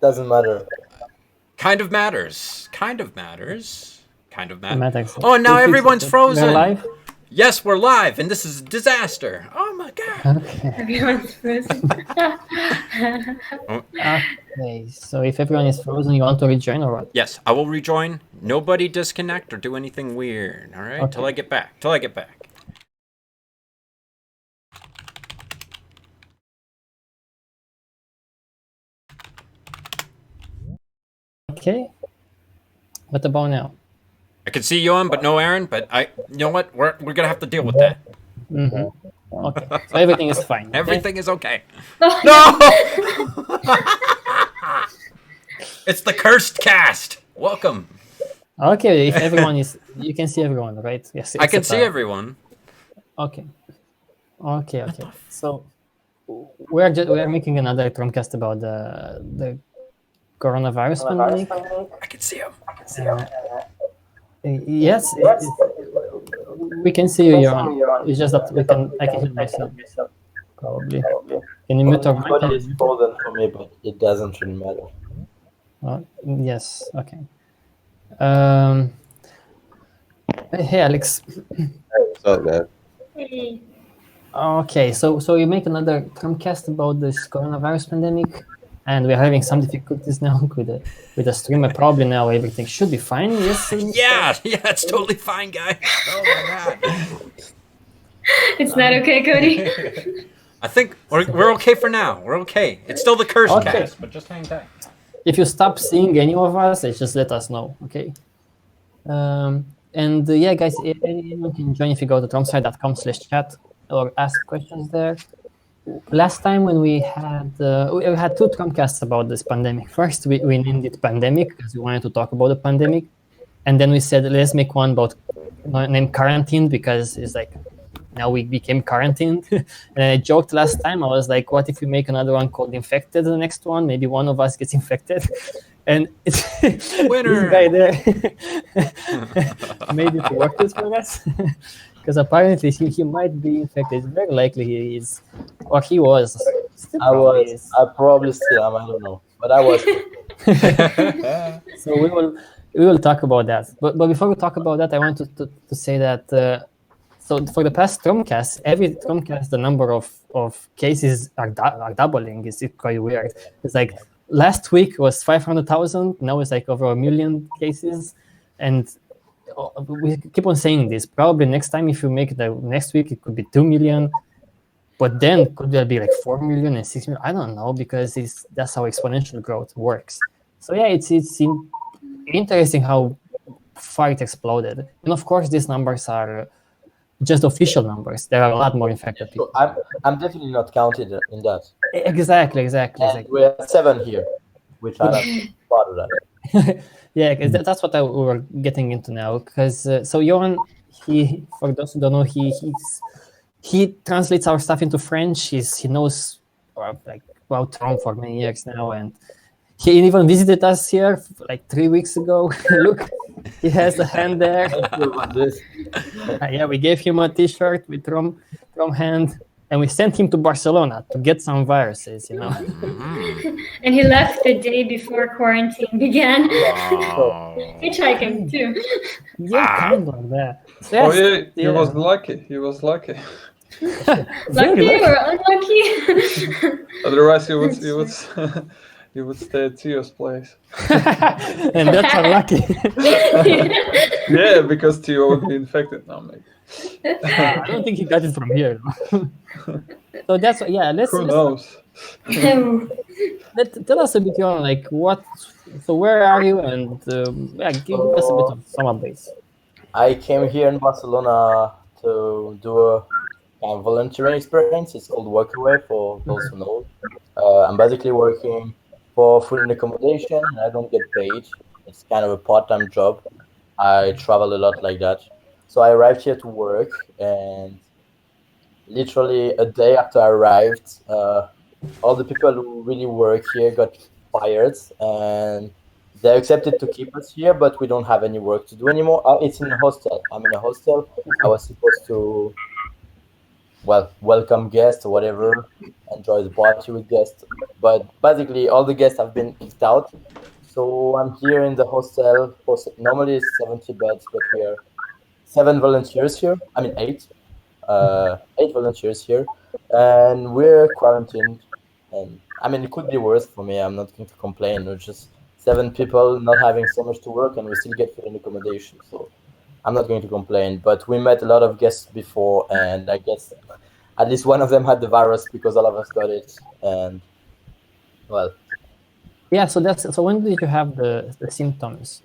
Doesn't matter. Kind of matters. Kind of matters. Kind of matters. Matters. Oh, now everyone's frozen. We're live? Yes, we're live, and this is a disaster. Oh my god. Okay. Everyone's frozen. Okay, so if everyone is frozen, you want to rejoin or what? Yes, I will rejoin. Nobody disconnect or do anything weird. All right, Okay. till I get back. Till I get back. Okay. What about now? I can see you on, but no Aaron. But you know what? We're gonna have to deal with that. Mm-hmm. Okay, so everything is fine. Okay? Everything is okay. No. It's the cursed cast. Welcome. Okay, if everyone is, you can see everyone, right? Yes. I can except, see everyone. Okay. Okay. So we are making another TROM-Cast about the coronavirus pandemic. I can see him. Yes, we can see you, Johan. It's just that I can hear myself, probably. Can you mute your mic? Everybody is frozen for me, but it doesn't really matter. Yes, okay. Hey, Alex. What's up, guys? Okay, so you make another TROM-Cast about this coronavirus pandemic, and we're having some difficulties now with the streamer. Probably now everything should be fine. Yes. Yeah, it's totally fine, guys. Oh my god. It's not okay, Cody. I think we're okay for now. We're okay. It's still the cursed cast, but just hang tight. If you stop seeing any of us, just let us know, okay? Yeah, guys, anyone can join if you go to tromsite.com/chat or ask questions there. Last time when we had two TROM-Casts about this pandemic. First, we named it pandemic because we wanted to talk about the pandemic, and then we said let's make one about named quarantine because it's like now we became quarantined. And I joked last time, I was like, what if we make another one called infected, the next one? Maybe one of us gets infected. And it's Winner. this guy there made it work this for us. Because apparently he might be infected. It's very likely he is, or he was. I probably still am, I don't know. But I was. So we will talk about that. But before we talk about that, I want to say that so for the past TROM-Cast, every TROM-Cast, the number of cases are doubling. It's quite weird. It's like last week was 500,000. Now it's like over 1 million cases. And we keep on saying this. Probably next time, if you make the next week, it could be 2 million. But then could there be like 4 million and 6 million? I don't know, because that's how exponential growth works. So yeah, it's interesting how far it exploded. And of course, these numbers are just official numbers. There are a lot more infected people. So I'm definitely not counted in that. Exactly. And we have 7 here, which I'm not part of that. Yeah, because that's what we were getting into now. Because so Johan, for those who don't know, he translates our stuff into French. He knows about Trom for many years now, and he even visited us here like 3 weeks ago. Look, he has a hand there. Yeah, we gave him a T-shirt with Trom hand, and we sent him to Barcelona to get some viruses, you know. And he left the day before quarantine began. Hitchhiking too. Yeah, kind of that. So yes, he was lucky. He was lucky. Lucky or unlucky? Otherwise, he would stay at Theo's place. And that's unlucky. Yeah, because Theo would be infected now, maybe. I don't think he got it from here. So that's Who knows? Tell us a bit, Johan, like so where are you, and give us a bit of some updates. I came here in Barcelona to do a volunteering experience. It's called Workaway for those who know. I'm basically working for food and accommodation. I don't get paid. It's kind of a part-time job. I travel a lot like that. So I arrived here to work, and literally a day after I arrived, all the people who really work here got fired, and they accepted to keep us here, but we don't have any work to do anymore. It's in a hostel. I'm in a hostel. I was supposed to welcome guests or whatever, enjoy the party with guests. But basically, all the guests have been kicked out. So I'm here in the hostel. Normally it's 70 beds, but we are 7 volunteers here. I mean, eight volunteers here, and we're quarantined. And I mean, it could be worse for me. I'm not going to complain. We're just 7 people not having so much to work, and we still get food and accommodation. So I'm not going to complain. But we met a lot of guests before, and I guess at least one of them had the virus because all of us got it. And well, Yeah. So when did you have the symptoms?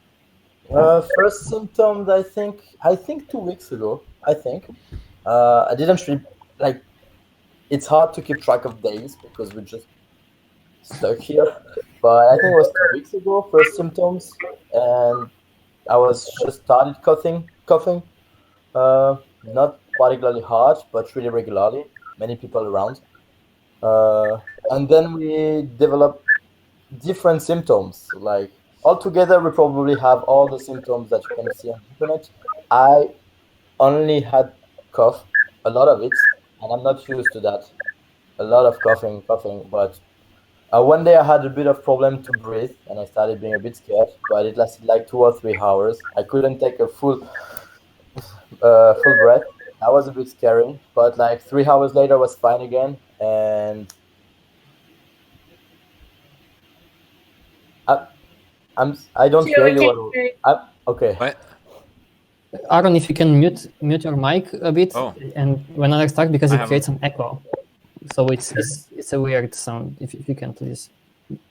first symptoms, I think 2 weeks ago. I didn't really like. It's hard to keep track of days because we're just stuck here. But I think it was 2 weeks ago, first symptoms, and I was just started coughing. Not particularly hard, but really regularly. Many people around. And then we developed different symptoms. Like altogether, we probably have all the symptoms that you can see on the internet. I only had cough, a lot of it, and I'm not used to that. A lot of coughing. But one day I had a bit of problem to breathe, and I started being a bit scared. But it lasted like 2 or 3 hours. I couldn't take a full breath. That was a bit scary. But like 3 hours later, I was fine again, and I don't So hear okay, you. Okay. What? Aaron, if you can mute your mic a bit, Oh. and when I start, because I it have creates an echo. So it's a weird sound. If you can please.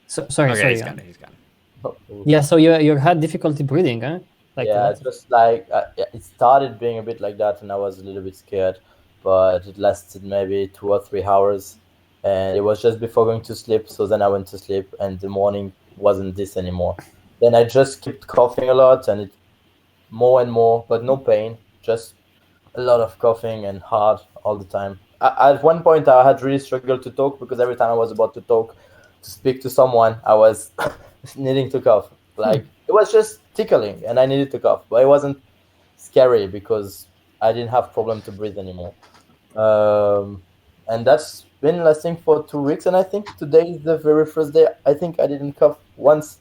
Sorry. Okay, he's got it. He's got it. Yeah. So you had difficulty breathing, huh? Like Yeah, that? just like it started being a bit like that, and I was a little bit scared, but it lasted maybe 2 or 3 hours, and it was just before going to sleep. So then I went to sleep, and the morning wasn't this anymore. Then I just kept coughing a lot, and it more and more, but no pain, just a lot of coughing and hard all the time. At one point, I had really struggled to talk because every time I was about to talk, to speak to someone, I was needing to cough. Like it was just tickling, and I needed to cough, but it wasn't scary because I didn't have problem to breathe anymore. And that's been lasting for 2 weeks, and I think today is the very first day. I think I didn't cough once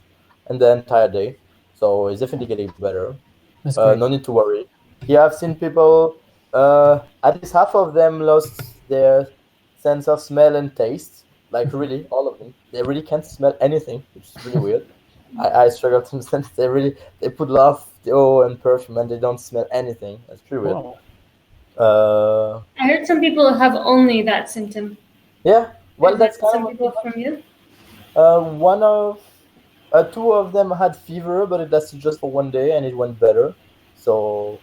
in the entire day, so it's definitely getting better. That's great. No need to worry. Yeah, I've seen people. At least half of them lost their sense of smell and taste. Like really, all of them. They really can't smell anything, which is really weird. I struggle to understand. They put love, and perfume, and they don't smell anything. That's pretty weird. Wow. I heard some people have only that symptom. Yeah. Well, I've that's heard kind some people from you. two of them had fever, but it lasted just for one day, and it went better. So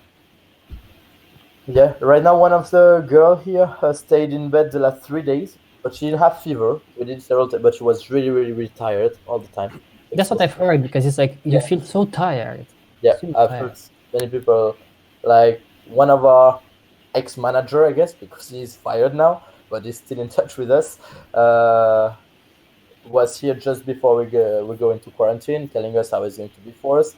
yeah, right now one of the girl here has stayed in bed the last 3 days, but she didn't have fever. We did several times, but she was really, really, really tired all the time. That's what I've heard, because it's like you feel so tired. Yeah, So I've tired. heard many people, like one of our ex-manager, I guess, because he's fired now, but he's still in touch with us. Was here just before we go into quarantine, telling us how it's going to be for us,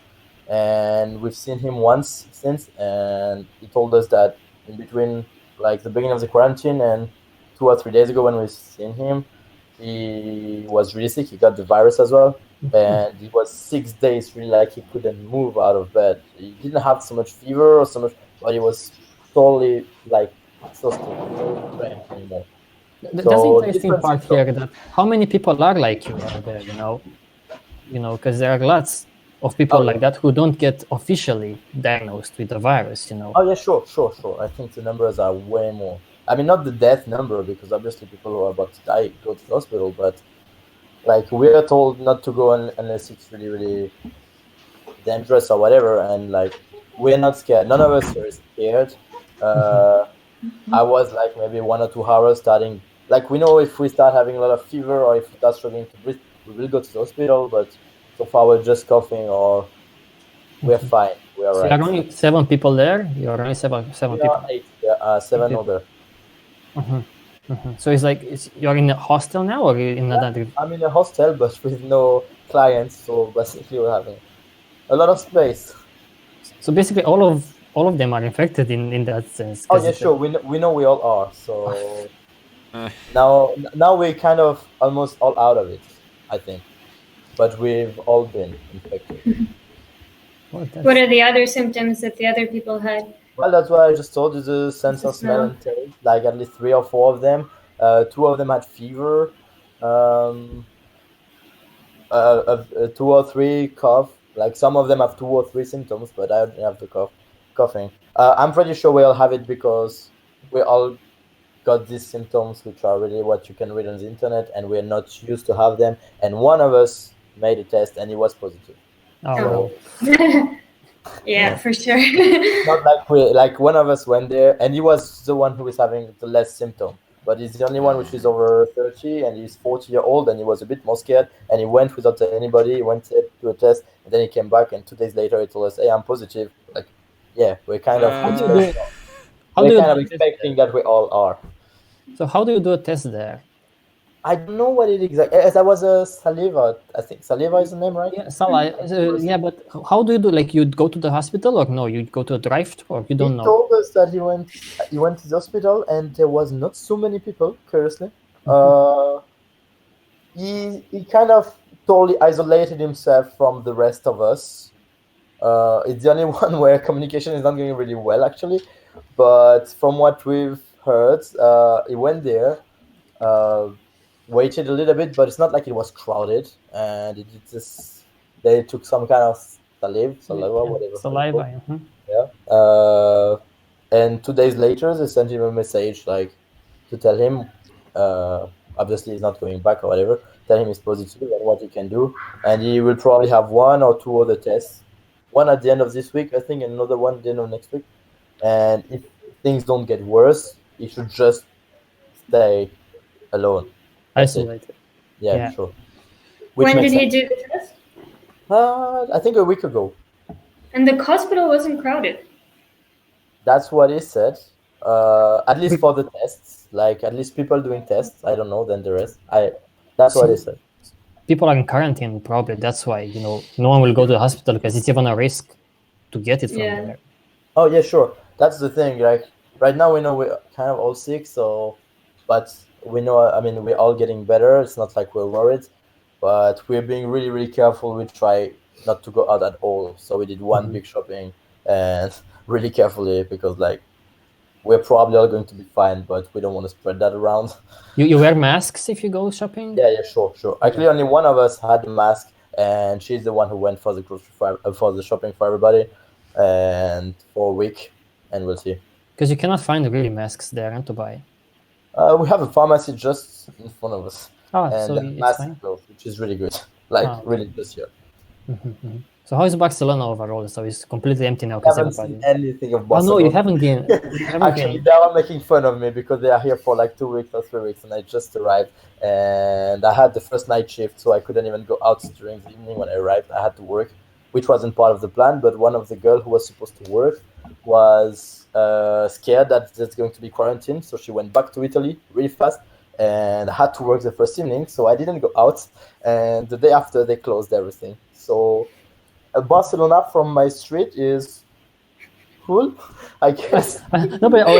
and we've seen him once since, and he told us that in between, like the beginning of the quarantine and 2 or 3 days ago when we seen him, he was really sick. He got the virus as well, and he was 6 days really like he couldn't move out of bed. He didn't have so much fever or so much, but he was totally like exhausted, no strength anymore. That's the So interesting different part symptoms. here. That how many people are like you out there, because there are lots of people Oh, like yeah. that who don't get officially diagnosed with the virus. Oh yeah, sure. I think the numbers are way more. I mean, not the death number, because obviously people who are about to die go to the hospital, but like we are told not to go unless it's really, really dangerous or whatever, and like we're not scared. None of us are scared. I was like maybe 1 or 2 hours starting. Like we know if we start having a lot of fever or if we start struggling to breathe, we will go to the hospital. But so far we're just coughing or we're fine. We're So right. there are only 7 people there. You're only seven We people. are 8. There are 7 Okay. other. So it's like you're in a hostel now, or you're in another? I'm in a hostel, but with no clients, so basically we're having a lot of space. So basically, all of all of them are infected in that sense. Oh yeah, sure. We know we all are. So now we're kind of almost all out of it, I think. But we've all been infected. Well, What are the other symptoms that the other people had? Well, that's what I just told you. The sense of smell and taste, like at least 3 or 4 of them. 2 of them had fever. Um, 2 or 3 cough. Like some of them have 2 or 3 symptoms, but I don't have the coughing. I'm pretty sure we all have it because we all got these symptoms, which are really what you can read on the internet, and we're not used to have them. And one of us made a test, and he was positive. Oh, Yeah, for sure. Not like one of us went there, and he was the one who was having the less symptom. But he's the only one which is over 30, and he's 40-year-old, and he was a bit more scared. And he went without telling anybody. He went to a test, and then he came back, and 2 days later he told us, "Hey, I'm positive." Like, yeah, we're kind of expecting that we all are. So how do you do a test there? I don't know what it exactly. That was a saliva. I think saliva is the name, right? Yeah, saliva. Yeah, but how do you do? Like, you'd go to the hospital, or no? You'd go to a drive-thru, or you don't know? He told us that he went to the hospital, and there was not so many people. Curiously, he kind of totally isolated himself from the rest of us. It's the only one where communication is not going really well, actually. But from what we've heard, he went there. Waited a little bit, but it's not like it was crowded, and they took some kind of saliva, whatever. Saliva. Yeah. And 2 days later, they sent him a message like to tell him, obviously he's not going back or whatever. Tell him he's positive and what he can do, and he will probably have 1 or 2 other tests. One at the end of this week, I think, and another one at the end of next week. And if things don't get worse, he should just stay alone. Isolated. Yeah, sure. When did he do the test? I think a week ago. And the hospital wasn't crowded. That's what he said. At least for the tests, like at least people doing tests. I don't know. Then the rest. That's what he said. People are in quarantine, probably. That's why no one will go to the hospital because it's even a risk to get it from there. Oh yeah, sure. That's the thing. Like right now, we know we're kind of all sick. So, but we know. I mean, we're all getting better. It's not like we're worried, but we're being really, really careful. We try not to go out at all. So we did one big shopping and really carefully because like we're probably all going to be fine, but we don't want to spread that around. You wear masks if you go shopping? Yeah, sure. Actually, only one of us had a mask, and she's the one who went for the for the shopping for everybody, and for a week, and we'll see. Because you cannot find really masks there to buy. We have a pharmacy just in front of us, and so the mask is closed, which is really good. Really this year. So how is Barcelona overall? So it's completely empty now. I haven't seen anything of Barcelona. Oh no, you haven't been. Actually, they are making fun of me because they are here for like 2 weeks or 3 weeks, and I just arrived, and I had the first night shift, so I couldn't even go out during the evening when I arrived. I had to work, which wasn't part of the plan. But one of the girls who was supposed to work was scared that there's going to be quarantine, so she went back to Italy really fast, and I had to work the first evening, so I didn't go out. And the day after, they closed everything. So Barcelona from my street is cool, I guess. No, but I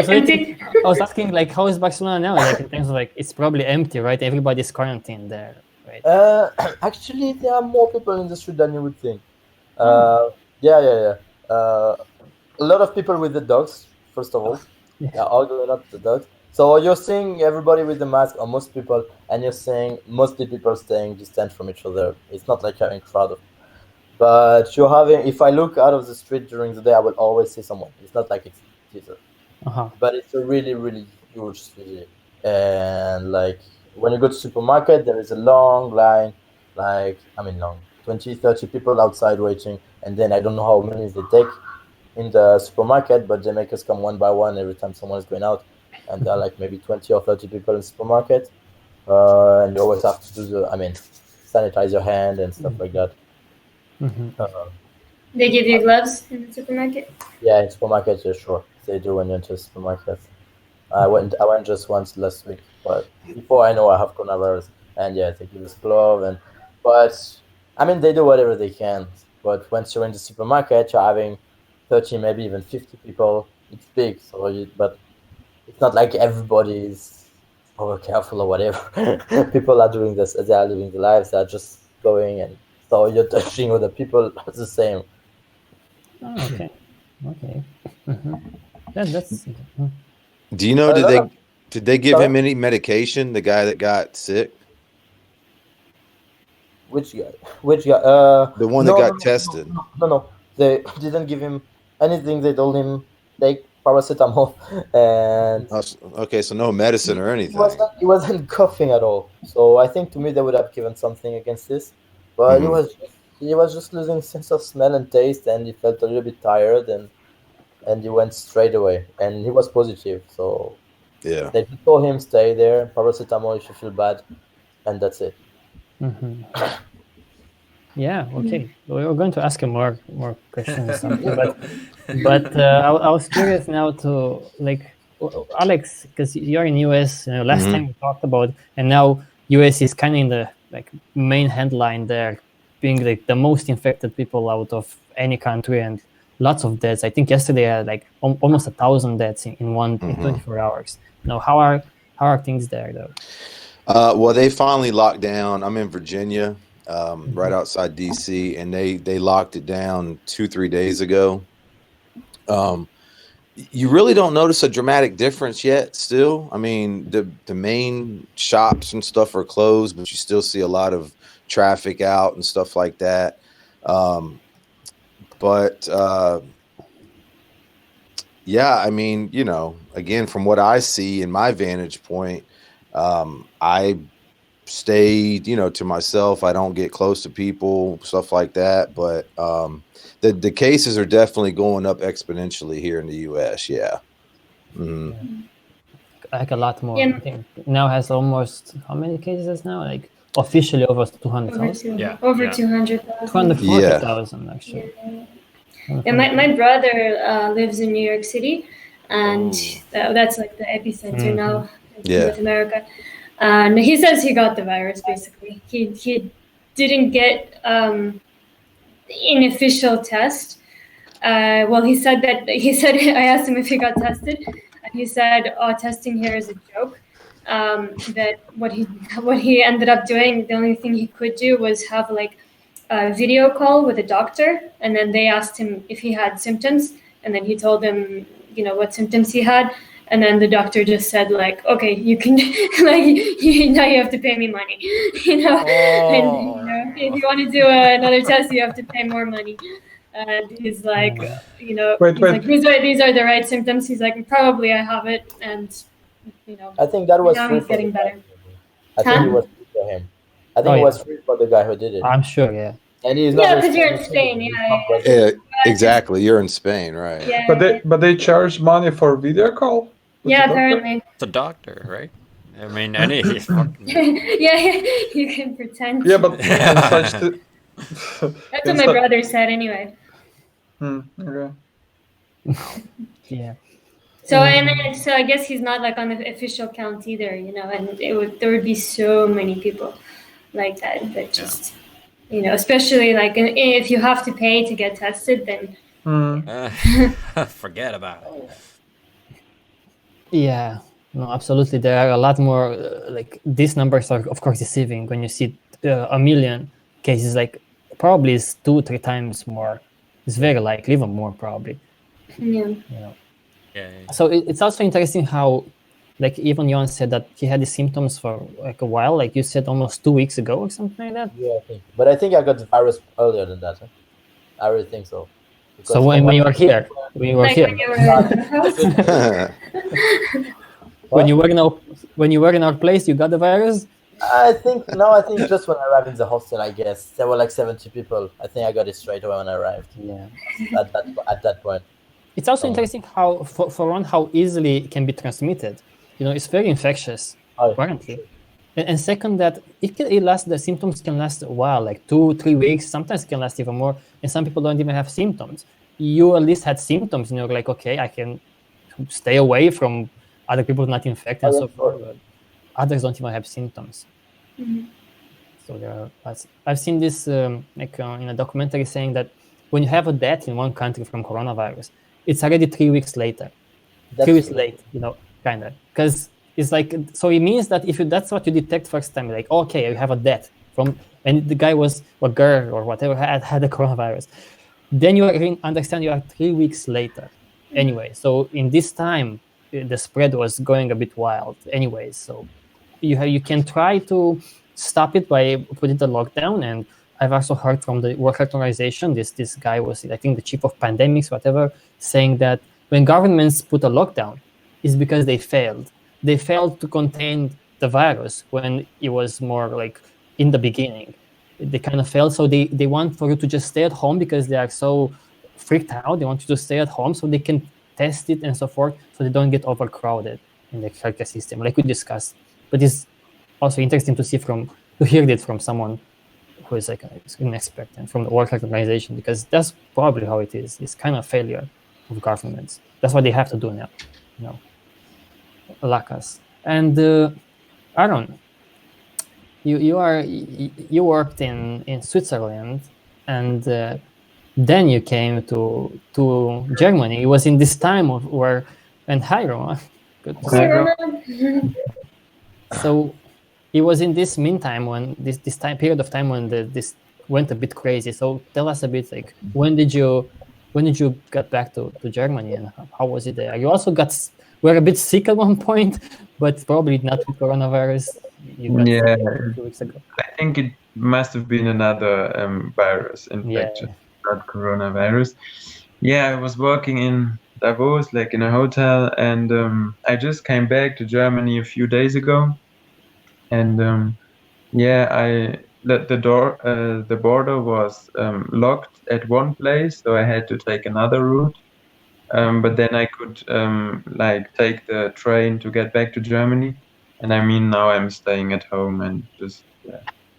was asking, like, how is Barcelona now? Like, in terms of, like, it's probably empty, right? Everybody's quarantined there, right? Actually, there are more people in the street than you would think. A lot of people with the dogs, first of all. They're all going up the dogs. So you're seeing everybody with the mask, or most people, and you're seeing mostly people staying distant from each other. It's not like having a crowd of. But you're having, if I look out of the street during the day, I will always see someone. It's not like it's theater. But it's a really, really huge city. And like when you go to supermarket, there is a long line, long, 20, 30 people outside waiting. And then I don't know how many they take in the supermarket, but they make us come one by one every time someone is going out. And there are like maybe 20 or 30 people in the supermarket. And you always have to sanitize your hand and stuff like that. They give you gloves in the supermarket? Yeah, in supermarkets, yeah, sure. They do when you enter supermarkets. I went just once last week, but before I know I have coronavirus, and yeah, they give us glove but they do whatever they can. But once you're in the supermarket, you're having 30, maybe even 50 people. It's big, but it's not like everybody is over careful or whatever. People are doing this, they are living their lives, they are just going, and so you're touching other people the same. Oh, okay. That's Do you know? Did they give Sorry? him any medication? The guy that got sick, Which guy? Which guy? the one No, that no, got no, tested. no. They didn't give him anything. They told him take paracetamol, and Oh, okay, so no medicine or anything. he wasn't coughing at all. So I think to me they would have given something against this, but Mhm. he was just losing sense of smell and taste, and he felt a little bit tired, and he went straight away, and he was positive. So Yeah. they just told him stay there, paracetamol if you feel bad, and that's it. Yeah. Okay. We're going to ask him more questions or something, but I was curious now to Alex, because you're in US. Last time we talked about, and now US is kind of in the main headline there, being the most infected people out of any country, and lots of deaths. I think yesterday I had almost 1,000 deaths in 24 hours. How are things there though? Well, they finally locked down. I'm in Virginia, right outside DC, and they locked it down 2-3 days ago. You really don't notice a dramatic difference yet. Still, I mean, the main shops and stuff are closed, but you still see a lot of traffic out and stuff like that. But yeah, I mean, again, from what I see in my vantage point, I stayed, to myself. I don't get close to people, stuff like that. But the cases are definitely going up exponentially here in the U.S. Yeah. Like a lot more. Yeah. I think now has almost how many cases now? Like officially over 200,000. Yeah. Over Yeah. 200,000. 240,000 actually. Yeah, my brother lives in New York City, and that's like the epicenter now in North America. And he says he got the virus. Basically, he didn't get an official test. Well, he said I asked him if he got tested, and he said, "Oh, testing here is a joke." That what he ended up doing, the only thing he could do was have like a video call with a doctor, and then they asked him if he had symptoms, and then he told them, what symptoms he had, and then the doctor just said like, okay, you can now you have to pay me money, and if you want to do another test, you have to pay more money. And he's like, Wait. like, these are the right symptoms. He's like, probably I have it, and I think that was now free he's for getting the guy. better. I think it was free for him. I think Oh, it yeah. was free for the guy who did it. I'm sure, yeah. And he's not Yeah, because you're in responsible. Spain. He's not Yeah. Brazilian. Yeah, exactly. You're in Spain, right? Yeah. But they charge money for video call? with Yeah, the doctor? apparently. It's a doctor, right? I mean, any fucking. Yeah, you can pretend. Yeah, but in such That's what my brother said anyway. okay. Yeah. So so I guess he's not like on the official count either, and there would be so many people like that just especially like if you have to pay to get tested, then Forget about it. Yeah, no, absolutely. There are a lot more. These numbers are, of course, deceiving when you see a million cases. Like probably it's 2-3 times more. It's very likely, even more probably. Yeah. Yeah. So it's also interesting how, even Jon said that he had the symptoms for a while. Like you said, almost 2 weeks ago or something like that. Yeah, but I think I got the virus earlier than that. Huh? I really think so. So when you were here, When you were in the house? when you were in our place, you got the virus. I think just when I arrived in the hostel, I guess there were like 70 people. I think I got it straight away when I arrived. Yeah. At that point. It's also interesting how, for one, how easily it can be transmitted. It's very infectious, apparently. And second, that the symptoms can last a while, like 2-3 weeks. Sometimes it can last even more. And some people don't even have symptoms. You at least had symptoms, and you're like, okay, I can stay away from other people not infected and so forth. But others don't even have symptoms. Mm-hmm. So there are. I've seen this in a documentary saying that when you have a death in one country from coronavirus, it's already 3 weeks later. That's 3 weeks true. late, kind of, because it's like, so it means that if that's what you detect first time, like, okay, you have a death from, and the guy was a girl or whatever had the coronavirus, then you understand you are 3 weeks later anyway. So in this time, the spread was going a bit wild anyway. So you can try to stop it by putting the lockdown. And I've also heard from the World Health Organization, this guy was, I think, the chief of pandemics, whatever, saying that when governments put a lockdown, it's because they failed. They failed to contain the virus when it was more like in the beginning. They kind of failed. So they want for you to just stay at home because they are so freaked out. They want you to stay at home so they can test it and so forth, so they don't get overcrowded in the healthcare system, like we discussed. But it's also interesting to hear it from someone who is like an expert and from the World Health Organization, because that's probably how it is. It's kind of failure of governments. That's what they have to do now. Like us. And Aaron, you worked in Switzerland, and then you came to Germany. It was in this time where, and hi Roma, good to see you. So it was in this meantime when this time period of time when this went a bit crazy. So tell us a bit, like, when did you get back to Germany, and how was it there? You also were a bit sick at one point, but probably not with coronavirus. You got sick a few weeks ago. I think it must have been another virus infection, not coronavirus. Yeah, I was working in Davos, like in a hotel, and I just came back to Germany a few days ago, and the border was locked at one place, so I had to take another route. But then I could take the train to get back to Germany, and I mean now I'm staying at home and just.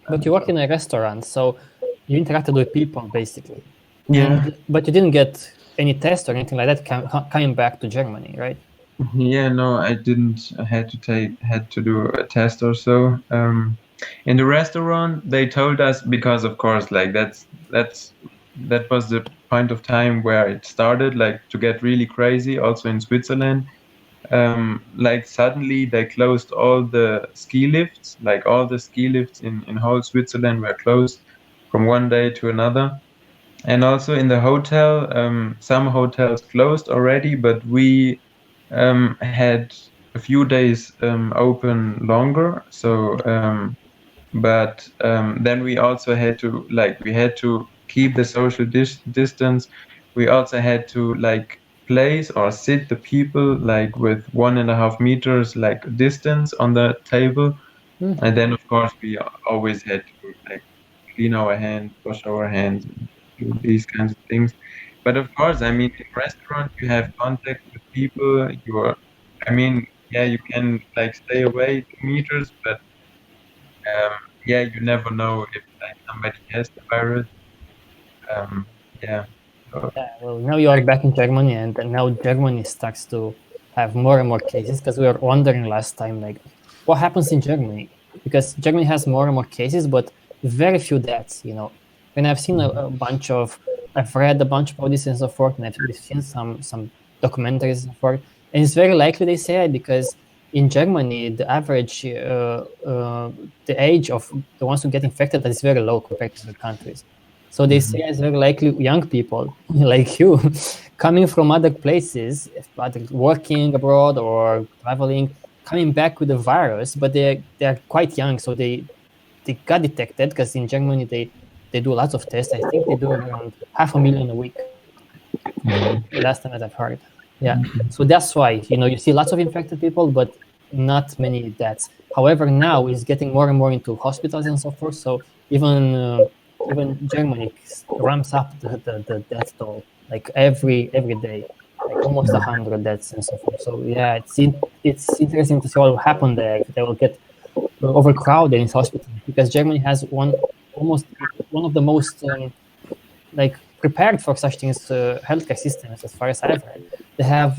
But you work in a restaurant, so you interacted with people basically. Yeah. But you didn't get any test or anything like that coming back to Germany, right? Yeah, no, I didn't. I had to do a test or so. In the restaurant, they told us, because of course, like that was the point of time where it started, like, to get really crazy. Also in Switzerland, like suddenly they closed all the ski lifts. Like all the ski lifts in whole Switzerland were closed from one day to another. And also in the hotel, some hotels closed already, but we had a few days open longer. So, but then we also had to keep the social distance. We also had to place or sit the people with 1.5 meters distance on the table. And then of course we always had to clean our hands, wash our hands, do these kinds of things. But of course, I mean, in restaurants you have contact with people. You can stay away 2 meters, but you never know if somebody has the virus. Well, now you are back in Germany, and now Germany starts to have more and more cases, because we were wondering last time, what happens in Germany? Because Germany has more and more cases, but very few deaths, And I've seen I've read a bunch about this and so forth, and we've seen some documentaries and so forth. And it's very likely, they say, because in Germany, the average, the age of the ones who get infected is very low compared to other countries. So they say it's very likely young people like you coming from other places, either working abroad or traveling, coming back with the virus, but they're quite young, so they got detected, because in Germany they do lots of tests. I think they do around 500,000 a week. Last time that I've heard. Yeah. So that's why, you see lots of infected people, but not many deaths. However, now it's getting more and more into hospitals and so forth. So even Germany ramps up the death toll every day, almost 100 deaths and so forth. So yeah, it's interesting to see what will happen there. If they will get overcrowded in hospitals, because Germany has one of the most prepared for such things healthcare systems, as far as I've read. They have,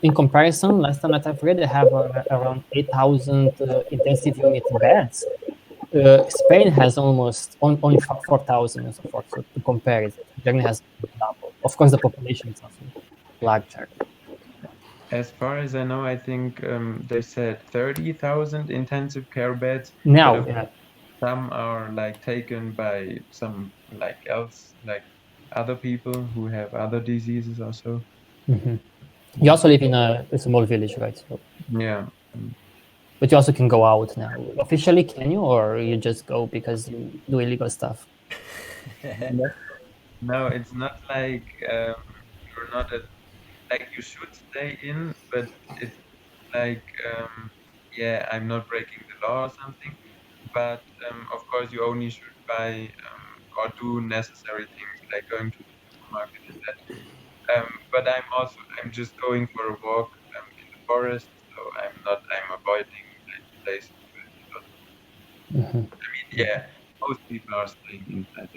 in comparison, last time that I've read, they have around 8,000 intensive unit beds, Spain has almost only 4,000 and so forth. So to compare it, Germany has double. Of course, the population is also larger. As far as I know, I think they said 30,000 intensive care beds. Now, but yeah. some are like taken by some like other people who have other diseases also. Mm-hmm. You also live in a small village, right? So, Yeah. but you also can go out now. Officially, can you, or you just go because you do illegal stuff? No, it's not like you're not like you should stay in, but it's like yeah, I'm not breaking the law or something. But of course, you only should buy or do necessary things like going to the supermarket and that. But I'm just going for a walk in the forest, so I'm avoiding like places where you don't. Mm-hmm. I mean, yeah, most people are staying inside.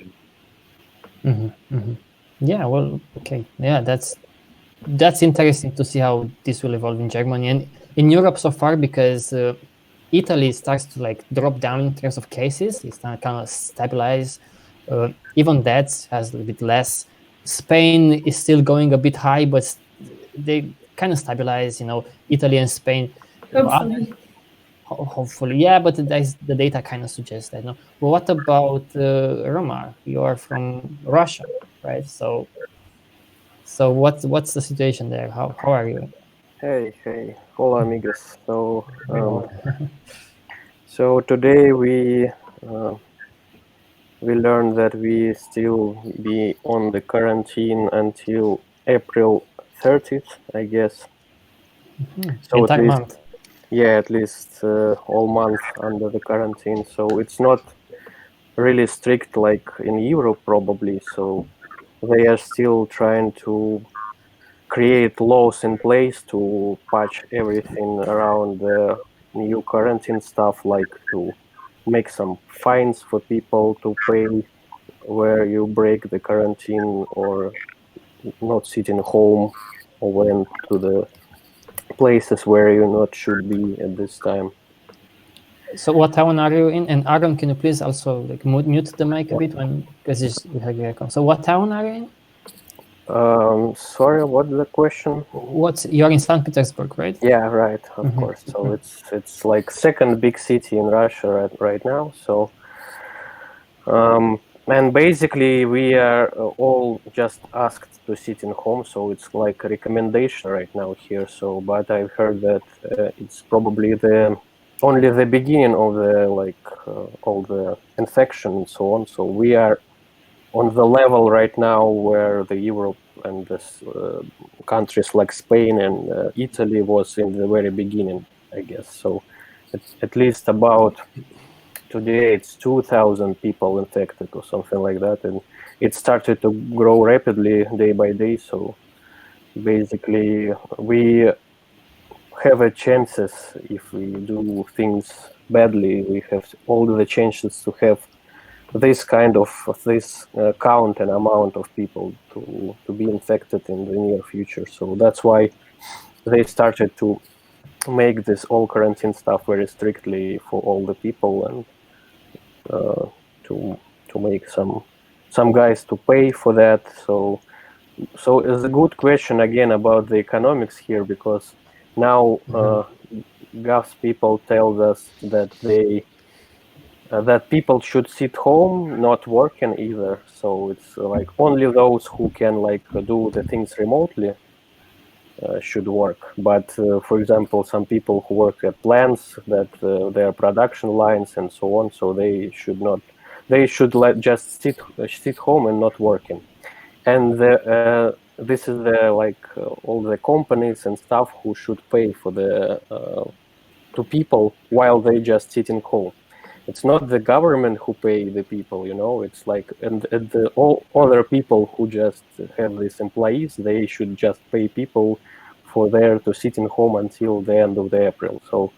Mm-hmm. Mm-hmm. Yeah. Well. Okay. Yeah. That's interesting to see how this will evolve in Germany and in Europe so far, because Italy starts to like drop down in terms of cases. It's not kind of stabilize. Even that has a little bit less. Spain is still going a bit high, but they kind of stabilize. Italy and Spain. Hopefully. Hopefully, yeah, but the data kind of suggests that. No, but what about Roma? You are from Russia, right? So what's the situation there? How are you? Hey, hola amigos. So today we learned that we still be on the quarantine until April 30th, I guess. So at Entire least, month. yeah, at least all month under the quarantine. So it's not really strict like in Europe probably. So they are still trying to create laws in place to patch everything around the new quarantine stuff, like to make some fines for people to pay where you break the quarantine or not sitting home or went to the places where you not should be at this time. So what town are you in? And Aaron, can you please also like mute the mic a bit because you have your icon. So what town are you in? Sorry, what's the question? You're in St. Petersburg, right? Yeah, right, of course. So it's like second big city in Russia right now. So and basically we are all just asked to sit in home, so it's like a recommendation right now here. So but I've heard that it's probably only the beginning of the all the infection and so on. So we are on the level right now where the Europe and this countries like Spain and Italy was in the very beginning, I guess. So at least about today it's 2,000 people infected or something like that, and it started to grow rapidly day by day. So basically we have a chances, if we do things badly, we have all the chances to have this kind of count and amount of people to be infected in the near future. So that's why they started to make this all quarantine stuff very strictly for all the people, and to make some guys to pay for that. So it's a good question again about the economics here, because now Gav's people tell us that that people should sit home, not working either. So it's like only those who can like do the things remotely should work. But for example, some people who work at plants, that their production lines and so on, so they should not. They should just sit home and not working. And this is the all the companies and stuff who should pay for the to people while they just sitting home. It's not the government who pay the people, it's like, and the all other people who just have these employees, they should just pay people for there to sit in home until the end of the April. So,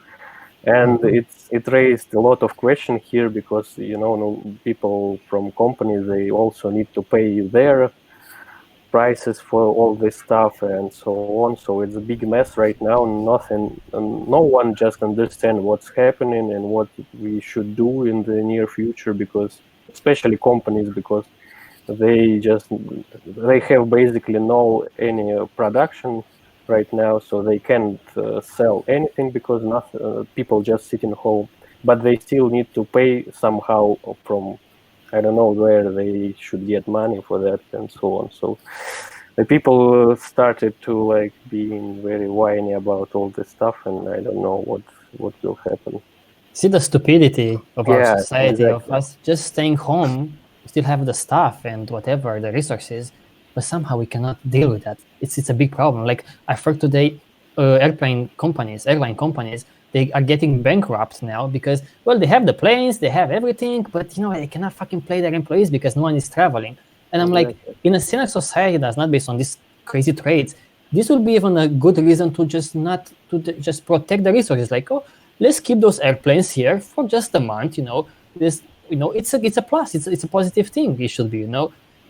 and it raised a lot of question here, because people from companies, they also need to pay their prices for all this stuff and so on. So it's a big mess right now. No one just understands what's happening and what we should do in the near future, because especially companies, because they have basically no any production right now, so they can't sell anything because people just sitting home, but they still need to pay somehow from, I don't know where they should get money for that and so on. So the people started to like being very whiny about all this stuff, and I don't know what will happen. See the stupidity of our society, exactly. of us just staying home. We still have the staff and whatever the resources, but somehow we cannot deal with that. It's a big problem. Like I heard today, airline companies, they are getting bankrupt now because, well, they have the planes, they have everything, but they cannot fucking pay their employees because no one is traveling. And I'm like, in a sinner society that's not based on these crazy trades, this would be even a good reason to just just protect the resources. Like, oh, let's keep those airplanes here for just a month. It's a plus. It's a positive thing. It should be.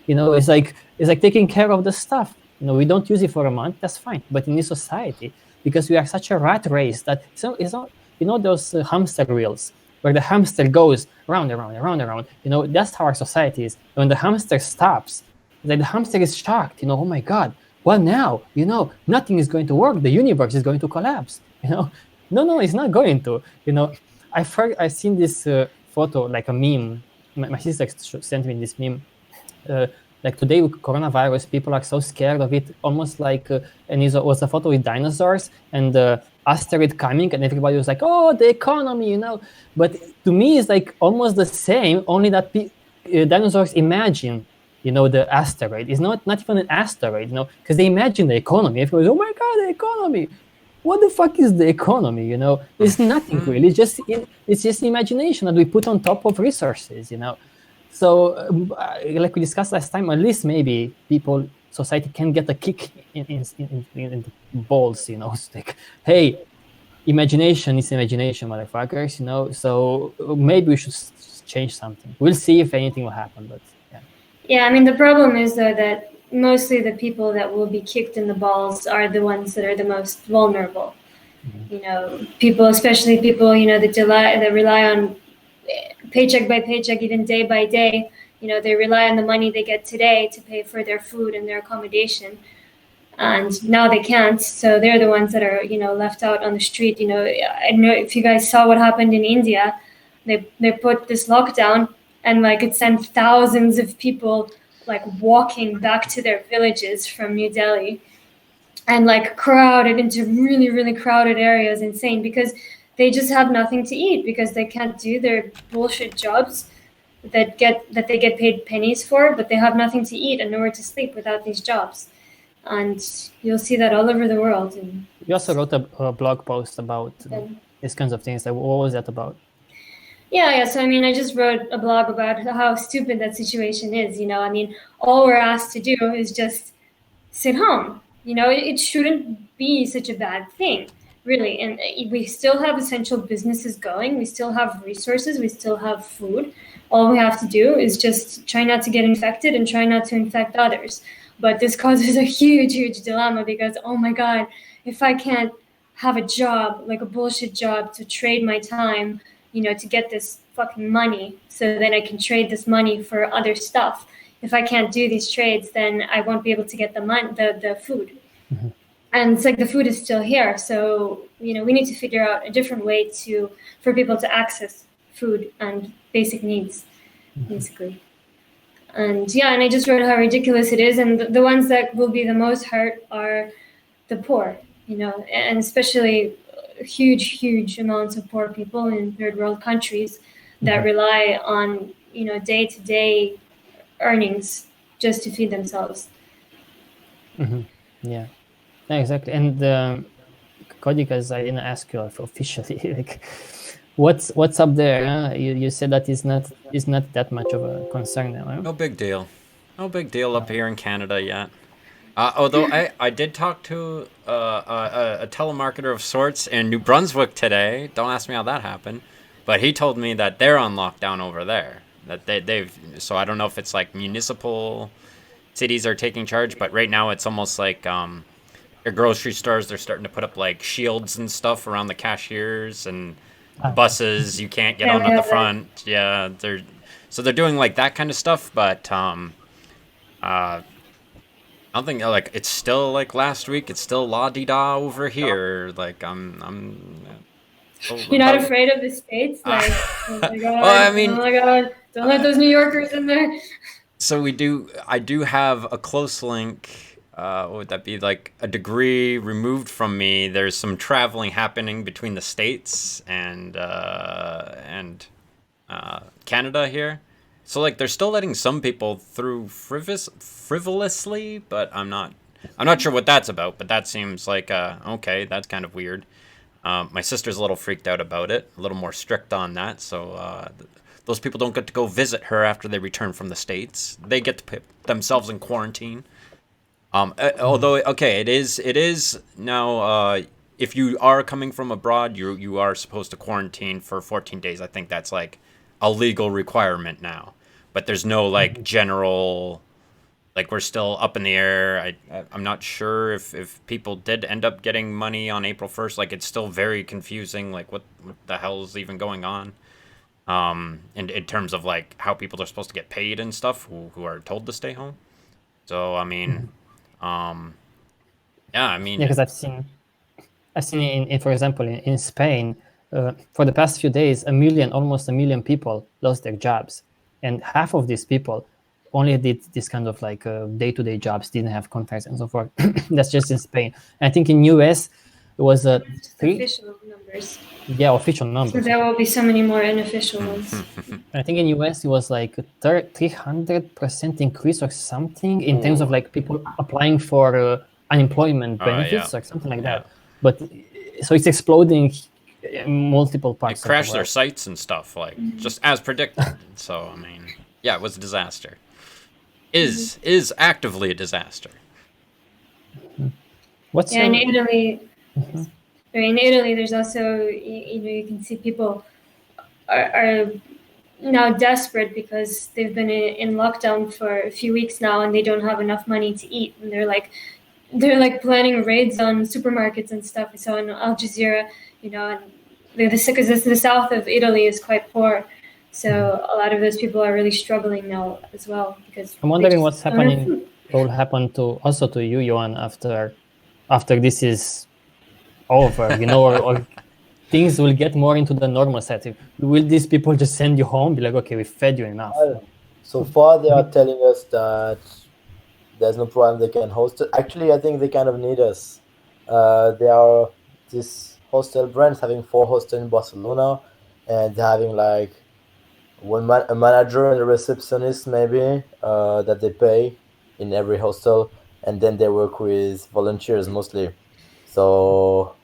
It's like taking care of the stuff. We don't use it for a month. That's fine. But in this society, because we are such a rat race that it's not those hamster wheels where the hamster goes round and round and round and round. That's how our society is. When the hamster stops, the hamster is shocked. Oh my God, what now? Nothing is going to work. The universe is going to collapse. No, it's not going to. I've seen this photo, like a meme. My sister sent me this meme. Like today with coronavirus, people are so scared of it, almost like, and it was a photo with dinosaurs and asteroid coming, and everybody was like, oh, the economy, But to me, it's like almost the same, only that dinosaurs imagine, the asteroid. It's not even an asteroid, because they imagine the economy. Everybody's, oh my God, the economy. What the fuck is the economy? It's nothing really. It's just imagination that we put on top of resources. So, like we discussed last time, at least maybe society can get a kick in the balls. It's like, hey, imagination is imagination, motherfuckers. So maybe we should change something. We'll see if anything will happen, but yeah. Yeah, I mean, the problem is though that mostly the people that will be kicked in the balls are the ones that are the most vulnerable. People, especially people, that rely on paycheck by paycheck, even day by day. They rely on the money they get today to pay for their food and their accommodation. And now they can't. So they're the ones that are, left out on the street. I don't know if you guys saw what happened in India. They put this lockdown, and like it sent thousands of people like walking back to their villages from New Delhi, and like crowded into really, really crowded areas. Insane, because they just have nothing to eat because they can't do their bullshit jobs that they get paid pennies for, but they have nothing to eat and nowhere to sleep without these jobs. And you'll see that all over the world. And you also wrote a blog post about these kinds of things. What was that about? Yeah. So, I just wrote a blog about how stupid that situation is. All we're asked to do is just sit home. It shouldn't be such a bad thing, really. And we still have essential businesses going. We still have resources. We still have food. All we have to do is just try not to get infected and try not to infect others. But this causes a huge, huge dilemma because, oh my God, if I can't have a job, like a bullshit job, to trade my time, to get this fucking money, so then I can trade this money for other stuff. If I can't do these trades, then I won't be able to get the food. Mm-hmm. And it's like the food is still here. So, we need to figure out a different way for people to access food and basic needs, basically. And and I just wrote how ridiculous it is. And the ones that will be the most hurt are the poor, and especially huge, huge amounts of poor people in third world countries that rely on, day-to-day earnings just to feed themselves. Mm-hmm. Yeah, exactly. And Cody, because I didn't ask you officially, like, what's up there? Huh? You said that is not that much of a concern now. Huh? No big deal up here in Canada yet. Although I did talk to a telemarketer of sorts in New Brunswick today. Don't ask me how that happened, but he told me that they're on lockdown over there. That they've so I don't know if it's like municipal cities are taking charge, but right now it's almost like your grocery stores, they're starting to put up like shields and stuff around the cashiers, and buses you can't get Yeah, on we at the have that. front. Yeah, they're doing like that kind of stuff, but I don't think like it's still like last week. It's still la di da over here. Like I'm. You're not afraid of the States? Like, oh my God, Well, I mean, oh my God, don't let those New Yorkers in there. so I do have a close link. What would that be? Like a degree removed from me. There's some traveling happening between the States and Canada here. So like they're still letting some people through frivolously, but I'm not sure what that's about. But that seems like okay, that's kind of weird. My sister's a little freaked out about it, a little more strict on that. So those people don't get to go visit her after they return from the States. They get to put themselves in quarantine. Although, okay, it is now. If you are coming from abroad, you are supposed to quarantine for 14 days. I think that's like a legal requirement now. But there's no like general. Like we're still up in the air. I'm not sure if people did end up getting money on April 1st. Like it's still very confusing. Like what the hell is even going on? In terms of like how people are supposed to get paid and stuff who are told to stay home. So I mean, yeah, I mean, Yeah, because I've seen in for example, in Spain, for the past few days, almost a million people lost their jobs, and half of these people only did this kind of like day-to-day jobs, didn't have contracts and so forth. That's just in Spain. And I think in US it was Official numbers. Yeah, official So numbers. there will be so many more unofficial ones. I think in US it was like 300% increase or something in terms of like people applying for unemployment benefits or something like that. But so it's exploding in multiple parts. It crashed their sites and stuff, like just as predicted. So I mean, yeah, it was a disaster. Is actively a disaster. What's in Italy? In Italy, there's also you can see people are now desperate because they've been in lockdown for a few weeks now and they don't have enough money to eat, and they're like planning raids on supermarkets and stuff. So in Al Jazeera, and because the south of Italy is quite poor, so a lot of those people are really struggling now as well. Because I'm wondering what's happening. What will happen to you, Johan, after this is over, or things will get more into the normal setting. Will these people just send you home, be like, okay, we fed you enough? So far, they are telling us that there's no problem, they can host it. Actually, I think they kind of need us. There are these hostel brands having 4 hostels in Barcelona, and they're having like a manager and a receptionist maybe that they pay in every hostel, and then they work with volunteers mostly. So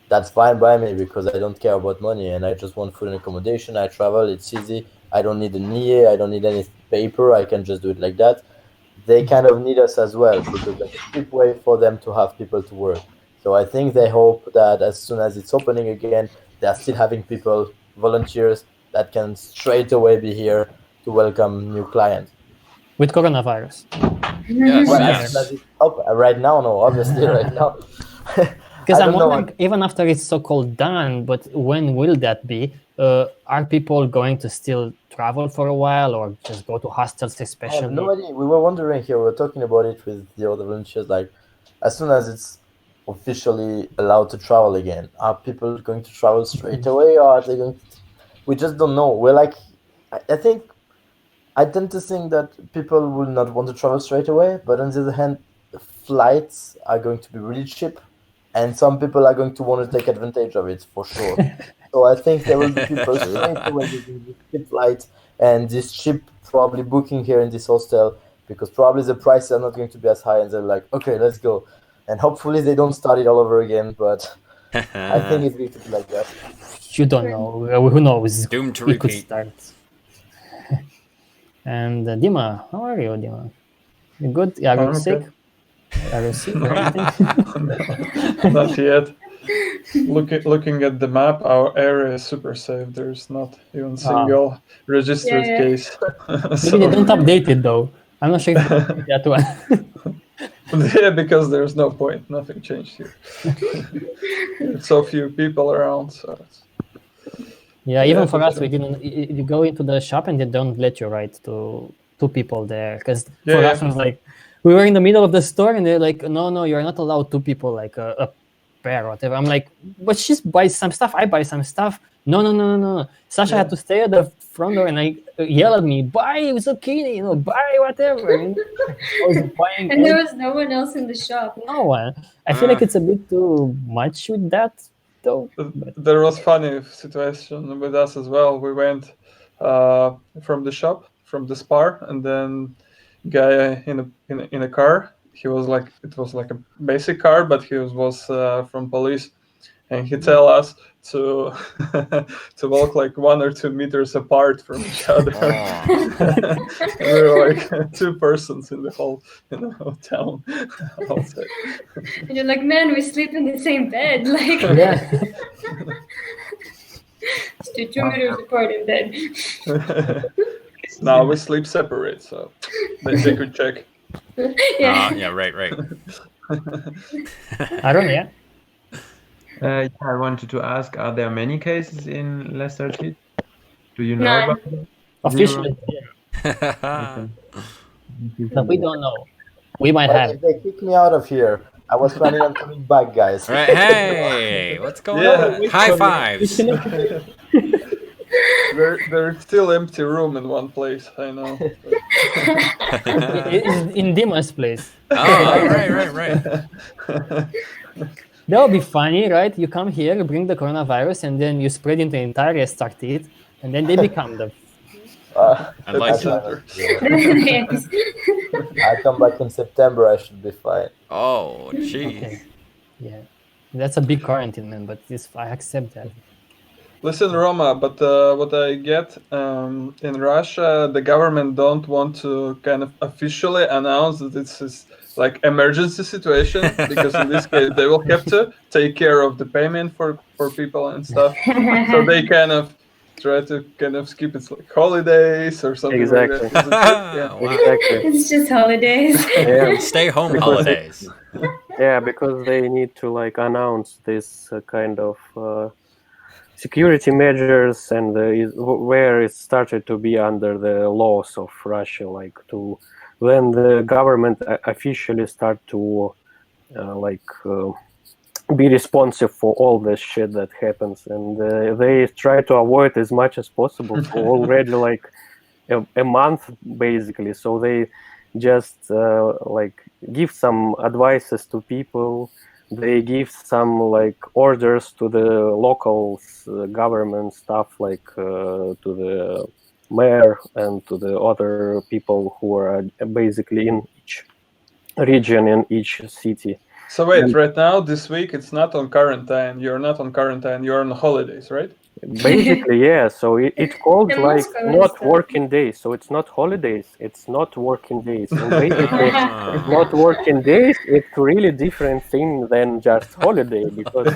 that's fine by me because I don't care about money and I just want food and accommodation. I travel, it's easy. I don't need a NIE, I don't need any paper. I can just do it like that. They kind of need us as well because that's a cheap way for them to have people to work. So I think they hope that as soon as it's opening again, they're still having people, volunteers that can straight away be here to welcome new clients. With coronavirus. Yes. Right now, no, obviously right now. Because I'm wondering, even after it's so-called done, but when will that be? Are people going to still travel for a while or just go to hostels especially? I have no idea. We were wondering here, we were talking about it with the other volunteers, like as soon as it's officially allowed to travel again, are people going to travel straight away or are they going to... We just don't know. We're like, I tend to think that people will not want to travel straight away, but on the other hand, flights are going to be really cheap. And some people are going to want to take advantage of it for sure. So I think there will be people straight away using this cheap flight and this cheap probably booking here in this hostel because probably the prices are not going to be as high and they're like, okay, let's go. And hopefully they don't start it all over again, but I think it's going to be like that. You don't know. Who knows? Doomed to it could repeat. Start. And Dima, how are you, Dima? You good? Are you sick? Are you sick or anything? Not yet. Looking at the map, our area is super safe. There's not even single registered case. Maybe they don't update it though. I'm not sure if that one. Yeah, because there's no point. Nothing changed here. There's so few people around, so it's... Yeah, even for that's us, we true. didn't. You go into the shop and they don't let you write to two people there because Yeah, for yeah. us it was like we were in the middle of the store and they're like, no, you're not allowed two people, like a pair or whatever. I'm like, but she buys some stuff, I buy some stuff. No. Sasha had to stay at the front door and yell at me, buy zucchini, buy whatever. I was buying And there was no one else in the shop. no one. I feel like it's a bit too much with that, though. There was funny situation with us as well. We went from the shop, from the Spar, and then guy in a car. He was like, it was like a basic car, but he was from police, and he tell us to to walk like 1 or 2 meters apart from each other. We were like 2 persons in the whole town. And you're like, man, we sleep in the same bed. Like, Yeah. just 2 meters apart in bed. Now we sleep separate, so they could check. Yeah. Yeah, right. Aaron, yeah. I wanted to ask: are there many cases in Leicester City? Do you know None. about them? Officially, Okay. no, we don't know. We might Well, have. if they kick me out of here, I was planning on coming back, guys. Right, hey, what's going Yeah. on? High fives. There's still empty room in one place. I know. In Dima's place. Oh, right. That would be funny, right? You come here, you bring the coronavirus, and then you spread into the entire Restarted, and then they become the. I'd like to. Yes. I come back in September. I should be fine. Oh, jeez. Okay. Yeah, that's a big quarantine, man. But I accept that. Listen, Roma, but what I get in Russia, the government don't want to kind of officially announce that this is like emergency situation, because in this case they will have to take care of the payment for people and stuff. So they kind of try to kind of skip it, like holidays or something Exactly. like that. Isn't it? Yeah. Wow. Exactly. It's just holidays. Yeah. Stay home holidays. Yeah, because they need to like announce this kind of security measures, and where it started to be under the laws of Russia, like to when the government officially start to be responsive for all this shit that happens, and they try to avoid as much as possible for already like a month basically. So they just like give some advices to people. They give some like orders to the local government stuff, like to the mayor and to the other people who are basically in each region, in each city. So wait, right now, this week, it's not on quarantine. You're not on quarantine. You're on holidays, right? Basically, yeah. So it called In like Moscow and not stuff. working days. So it's not holidays. It's not working days. And basically, not working days. It's really different thing than just holiday, because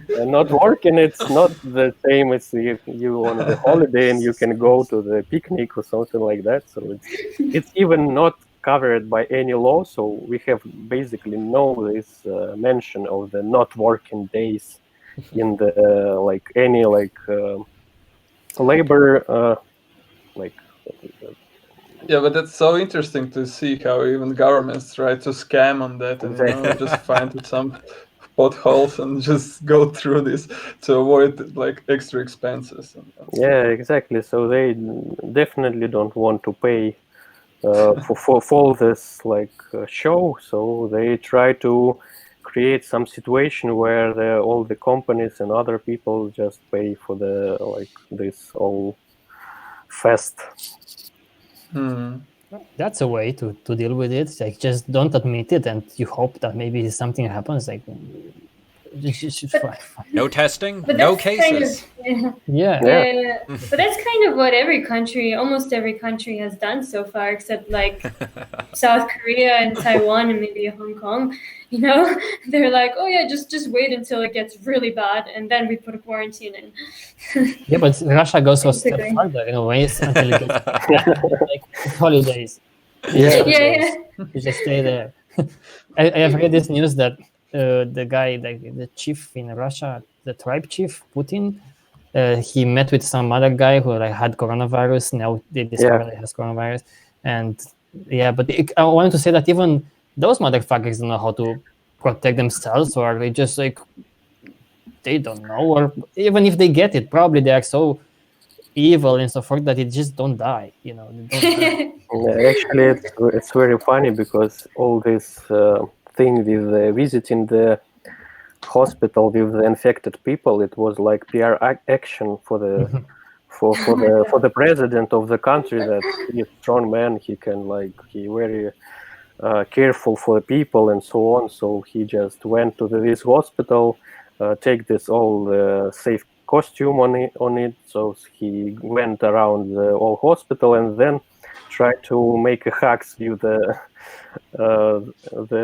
not working, it's not the same as you on the holiday and you can go to the picnic or something like that. So it's even not covered by any law. So we have basically no this mention of the not working days in the like any like labor like. Yeah, but that's so interesting to see how even governments try to scam on that, and just find some potholes and just go through this to avoid like extra expenses. Yeah, exactly. So they definitely don't want to pay for this like show. So they try to create some situation where all the companies and other people just pay for the like this whole fest. That's a way to deal with it. Like, just don't admit it, and you hope that maybe something happens. Like, no testing, But no that's kind cases. Yeah. But that's kind of what almost every country has done so far, except like South Korea and Taiwan and maybe Hong Kong. You know, they're like, oh yeah, just wait until it gets really bad, and then we put a quarantine in. Yeah, but Russia goes a step Basically. further in a way until it gets like holidays. Yeah. Yeah. You just stay there. I have read this news that the guy, the chief in Russia, the tribe chief Putin, he met with some other guy who like had coronavirus. Now they discovered he has coronavirus, and yeah. But I wanted to say that even those motherfuckers don't know how to protect themselves, or they just like they don't know, or even if they get it, probably they are so evil and so forth that they just don't die. You know, they don't die. Yeah, actually, it's very funny because all this thing with visiting the hospital with the infected people, it was like PR action for the for the president of the country, that he's a strong man, he can like he very careful for the people and so on. So he just went to this hospital, take this all safe costume on it. So he went around the whole hospital and then tried to make a hacks with the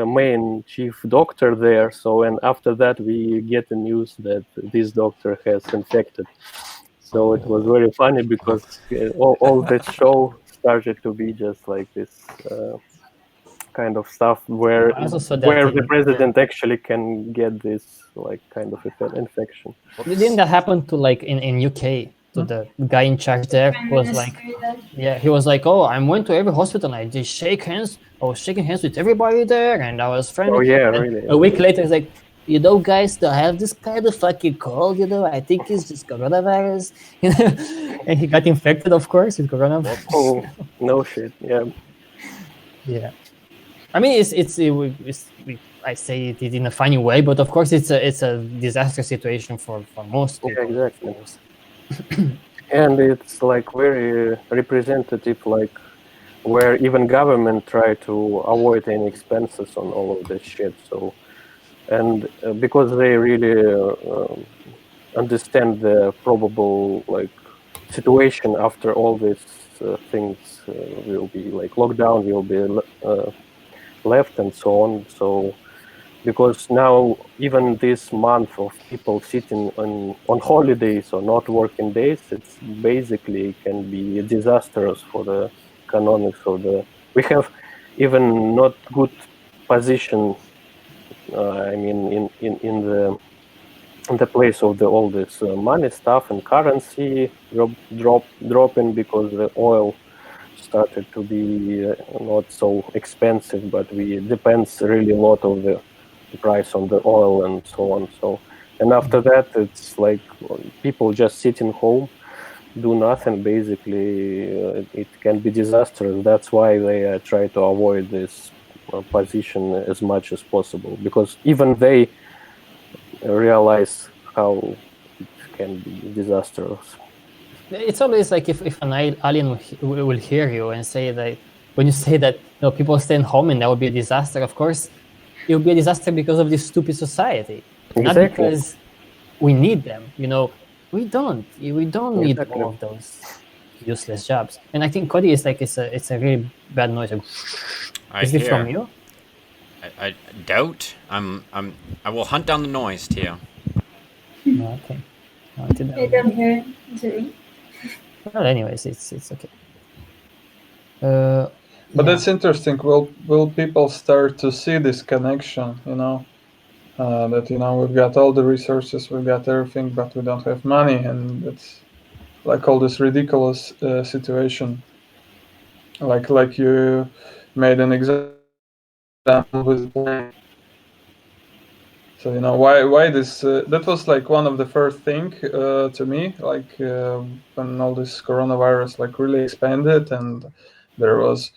main chief doctor there. So and after that we get the news that this doctor has infected. So it was very funny because all this show started to be just like this kind of stuff where I also saw that the president actually can get this like kind of infection. Didn't that happen to like in UK to the guy in charge there who was like, yeah, he was like, oh, I went to every hospital and I just shake hands. I was shaking hands with everybody there and I was friendly. Oh yeah, and really. A week later, it's like, you know, guys, I have this kind of fucking cold, you know, I think it's just coronavirus, you know, and he got infected, of course, with coronavirus. Oh, no shit, yeah. Yeah. I mean, I say it in a funny way, but of course it's a disaster situation for most people. Yeah, exactly. And it's like very representative, like where even government try to avoid any expenses on all of this shit. So, and because they really understand the probable like situation after all these things will be like lockdown will be left and so on. So because now even this month of people sitting on holidays or not working days, it's basically can be disastrous for the economics of the. We have even not good position. I mean, in the place of all this money stuff and currency dropping because the oil started to be not so expensive, but we depends really a lot of the price on the oil and so on. So, and after that, it's like people just sitting home, do nothing. Basically, it can be disastrous. That's why they try to avoid this position as much as possible, because even they realize how it can be disastrous. It's always like if an alien will hear you and say that when you say that people staying home and that would be a disaster, of course it will be a disaster because of this stupid society, Exactly. not because we need them. We don't need all of those useless jobs. And I think Cody is like it's a really bad noise. Is it from you? I doubt. I will hunt down the noise to you. Okay. I don't hear it. Well, anyways, it's okay. But that's interesting. Will people start to see this connection? That we've got all the resources, we've got everything, but we don't have money, and it's like all this ridiculous situation. Like you made an example with plane. So why this? That was like one of the first thing to me, like when all this coronavirus like really expanded, and there was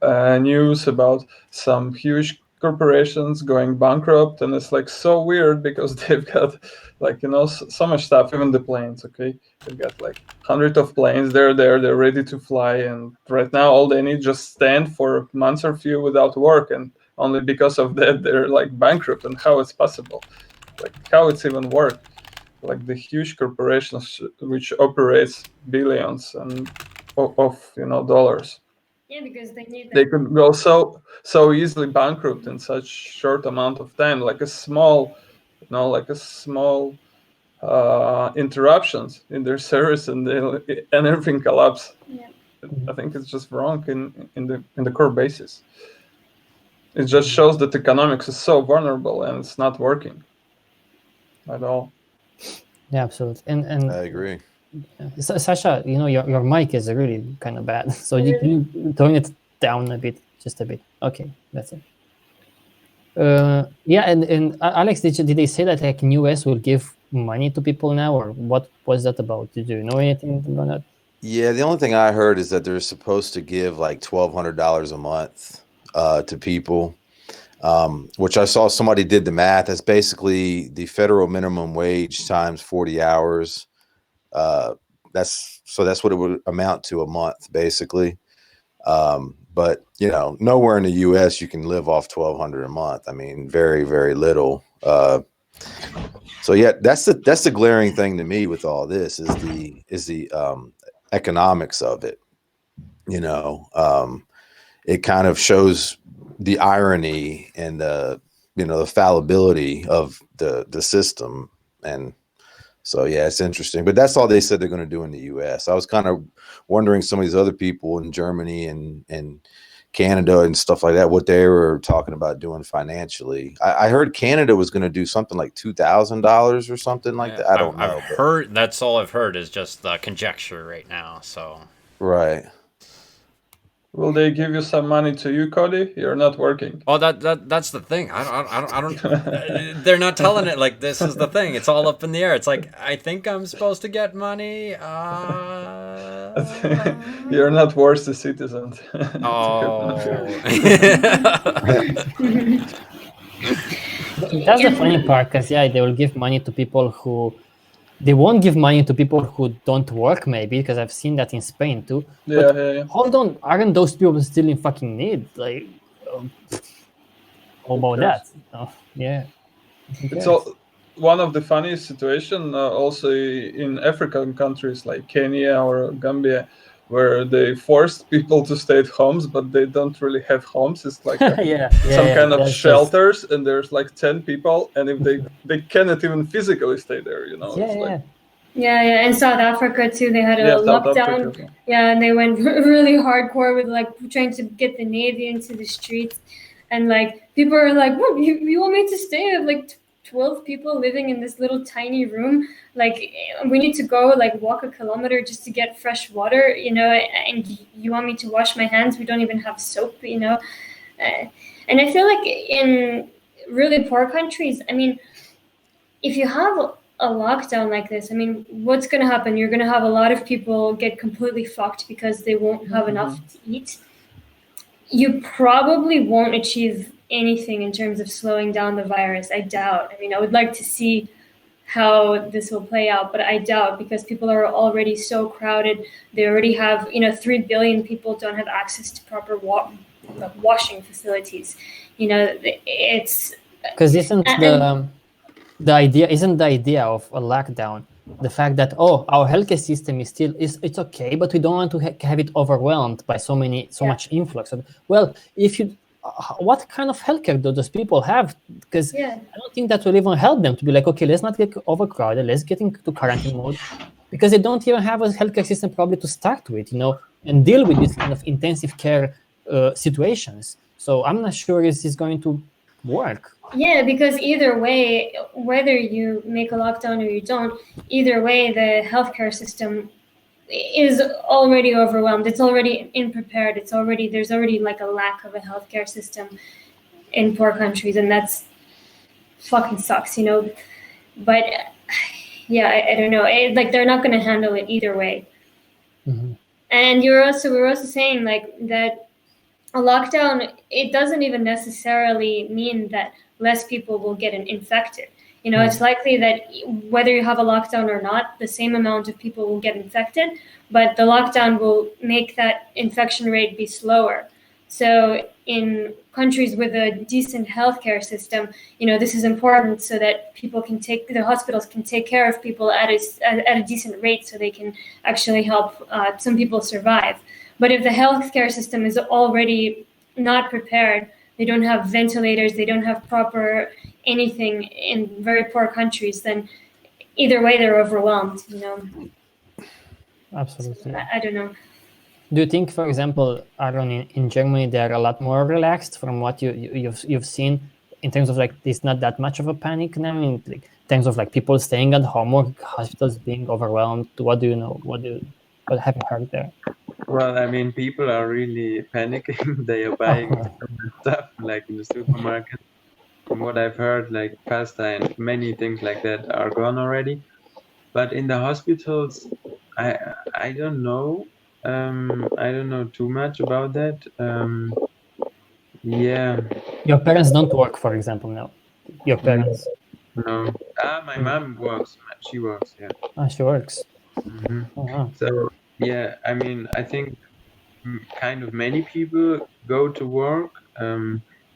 news about some huge corporations going bankrupt, and it's like so weird because they've got like so much stuff, even the planes. Okay, they've got like hundreds of planes. They're ready to fly, and right now all they need just stand for months or few without work, and only because of that they're like bankrupt. And how it's possible, like how it's even work, like the huge corporations which operates billions and of dollars. Yeah, because they could go so easily bankrupt in such short amount of time, like a small interruptions in their service and everything collapse. Yeah. I think it's just wrong in the core basis. It just shows that economics is so vulnerable and it's not working at all. Yeah, absolutely. And I agree. Sasha, your mic is really kind of bad, so you turn it down a bit, just a bit. Okay, that's it. Yeah, and Alex, did they say that like US will give money to people now, or what was that about? Did you know anything about that? Yeah, the only thing I heard is that they're supposed to give like $1,200 a month to people, which I saw somebody did the math. That's basically the federal minimum wage times 40 hours. That's what it would amount to a month, basically. But nowhere in the U.S. you can live off $1,200 a month. I mean, very, very little. So yeah, that's the glaring thing to me with all this is the economics of it. It kind of shows the irony and the fallibility of the system. And so yeah, it's interesting. But that's all they said they're going to do in the U.S. I was kind of wondering some of these other people in Germany and Canada and stuff like that, what they were talking about doing financially. I heard Canada was going to do something like $2,000 or something like that. I don't know. I've heard, that's all I've heard is just conjecture right now. So right. Will they give you some money to you, Cody? You're not working. Oh, that's the thing. I don't. They're not telling it. Like, this is the thing. It's all up in the air. It's like, I think I'm supposed to get money. You're not worth the citizen. Oh. That's the funny part, because they will give money to people who. They won't give money to people who don't work, maybe, because I've seen that in Spain too. Yeah. Hold on, aren't those people still in fucking need? Like, how about that? Yeah. It's all one of the funniest situations also in African countries like Kenya or Gambia, where they forced people to stay at homes, but they don't really have homes. It's like some kind of shelters, and there's like 10 people, and if they cannot even physically stay there, Yeah, in South Africa too, they had a lockdown. Yeah, and they went really hardcore with like trying to get the Navy into the streets, and like people are like, "What? You want me to stay at like 12 people living in this little tiny room? Like, we need to go like walk a kilometer just to get fresh water, and you want me to wash my hands? We don't even have soap, And I feel like in really poor countries, I mean, if you have a lockdown like this, I mean, what's going to happen? You're going to have a lot of people get completely fucked because they won't have enough to eat. You probably won't achieve anything in terms of slowing down the virus. I doubt. I mean, I would like to see how this will play out, but I doubt, because people are already so crowded. They already have, 3 billion people don't have access to proper washing facilities. It's because isn't the idea of a lockdown the fact that our healthcare system it's okay, but we don't want to have it overwhelmed by so much influx. Well, if you what kind of healthcare do those people have? Because I don't think that will even help them to be like, okay, let's not get overcrowded, let's get into quarantine mode, because they don't even have a healthcare system probably to start with, and deal with this kind of intensive care situations. So I'm not sure this is going to work. Yeah, because either way, whether you make a lockdown or you don't, either way, the healthcare system is already overwhelmed. It's already unprepared. There's already like a lack of a healthcare system in poor countries, and that's fucking sucks, But I don't know. They're not going to handle it either way. Mm-hmm. And we were also saying like that a lockdown, it doesn't even necessarily mean that less people will get infected. It's likely that whether you have a lockdown or not, the same amount of people will get infected, but the lockdown will make that infection rate be slower. So in countries with a decent healthcare system, this is important so that the hospitals can take care of people at a decent rate, so they can actually help some people survive. But if the healthcare system is already not prepared, they don't have ventilators, they don't have proper anything in very poor countries, then either way they're overwhelmed, Absolutely. So, I don't know. do you think, for example, Aaron, in Germany, they're a lot more relaxed from what you've seen in terms of like there's not that much of a panic now in like terms of like people staying at home or hospitals being overwhelmed? What do you know? What have you heard there? Well, I mean, people are really panicking. They are buying stuff like in the supermarket. From what I've heard, like pasta and many things like that are gone already. But in the hospitals, I don't know. I don't know too much about that. Yeah, Your parents don't work, for example, now. Your parents. no. My mom works. She works. Yeah. She works. hmm Uh-huh. So yeah, I mean, I think kind of many people go to work,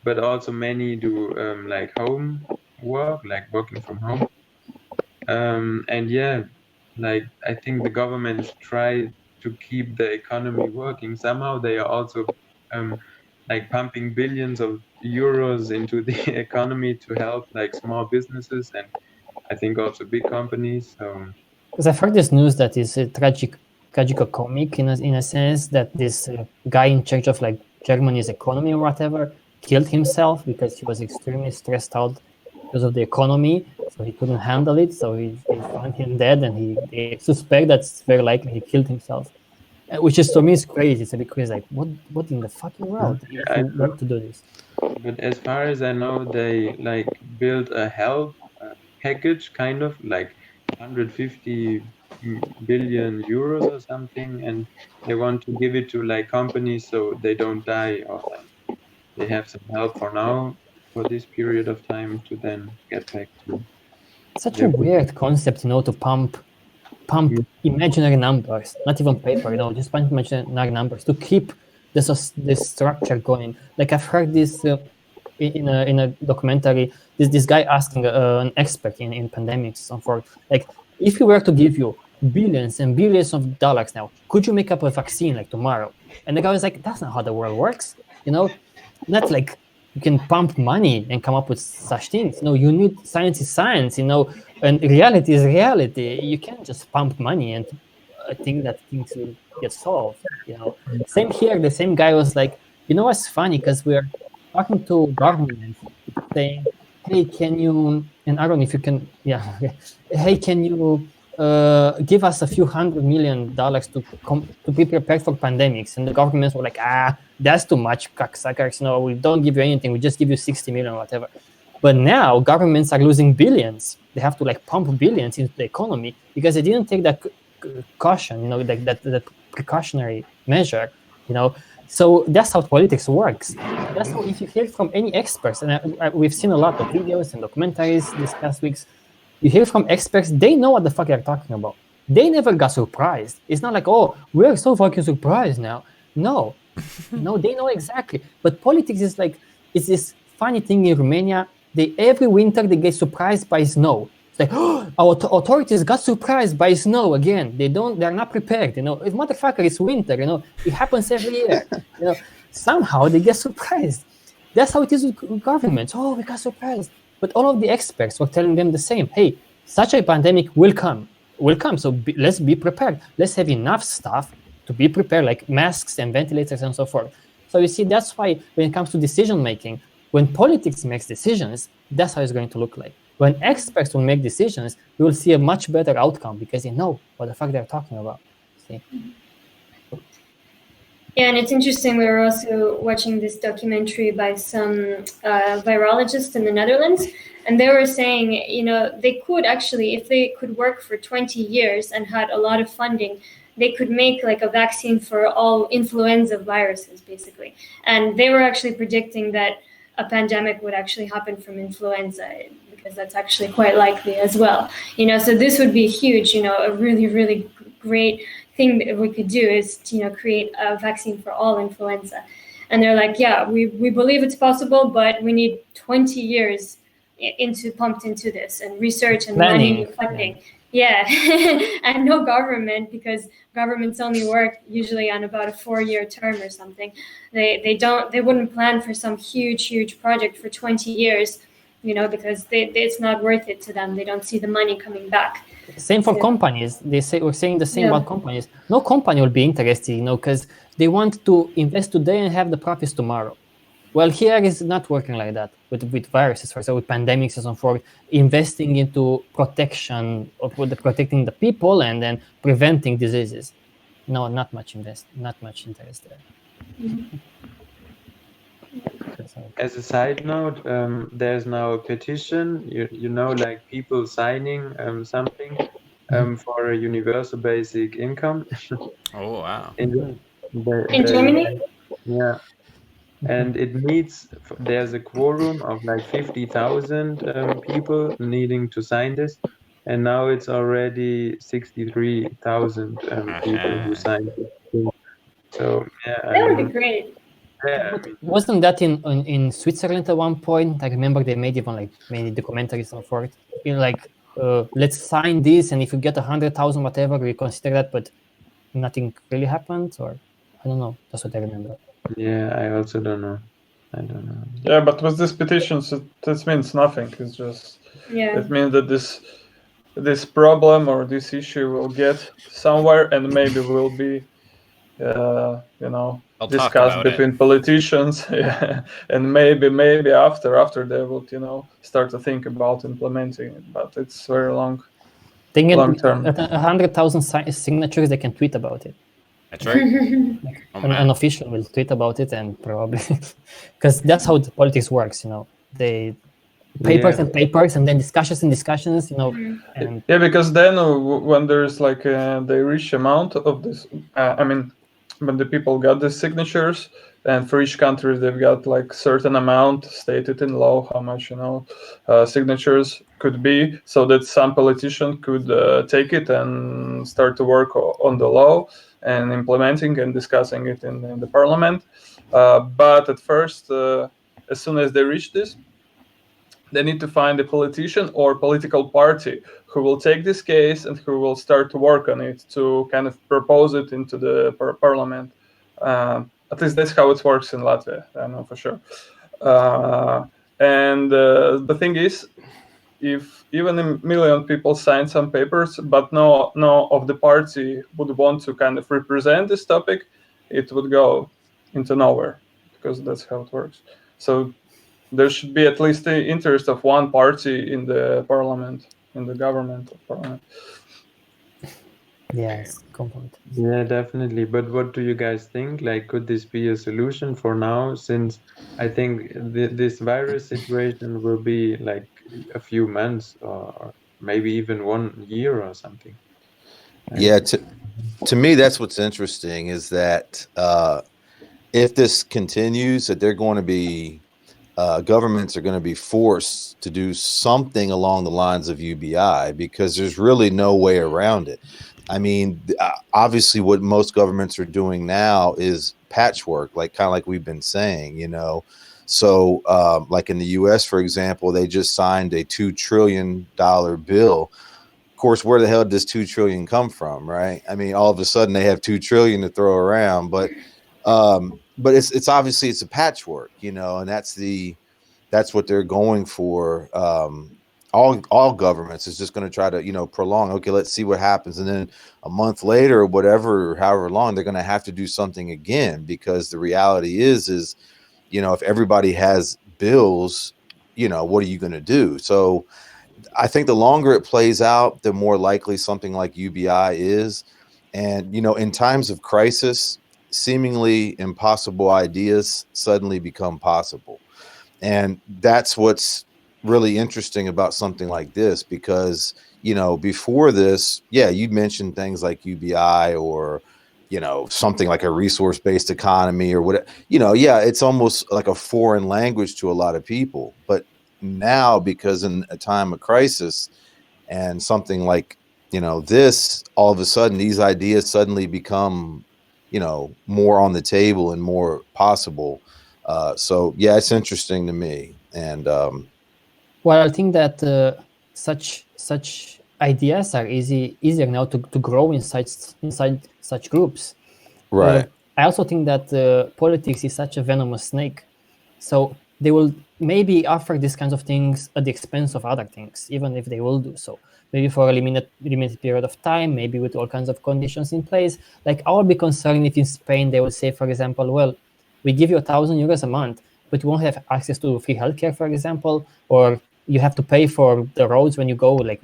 but also many do like home work, like working from home. And yeah, like I think the governments try to keep the economy working. Somehow they are also like pumping billions of euros into the economy to help like small businesses and I think also big companies. So Because I've heard this news that is tragicomic in a sense that this guy in charge of like Germany's economy or whatever killed himself because he was extremely stressed out because of the economy, so he couldn't handle it. So they found him dead, and they suspect that's very likely he killed himself, which is to me is crazy. It's a bit crazy. Like what in the fucking world if I you were to do this? But as far as I know, they like built a help package, kind of like 150 billion euros or something, and they want to give it to like companies so they don't die or like they have some help for now for this period of time to then get back to. Such a weird concept, to pump imaginary numbers, not even paper, just pump imaginary numbers to keep this structure going. Like I've heard this in a documentary, this guy asking an expert in pandemics and for like, if we were to give you billions and billions of dollars now, could you make up a vaccine like tomorrow? And the guy was like, that's not how the world works, not like you can pump money and come up with such things. No, you need science is science, and reality is reality. You can't just pump money and think that things will get solved. Same here. The same guy was like, what's funny? Because we're talking to governments saying, hey, can you, and I don't know if you can, yeah, hey, can you give us a few $100 million to be prepared for pandemics? And the governments were like, that's too much, cocksuckers. No, we don't give you anything. We just give you 60 million or whatever. But now governments are losing billions. They have to like pump billions into the economy because they didn't take that caution, like that precautionary measure, So that's how politics works. That's how, if you hear from any experts, and we've seen a lot of videos and documentaries these past weeks, you hear from experts, they know what the fuck they're talking about. They never got surprised. It's not like, oh, we're so fucking surprised now. No, they know exactly. But politics is like, it's this funny thing in Romania. Every winter they get surprised by snow. It's like, oh, our authorities got surprised by snow again. They're not prepared. Motherfucker, it's winter. It happens every year. Somehow they get surprised. That's how it is with governments. Oh, we got surprised. But all of the experts were telling them the same. Hey, such a pandemic will come. So let's be prepared. Let's have enough stuff to be prepared, like masks and ventilators and so forth. So you see, that's why when it comes to decision making, when politics makes decisions, that's how it's going to look like. When experts will make decisions, we will see a much better outcome because they know what the fuck they're talking about. See? Yeah, and it's interesting. We were also watching this documentary by some virologists in the Netherlands, and they were saying, they could actually, if they could work for 20 years and had a lot of funding, they could make like a vaccine for all influenza viruses, basically. And they were actually predicting that a pandemic would actually happen from influenza, because that's actually quite likely as well. So this would be huge, a really, really great thing that we could do is create a vaccine for all influenza. And they're like, yeah, we believe it's possible, but we need 20 years pumped into this, and research and money and funding. Yeah. And no government, because governments only work usually on about a 4-year term or something. They wouldn't plan for some huge project for 20 years because it's not worth it to them. They don't see the money coming back. Same for companies. We're saying the same about companies. No company will be interested, because they want to invest today and have the profits tomorrow. Well, here is not working like that with viruses, for example, with pandemics and so forth. Investing into protection protecting the people and then preventing diseases. No, not much interest there. Mm-hmm. As a side note, there's now a petition, like people signing something for a universal basic income. Oh, wow. In Germany? Yeah. And it needs, there's a quorum of like 50,000 people needing to sign this. And now it's already 63,000 people who signed it. So, yeah. That would be great. Yeah, Wasn't that in Switzerland at one point? I remember they made even like many documentaries for it. Let's sign this, and if you get 100,000, whatever, we consider that. But nothing really happened, or I don't know. That's what I remember. Yeah, I also don't know. I don't know. Yeah, but with this petition, this means nothing. It's just it means that this problem or this issue will get somewhere, and maybe will be discussed between politicians, and maybe after they would start to think about implementing it, but it's very long term. At 100,000 signatures, they can tweet about it. That's right. An official will tweet about it, and probably because that's how the politics works. They papers and then discussions, and because then when there's like they reach amount of this, when the people got the signatures, and for each country they've got like certain amount stated in law how much signatures could be, so that some politician could take it and start to work on the law and implementing and discussing it in the parliament. But at first, as soon as they reach this, they need to find a politician or political party who will take this case and who will start to work on it to kind of propose it into the parliament. At least that's how it works in Latvia, I know for sure. And the thing is, if even 1 million people sign some papers, but no of the party would want to kind of represent this topic, it would go into nowhere, because that's how it works. So there should be at least the interest of one party in the parliament, in the government of parliament. Yes, complete. Yeah, definitely. But what do you guys think? Like, could this be a solution for now? Since I think this virus situation will be like a few months or maybe even 1 year or something. Yeah, to me, that's what's interesting is that if this continues, that they're going to be governments are going to be forced to do something along the lines of UBI, because there's really no way around it. I mean, obviously what most governments are doing now is patchwork, kind of like we've been saying, So like in the US, for example, they just signed a $2 trillion bill. Of course, where the hell does $2 trillion come from, right? I mean, all of a sudden they have $2 trillion to throw around, but it's obviously it's a patchwork, and that's what they're going for. All governments is just going to try to, prolong. Okay, let's see what happens. And then a month later or whatever, or however long, they're going to have to do something again, because the reality is, if everybody has bills, what are you going to do? So I think the longer it plays out, the more likely something like UBI is. And, in times of crisis, seemingly impossible ideas suddenly become possible. And that's what's really interesting about something like this, because, before this, you mentioned things like UBI or, something like a resource-based economy or whatever, it's almost like a foreign language to a lot of people. But now, because in a time of crisis and something like, this, all of a sudden, these ideas suddenly become, more on the table and more possible. So it's interesting to me. And well, I think that such ideas are easier now to grow inside such groups. Right. I also think that politics is such a venomous snake, so they will maybe offer these kinds of things at the expense of other things, even if they will do so. Maybe for a limited period of time, maybe with all kinds of conditions in place. Like, I would be concerned if in Spain they would say, for example, well, we give you €1,000 a month, but you won't have access to free healthcare, for example, or you have to pay for the roads when you go, like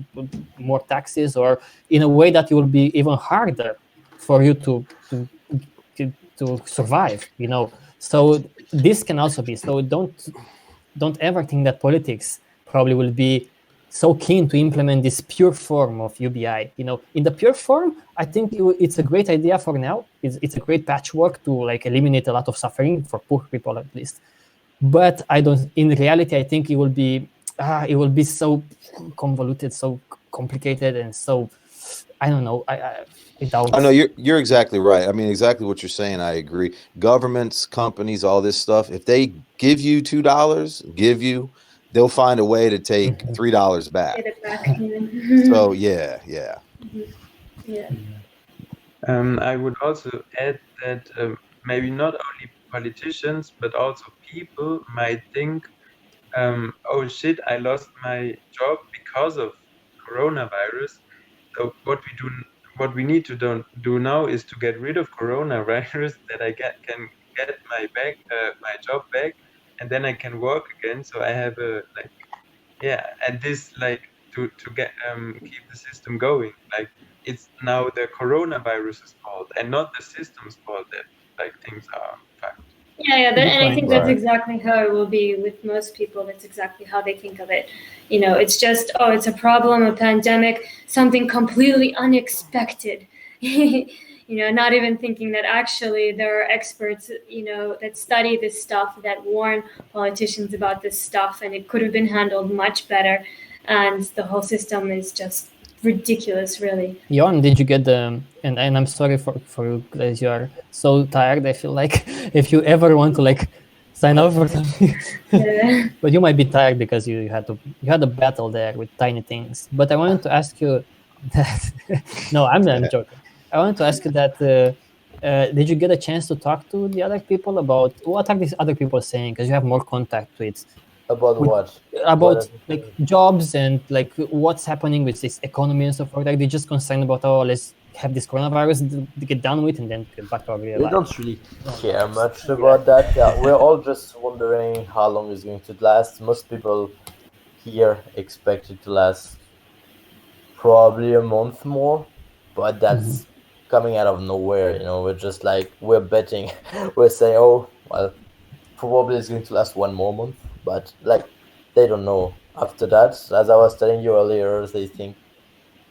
more taxes, or in a way that it will be even harder for you to survive. So this can also be. So don't ever think that politics probably will be so keen to implement this pure form of UBI. In the pure form, I think it's a great idea for now. It's a great patchwork to like eliminate a lot of suffering for poor people at least. But I don't. In reality, I think it will be so convoluted, so complicated, and so I don't know. I doubt. I know you're exactly right. I mean, exactly what you're saying. I agree. Governments, companies, all this stuff. If they give you $2, they'll find a way to take $3 back. Get it back. So yeah. Yeah. I would also add that maybe not only politicians, but also people might think, oh shit, I lost my job because of coronavirus. So what we need to do now is to get rid of coronavirus, that I can get my job back, and then I can work again. So I have and this to get keep the system going. Like, it's now the coronavirus's fault and not the system's fault that things are fucked. Yeah, Good and I point. think that's exactly how it will be with most people. That's exactly how they think of it. It's just, it's a problem, a pandemic, something completely unexpected. Not even thinking that actually there are experts, that study this stuff, that warn politicians about this stuff, and it could have been handled much better. And the whole system is just ridiculous, really. Jon, did you get the? And I'm sorry for you guys. You are so tired. I feel like if you ever want to sign up for something, but you might be tired because you had a battle there with tiny things. But I wanted to ask you that. No, I'm joking. I wanted to ask you that. Did you get a chance to talk to the other people about what are these other people saying? Because you have more contact with. About what? About jobs and what's happening with this economy and stuff like that. They're just concerned about, let's have this coronavirus to get done with and then get back to our real life. We don't really care much about that. Yeah, we're all just wondering how long it's going to last. Most people here expect it to last probably a month more, but that's coming out of nowhere. We're just we're betting. We're saying, oh well, probably it's going to last one more month, but they don't know. After that, as I was telling you earlier, they think,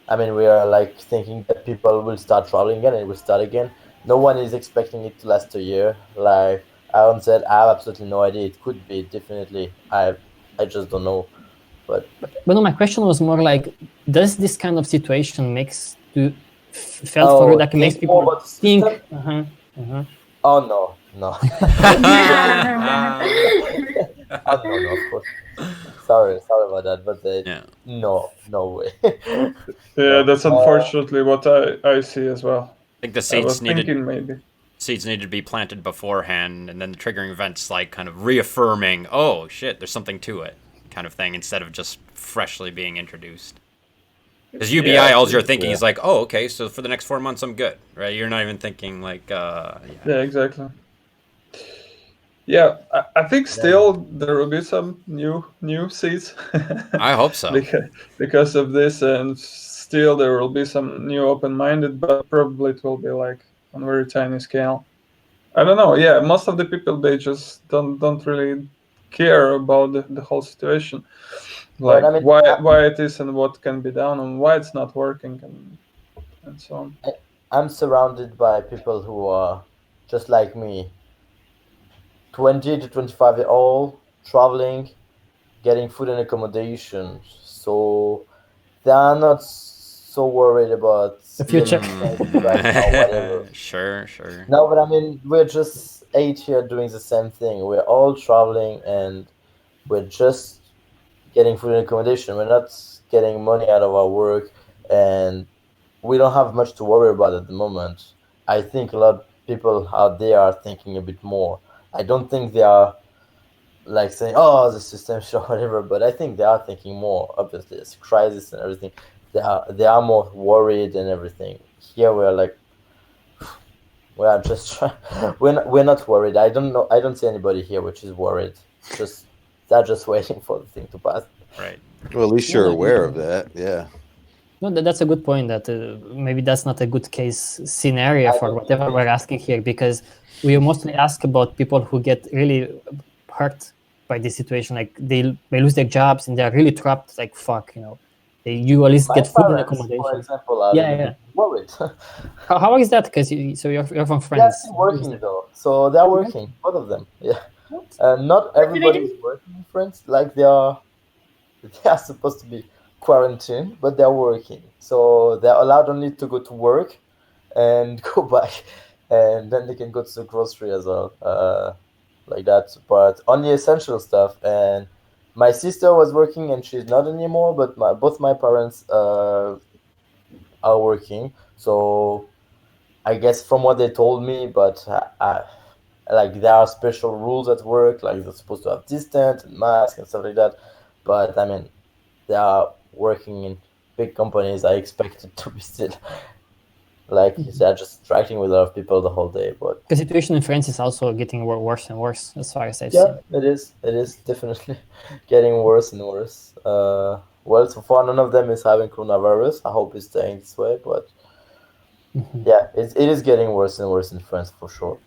we are thinking that people will start traveling again and it will start again. No one is expecting it to last a year. Like Aaron said, I have absolutely no idea. It could be, definitely. I just don't know. But no, my question was more does this kind of situation makes you felt for you that makes people think? Oh no. Oh no, of course. Sorry about that, but no way. Yeah, that's unfortunately what I see as well. I think the seeds needed to be planted beforehand, and then the triggering events kind of reaffirming, oh shit, there's something to it, kind of thing, instead of just freshly being introduced. Because UBI, all you're thinking is oh, okay, so for the next 4 months I'm good, right? You're not even thinking Yeah, exactly. Yeah, I think still there will be some new seeds. I hope so. Because of this, and still there will be some new open-minded, but probably it will be on a very tiny scale. I don't know. Yeah, most of the people, they just don't really care about the whole situation, why it is and what can be done and why it's not working and so on. I'm surrounded by people who are just like me. 20 to 25 years old, traveling, getting food and accommodation. So they are not so worried about the future. Right now, whatever. Sure. No, but we're just 8 here doing the same thing. We're all traveling and we're just getting food and accommodation. We're not getting money out of our work, and we don't have much to worry about at the moment. I think a lot of people out there are thinking a bit more. I don't think they are like saying, "Oh, the system show whatever," but I think they are thinking more. Obviously, it's a crisis and everything. They are more worried and everything. Here we are like, we are just we're not worried. I don't know. I don't see anybody here which is worried. Just they're just waiting for the thing to pass. Right. Well, at least you're aware of that. Yeah. No, that's a good point. That maybe that's not a good case scenario for whatever we're asking here, because we mostly ask about people who get really hurt by this situation. Like they lose their jobs and they're really trapped. Like fuck, you at least My get food and parents, accommodation. for example, are Yeah. worried. How is that? Because you're from They're France. still working though, so they're working, both of them. Yeah, not everybody is working in France. Like they are supposed to be quarantined, but they're working, so they're allowed only to go to work and go back, and then they can go to the grocery as well, like that. But only essential stuff. And my sister was working, and she's not anymore. But both my parents are working, so I guess from what they told me, but like there are special rules at work, like they're supposed to have distance and mask and stuff like that. But I mean, they are working in big companies. I expect it to be still like they're just interacting with a lot of people the whole day. But the situation in France is also getting worse and worse, as far as I've yeah, seen. it is definitely getting worse and worse. Well, so far none of them is having coronavirus. I hope it's staying this way, but yeah, it is getting worse and worse in France for sure.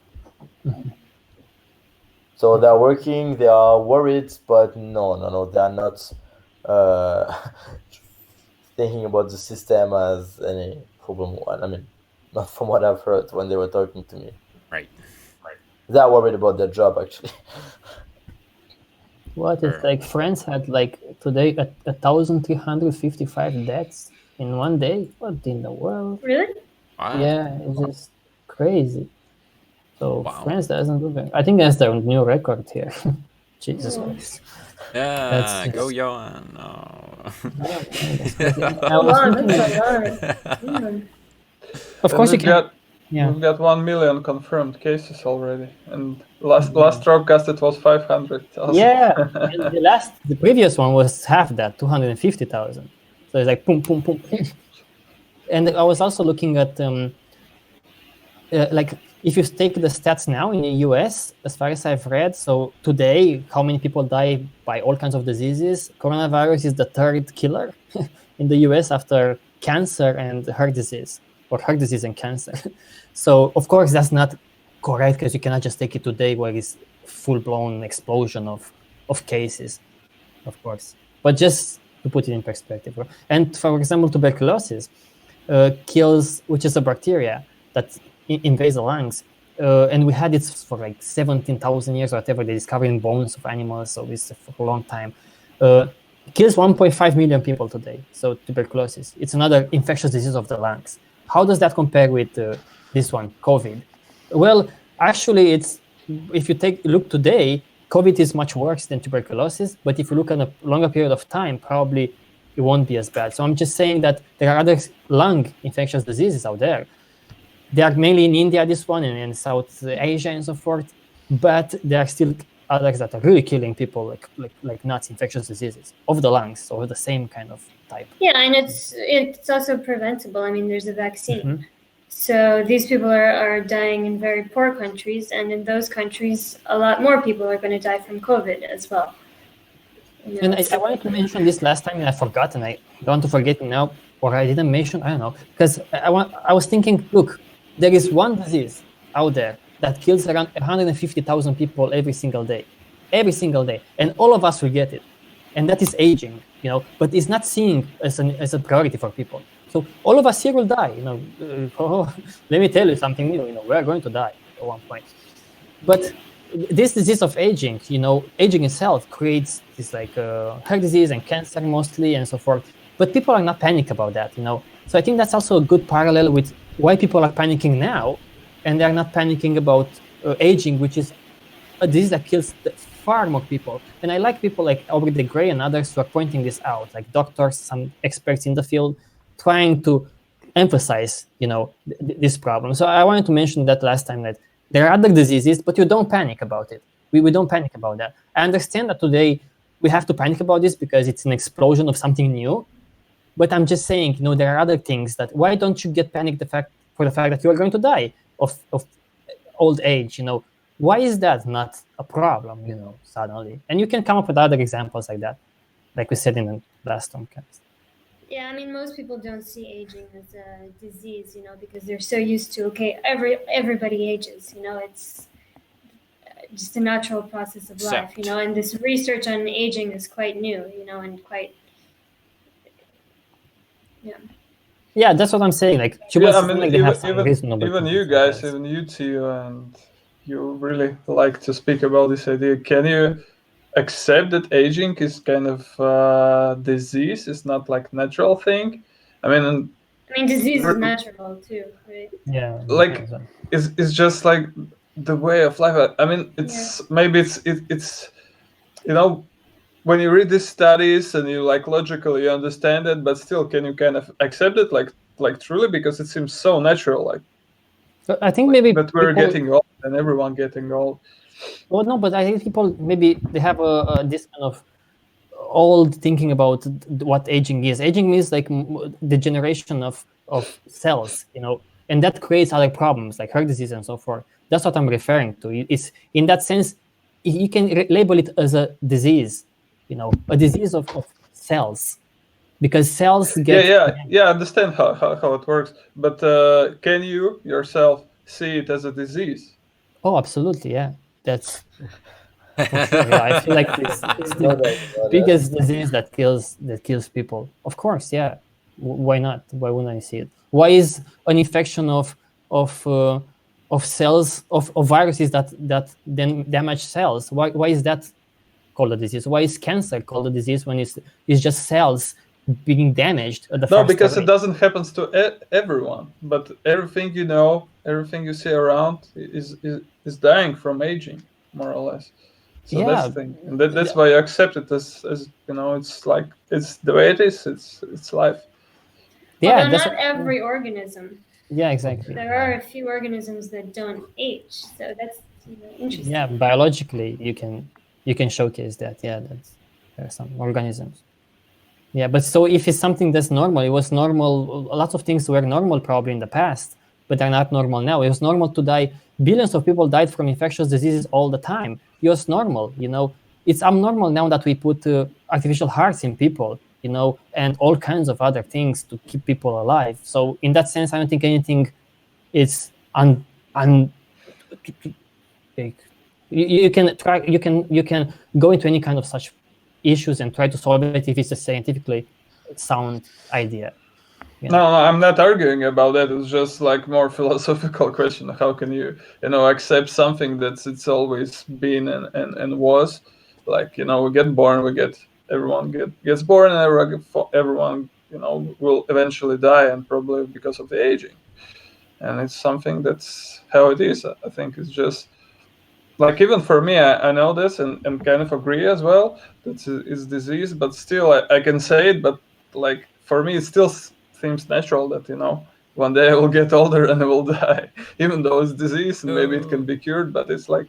So they're working, they are worried, but no, they are not thinking about the system as any problem. I mean, not from what I've heard when they were talking to me. Right. They are worried about their job, actually. What? It's like France had like today 1,355 deaths in one day. What in the world? Really? Wow. Yeah, it's just crazy. So Wow. France doesn't do that. I think that's their new record here. Jesus Christ. Yeah, That's go just- Johan. No. Yeah, that's crazy. I Oh, was wow, thinking that's that- a lot. of course you we've can. got Yeah. we've got 1 million confirmed cases already, and last TROM-Cast it was 500,000. Yeah, and the previous one was half that, 250,000. So it's like boom, boom, boom. And I was also looking at like if you take the stats now in the US, as far as I've read, so today how many people die by all kinds of diseases? Coronavirus is the third killer in the US after cancer and heart disease, or heart disease and cancer. So of course that's not correct, because you cannot just take it today where it's full-blown explosion of cases, of course. But just to put it in perspective. And for example, tuberculosis kills, which is a bacteria that invades the lungs. And we had it for like 17,000 years or whatever. They discovered in bones of animals, so it's for a long time. Kills 1.5 million people today. So tuberculosis, it's another infectious disease of the lungs. How does that compare with this one, COVID? Well, actually, if you look today, COVID is much worse than tuberculosis. But if you look at a longer period of time, probably it won't be as bad. So I'm just saying that there are other lung infectious diseases out there. They are mainly in India, this one, and in South Asia and so forth. But there are still others that are really killing people, like nuts, infectious diseases of the lungs, or the same kind of type. Yeah, and it's also preventable. I mean, there's a vaccine. So these people are dying in very poor countries, and in those countries, a lot more people are going to die from COVID as well. And I wanted to mention this last time, and I forgot, and I don't want to forget it now, or I didn't mention, I don't know, because I was thinking, look, there is one disease out there that kills around 150,000 people every single day, and all of us will get it, and that is aging, but it's not seen as a priority for people. So all of us here will die, let me tell you something, we're going to die at one point. But this disease of aging, aging itself creates this like heart disease and cancer mostly and so forth. But people are not panicked about that, So I think that's also a good parallel with why people are panicking now, and they're not panicking about aging, which is a disease that kills far more people. And I like people like Aubrey de Grey and others who are pointing this out, like doctors, some experts in the field, trying to emphasize, this problem. So I wanted to mention that last time, that there are other diseases, but you don't panic about it. We don't panic about that. I understand that today we have to panic about this because it's an explosion of something new. But I'm just saying, there are other things that why don't you get panicked for the fact that you are going to die of old age? Why is that not a problem? Suddenly, and you can come up with other examples like that, like we said in the last TROM-Cast. Yeah, I mean, most people don't see aging as a disease, because they're so used to everybody ages. It's just a natural process of life. And this research on aging is quite new. And quite. Yeah, that's what I'm saying. Like, even you guys, even you two, and you really like to speak about this idea. Can you accept that aging is kind of disease? It's not like natural thing. I mean, disease is natural too, right? Yeah. Like, it's just like the way of life. I mean, maybe it's when you read these studies and you logically understand it, but still, can you kind of accept it like truly, because it seems so natural, like I think maybe that we're getting old and everyone getting old. Well, no, but I think people maybe they have this kind of old thinking about what aging is. Aging means like degeneration of cells, and that creates other problems like heart disease and so forth. That's what I'm referring to. It's in that sense, you can label it as a disease, a disease of cells, because cells get. Yeah. I understand how it works, but can you yourself see it as a disease? Oh, absolutely, yeah. That's for sure. Yeah, I feel like it's the biggest disease that kills people. Of course, yeah. Why not? Why wouldn't I see it? Why is an infection of cells of viruses that then damage cells? Why is that called a disease? Why is cancer called a disease when it's just cells being damaged at the No, first because stage? it doesn't happen to everyone. But everything everything you see around is dying from aging, more or less. So that's the thing, and that's why you accept it as it's like it's the way it is. It's life. Yeah, not every organism. Yeah, exactly. There are a few organisms that don't age, so that's interesting. Yeah, biologically you can showcase that. Yeah, there are some organisms. Yeah, but so if it's something that's normal, it was normal. Lots of things were normal probably in the past, but they're not normal now. It was normal to die. Billions of people died from infectious diseases all the time. It was normal, It's abnormal now that we put artificial hearts in people, and all kinds of other things to keep people alive. So in that sense, I don't think anything is you can go into any kind of such issues and try to solve it if it's a scientifically sound idea. No, I'm not arguing about that. It's just like more philosophical question. How can you, accept something that it's always been and was? Like, we get born, everyone gets born, and everyone, will eventually die, and probably because of the aging. And it's something that's how it is. I think it's just like, even for me, I know this and kind of agree as well that it's disease, but still I can say it. But like, for me, it still seems natural that one day I will get older and I will die, even though it's disease and maybe it can be cured. But it's like,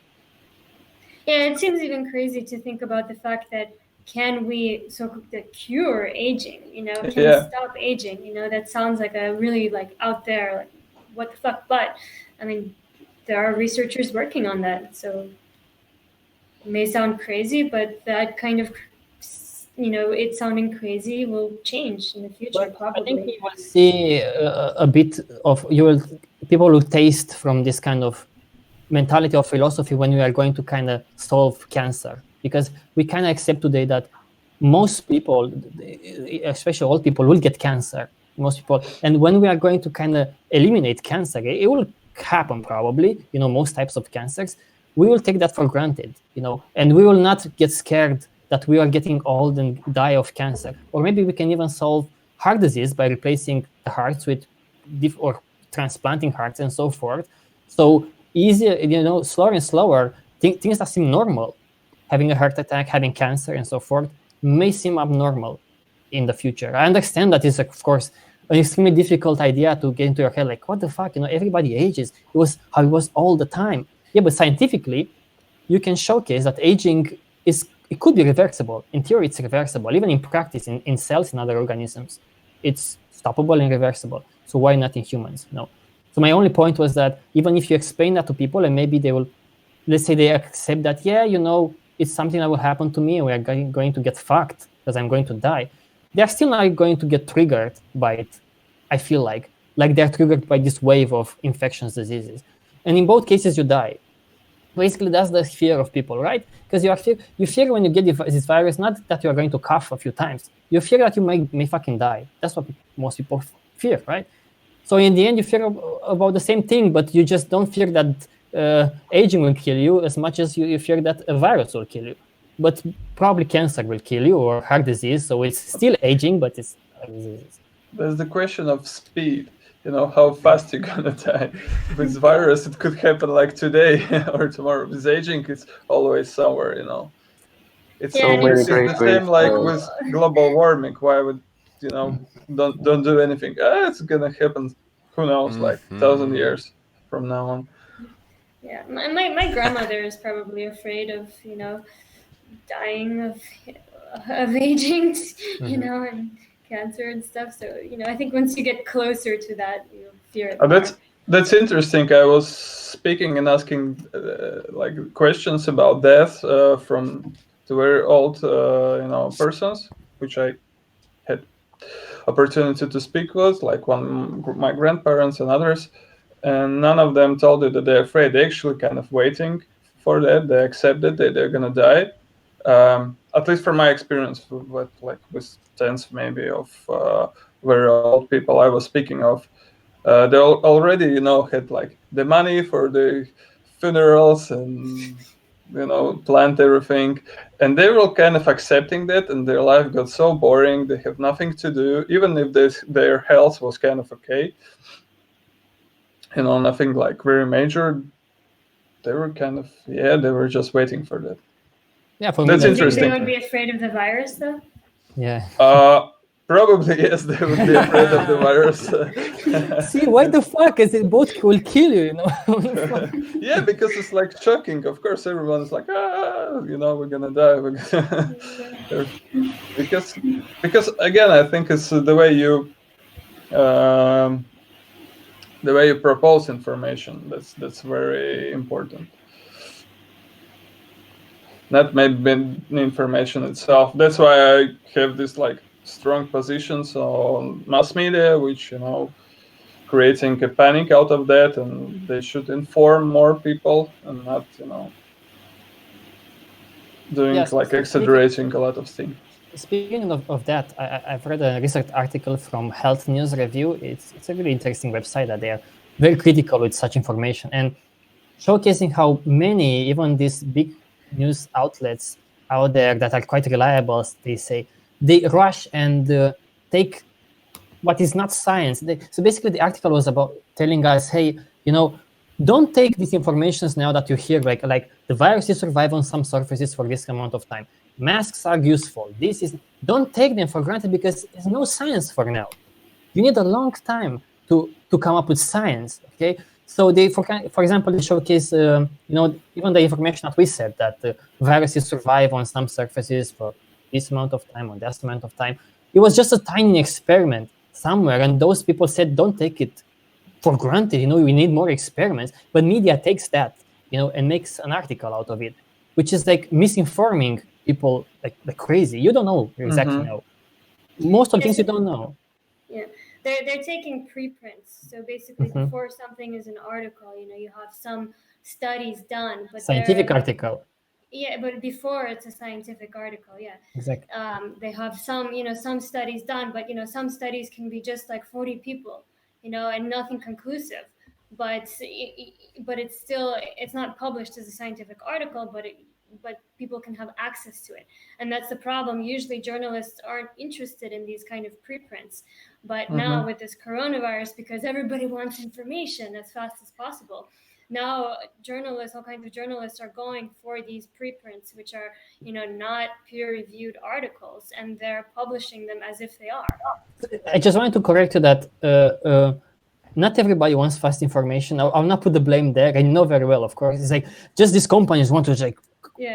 yeah, it seems even crazy to think about the fact that can we cure aging? Can we stop aging? That sounds like a really out there, like what the fuck. But I mean, there are researchers working on that, so it may sound crazy, but that kind of it sounding crazy will change in the future, probably. I think we will see a bit of people will taste from this kind of mentality of philosophy when we are going to kind of solve cancer, because we kind of accept today that most people, especially old people, will get cancer. Most people, and when we are going to kind of eliminate cancer, it will happen probably. Most types of cancers, we will take that for granted. And we will not get scared that we are getting old and die of cancer. Or maybe we can even solve heart disease by replacing the hearts with or transplanting hearts and so forth. So easier, slower and slower, things that seem normal, having a heart attack, having cancer and so forth, may seem abnormal in the future. I understand that is, of course, an extremely difficult idea to get into your head. Like, what the fuck? Everybody ages. It was how it was all the time. Yeah, but scientifically, you can showcase that aging it could be reversible. In theory, it's reversible. Even in practice, in cells in other organisms, it's stoppable and reversible. So why not in humans? No. So my only point was that even if you explain that to people, and maybe they will, let's say they accept that, yeah, it's something that will happen to me, and we are going to get fucked because I'm going to die. They're still not going to get triggered by it. I feel like they're triggered by this wave of infectious diseases, and in both cases you die. Basically, that's the fear of people, right? Because you fear when you get this virus, not that you are going to cough a few times. You fear that you may fucking die. That's what most people fear, right? So in the end, you fear about the same thing, but you just don't fear that aging will kill you as much as you fear that a virus will kill you. But probably cancer will kill you, or heart disease. So it's still aging, but it's heart disease. There's the question of speed. How fast you're gonna die. With virus, it could happen like today or tomorrow. With aging, it's always somewhere. It's Yeah, and it's it's the great same like so- with global warming. Why would don't do anything? It's gonna happen. Who knows? Like 1,000 years from now on. Yeah, my grandmother is probably afraid of dying of aging, and cancer and stuff. So I think once you get closer to that, you fear it more. That's interesting. I was speaking and asking like questions about death from the very old persons, which I had opportunity to speak with, like my grandparents and others, and none of them told you that they're afraid. They're actually kind of waiting for that. They accepted that they're gonna die. At least from my experience with tens maybe of very old people I was speaking of, they already had like the money for the funerals and planned everything, and they were kind of accepting that, and their life got so boring. They have nothing to do, even if their health was kind of okay, nothing like very major. They were kind of they were just waiting for that. Yeah, for That's me, interesting. They would be afraid of the virus, though. Yeah. Probably yes, they would be afraid of the virus. See, why the fuck is it both will kill you? Yeah, because it's like shocking. Of course, everyone's like, we're gonna die. Because again, I think it's the way you propose information. That's very important. Not maybe the information itself. That's why I have this like strong positions on mass media, which creating a panic out of that, and they should inform more people and not doing like exaggerating a lot of things. Speaking of that, I've read a research article from Health News Review. It's a really interesting website that they are very critical with such information and showcasing how many, even these big news outlets out there that are quite reliable, they say, they rush and take what is not science. So basically the article was about telling us, hey, don't take these informations now that you hear, like the viruses survive on some surfaces for this amount of time. Masks are useful. Don't take them for granted because there's no science for now. You need a long time to come up with science, okay? So they, for example, they showcase, even the information that we said, that viruses survive on some surfaces for this amount of time or that amount of time. It was just a tiny experiment somewhere, and those people said, don't take it for granted. We need more experiments. But media takes that, and makes an article out of it, which is like misinforming people like crazy. You don't know exactly know. Most of things you don't know. Yeah. They're taking preprints. So basically, before something is an article, you have some studies done, but scientific article. Yeah, but before it's a scientific article, yeah. Exactly. They have some studies done, but some studies can be just like 40 people, and nothing conclusive. But it's not published as a scientific article, but people can have access to it, and that's the problem. Usually journalists aren't interested in these kind of preprints, but now with this coronavirus, because everybody wants information as fast as possible, now all kinds of journalists are going for these preprints, which are not peer-reviewed articles, and they're publishing them as if they are. I just wanted to correct you that not everybody wants fast information. I'll not put the blame there. I know very well, of course. It's like just these companies want to like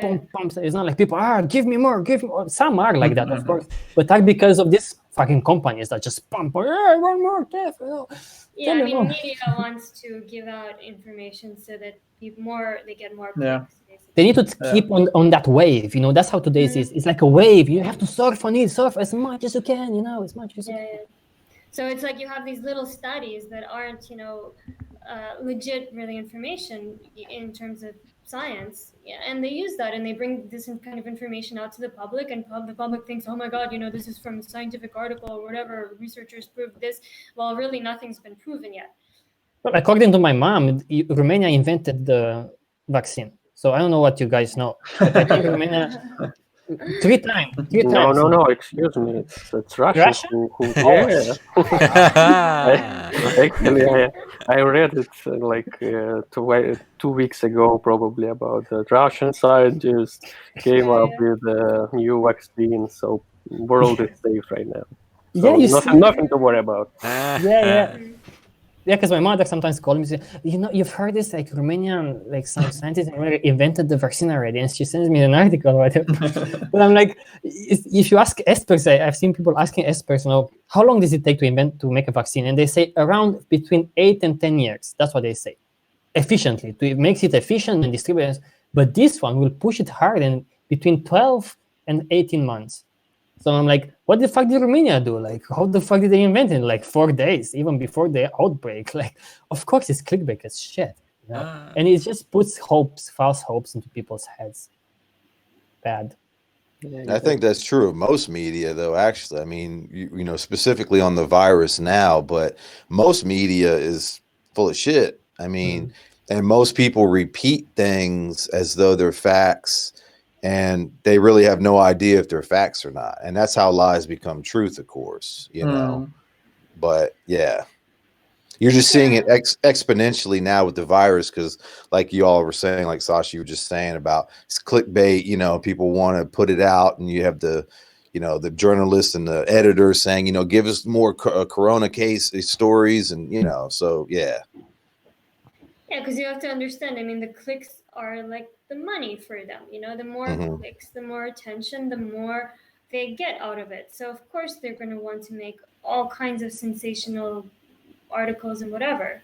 pump. It's not like people give me more, give me more. Some are like that, of course, but that's because of these fucking companies that just pump. I want more, Jeff. Yeah, I mean, media wants to give out information so that they get more clicks. They need to keep on that wave, That's how today's is. It's like a wave. You have to surf on it, surf as much as you can, as much as you can. So it's like you have these little studies that aren't, legit, really information in terms of science, and they use that and they bring this kind of information out to the public, and the public thinks, oh my God, this is from a scientific article or whatever. Researchers proved this. Well, really, nothing's been proven yet. Well, according to my mom, Romania invented the vaccine. So I don't know what you guys know, but I think Romania three times. No, excuse me. It's Russians who Actually, I read it like 2 weeks ago, probably, about the Russian scientists came up with a new vaccine. So world is safe right now. So nothing to worry about. Yeah, because my mother sometimes calls me, you've heard this, like Romanian, like some scientists invented the vaccine already, and she sends me an article about it. But I'm like, if you ask experts, I've seen people asking experts, how long does it take to make a vaccine? And they say around between 8 and 10 years. That's what they say. Efficiently, it makes it efficient and distributes. But this one will push it hard and between 12 and 18 months. So I'm like, what the fuck did Romania do? Like, how the fuck did they invent it in like 4 days, even before the outbreak? Like, of course, it's clickbait as shit. And it just puts false hopes into people's heads. Bad. I think that's true of most media, though, actually. I mean, specifically on the virus now, but most media is full of shit. I mean, and most people repeat things as though they're facts, and they really have no idea if they're facts or not. And that's how lies become truth, of course, But yeah, you're just seeing it exponentially now with the virus, because like you all were saying, like Sasha, you were just saying about it's clickbait, people want to put it out, and you have the journalists and the editors saying, give us more corona case stories, and, so yeah. Yeah, because you have to understand, I mean, the clicks are like the money for them, the more clicks, the more attention, the more they get out of it. So of course they're going to want to make all kinds of sensational articles and whatever.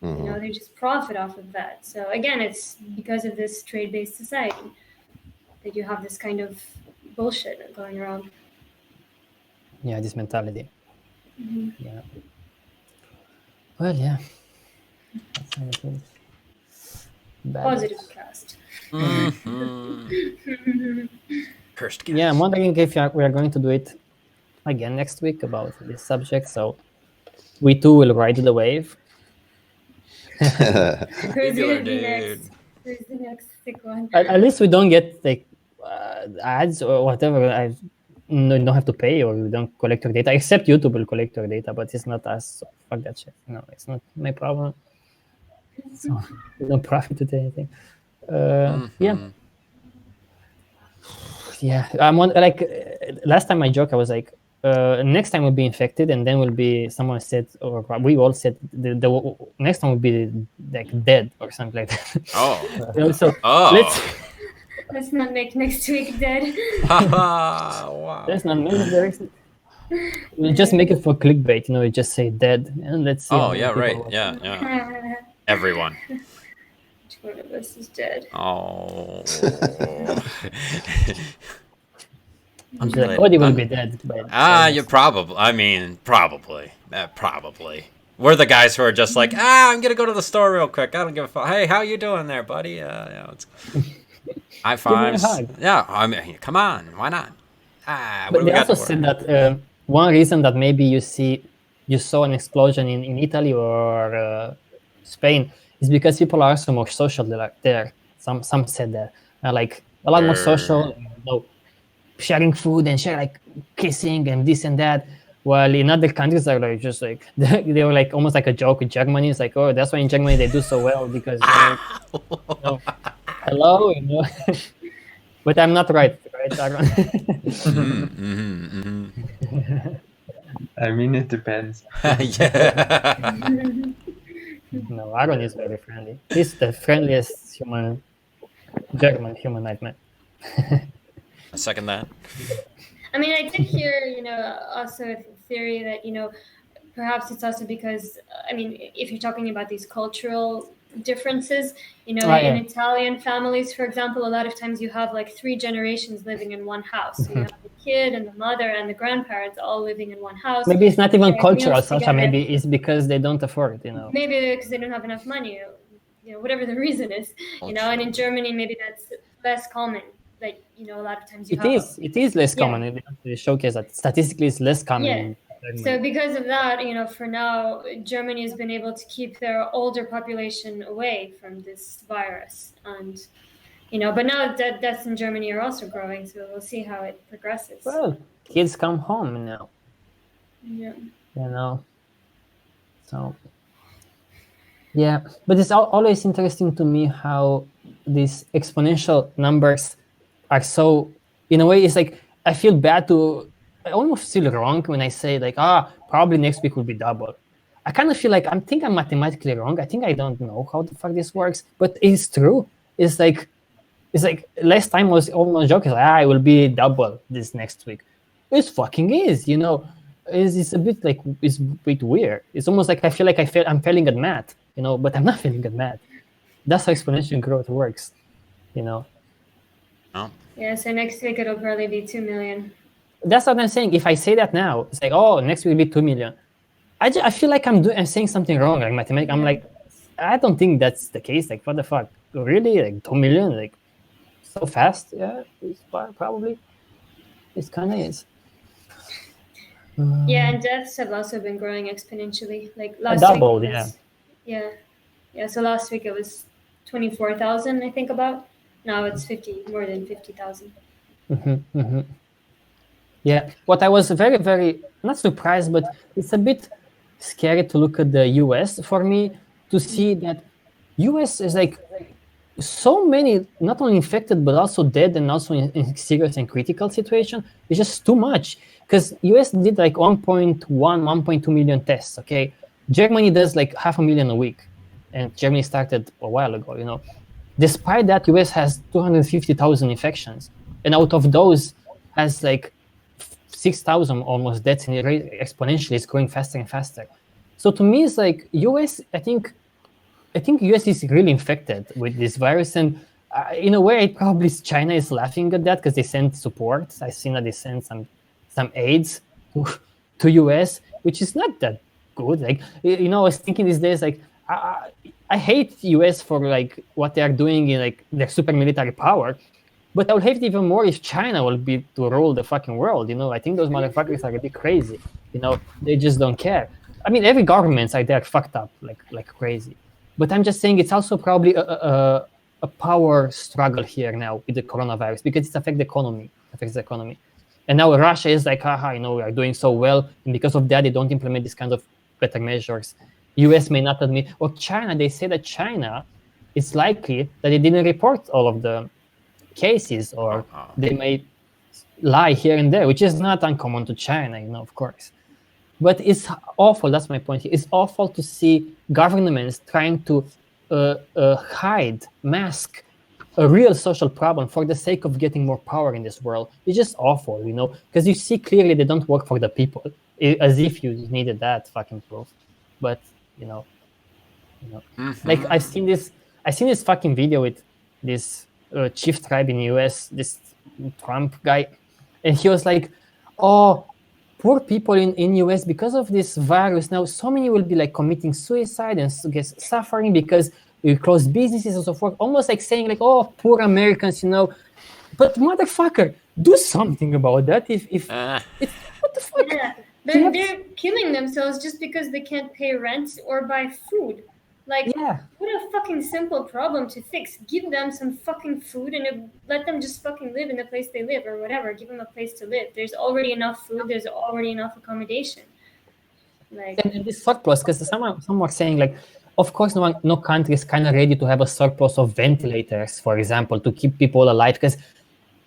They just profit off of that. So again, it's because of this trade-based society that you have this kind of bullshit going around. Yeah, this mentality. Yeah. Well, yeah. That's how it is. Positive cast. Cursed cast. Yeah, I'm wondering if we are going to do it again next week about this subject. So we too will ride the wave. Who's gonna be next? Who's the next sick one? At least we don't get like ads or whatever. I don't have to pay, or we don't collect your data. Except YouTube will collect your data, but it's not us. So fuck that shit. No, it's not my problem. So we don't profit to anything. Yeah. I'm last time I joked, I was like, next time we'll be infected, and then will be someone said, or we all said the next one will be like dead or something like that. So let's not make next week dead. Wow. Let's not make it. We'll just make it for clickbait, we just say dead, and let's see. Oh yeah, right. Yeah. Everyone. Which one of us is dead? Oh. Cody will be dead. You probably. I mean, probably. Probably. We're the guys who are just like, I'm gonna go to the store real quick. I don't give a fuck. Hey, how you doing there, buddy? It's high fives. Yeah, I mean, come on, why not? But they also said that one reason that maybe you saw an explosion in Italy or Spain is because people are so more social there. Some said that like a lot more social, sharing food and like kissing and this and that. While in other countries are like just like they were like almost like a joke. In Germany, it's like, oh, that's why in Germany they do so well because hello, but I'm not right, Aaron? I mean, it depends. Yeah. No, Aaron is very friendly. He's the friendliest German human I've met. I second that. I mean, I did hear, also a theory that, perhaps it's also because, I mean, if you're talking about these cultural differences, in Italian families, for example, a lot of times you have like 3 generations living in one house. So you have the kid and the mother and the grandparents all living in one house. Maybe it's not even Sharing cultural, meals Sasha. together. Maybe it's because they don't afford it, Maybe because they don't have enough money, whatever the reason is, and in Germany, maybe that's less common. Like, a lot of times you have. It is less common. They showcase that statistically it's less common. Yeah. So because of that, for now, Germany has been able to keep their older population away from this virus. And, but now deaths in Germany are also growing. So we'll see how it progresses. Well, kids come home now. Yeah. So, yeah. But it's always interesting to me how these exponential numbers are so, in a way, it's like, I feel bad I almost feel wrong when I say like, probably next week will be double. I kind of feel like I'm mathematically wrong. I think I don't know how the fuck this works, but it's true. It's like last time was almost joking, like, it will be double this next week. It fucking is, It's a bit like, it's a bit weird. It's almost like I feel like I'm failing at math, but I'm not failing at math. That's how exponential growth works, Oh. Yeah, so next week it'll probably be 2 million. That's what I'm saying. If I say that now, it's like, next week will be 2 million. I feel like I'm saying something wrong, like mathematics. I'm like, I don't think that's the case. Like, what the fuck? Really? Like 2 million? Like, so fast? Yeah, it's probably. It kind of is. Yeah, and deaths have also been growing exponentially. Like last doubled, week. Yeah. So last week it was 24,000, I think, about. Now it's more than 50,000. Yeah, what I was very, very not surprised, but it's a bit scary to look at the US for me to see that US is like so many, not only infected, but also dead and also in serious and critical situation. It's just too much because US did like 1.2 million tests, okay? Germany does like 500,000 a week, and Germany started a while ago, Despite that, US has 250,000 infections, and out of those has like 6,000 almost deaths, and exponentially it's growing faster and faster. So to me, it's like US. I think US is really infected with this virus, and in a way, probably China is laughing at that because they send support. I've seen that they send some aids to US, which is not that good. Like I was thinking these days, like I hate US for like what they are doing in like their super military power. But I would hate it even more if China will be to rule the fucking world. I think those motherfuckers are a bit crazy. They just don't care. I mean, every government's like they're fucked up like crazy. But I'm just saying it's also probably a power struggle here now with the coronavirus because it affects the economy. And now Russia is like, we are doing so well, and because of that, they don't implement this kind of better measures. US may not admit, or China. They say that China, it's likely that they didn't report all of the cases, or they may lie here and there, which is not uncommon to China, of course. But it's awful. That's my point here. It's awful to see governments trying to mask a real social problem for the sake of getting more power in this world. It's just awful, because you see clearly they don't work for the people, as if you needed that fucking proof. But like I've seen this fucking video with this chief tribe in the US, this Trump guy, and he was like, poor people in US because of this virus now, so many will be like committing suicide and suffering because we close businesses and so forth, almost like saying like, poor Americans, but motherfucker, do something about that. If it's what the fuck? Yeah. They're killing themselves just because they can't pay rent or buy food. Like, what a fucking simple problem to fix. Give them some fucking food and let them just fucking live in the place they live or whatever. Give them a place to live. There's already enough food. There's already enough accommodation. Like, and this surplus, because some were saying like, of course, no country is kind of ready to have a surplus of ventilators, for example, to keep people alive, because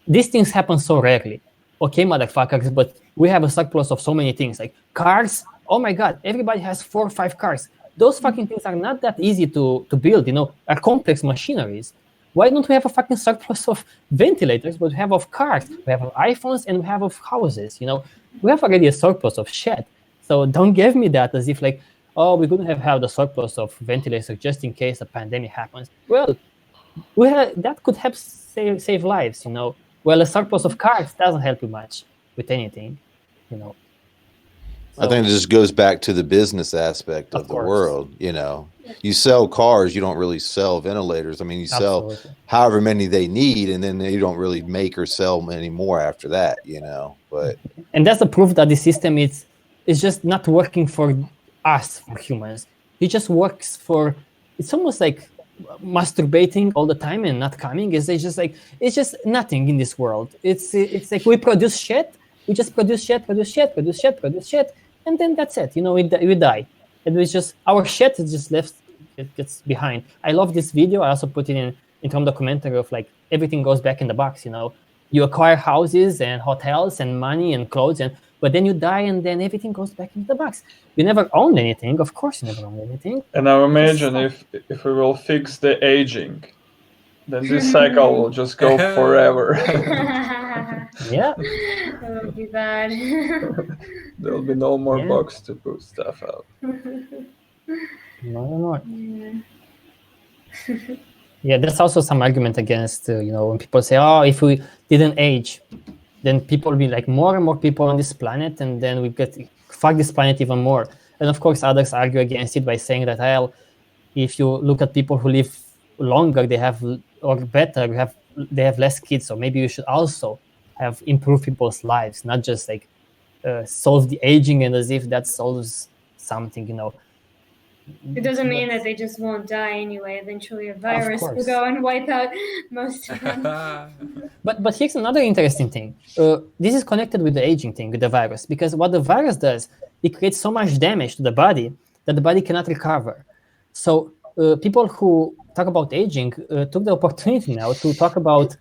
these things happen so rarely. Okay, motherfuckers, but we have a surplus of so many things, like cars. Oh my God, everybody has 4 or 5 cars. Those fucking things are not that easy to build, are complex machineries. Why don't we have a fucking surplus of ventilators, but we have of cars, we have of iPhones, and we have of houses, We have already a surplus of shit. So don't give me that as if like, oh, we're going to have the surplus of ventilators just in case a pandemic happens. Well, that could help save lives, Well, a surplus of cars doesn't help you much with anything, So, I think it just goes back to the business aspect of the world. You sell cars, you don't really sell ventilators. I mean, you sell however many they need, and then you don't really make or sell any more after that. But and that's the proof that the system is just not working for us, for humans. It just works for. It's almost like masturbating all the time and not coming. It's just nothing in this world. It's like we produce shit. We just produce shit, and then that's it. We die. And it's just our shit is just left. It gets behind. I love this video. I also put it in some documentary of like everything goes back in the box. You acquire houses and hotels and money and clothes, but then you die and then everything goes back into the box. You never owned anything. Of course, you never owned anything. And now imagine if we will fix the aging, then this cycle will just go forever. Yeah. That would be bad. There'll be no more box to put stuff out. No. Yeah, there's also some argument against, when people say, oh, if we didn't age, then people will be like more and more people on this planet, and then we fuck this planet even more. And of course, others argue against it by saying that, well, if you look at people who live longer, they have less kids, so maybe you should also have improved people's lives, not just like solve the aging and as if that solves something, It doesn't mean that they just won't die anyway. Eventually, a virus will go and wipe out most of them. But here's another interesting thing. This is connected with the aging thing, with the virus, because what the virus does, it creates so much damage to the body that the body cannot recover. So people who talk about aging took the opportunity now to talk about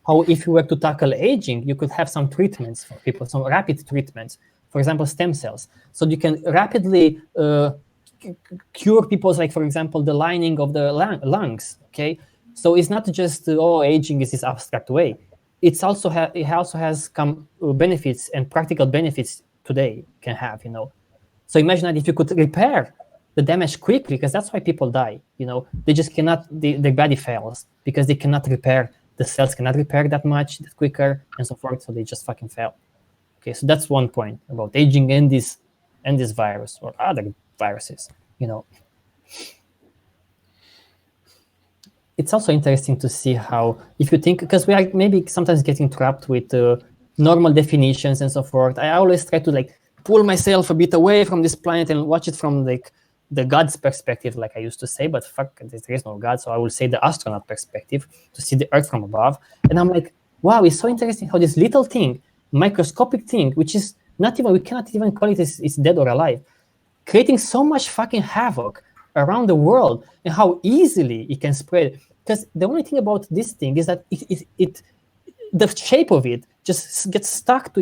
how if you were to tackle aging, you could have some treatments for people, some rapid treatments. For example, stem cells. So you can rapidly cure people's, like, for example, the lining of the lungs, okay? So it's not just, aging is this abstract way. It also has come benefits and practical benefits today can have, So imagine that if you could repair the damage quickly, because that's why people die, They just cannot, their body fails because they cannot repair, the cells cannot repair that much quicker and so forth, so they just fucking fail. Okay, so that's one point about aging and this virus or other viruses, It's also interesting to see how, if you think, because we are maybe sometimes getting trapped with normal definitions and so forth. I always try to pull myself a bit away from this planet and watch it from the God's perspective, like I used to say, but fuck, there is no God, so I will say the astronaut perspective, to see the Earth from above. And I'm like, wow, it's so interesting how this little thing, microscopic thing, which is not even, we cannot even call it it's dead or alive, creating so much fucking havoc around the world and how easily it can spread. Because the only thing about this thing is that the shape of it just gets stuck to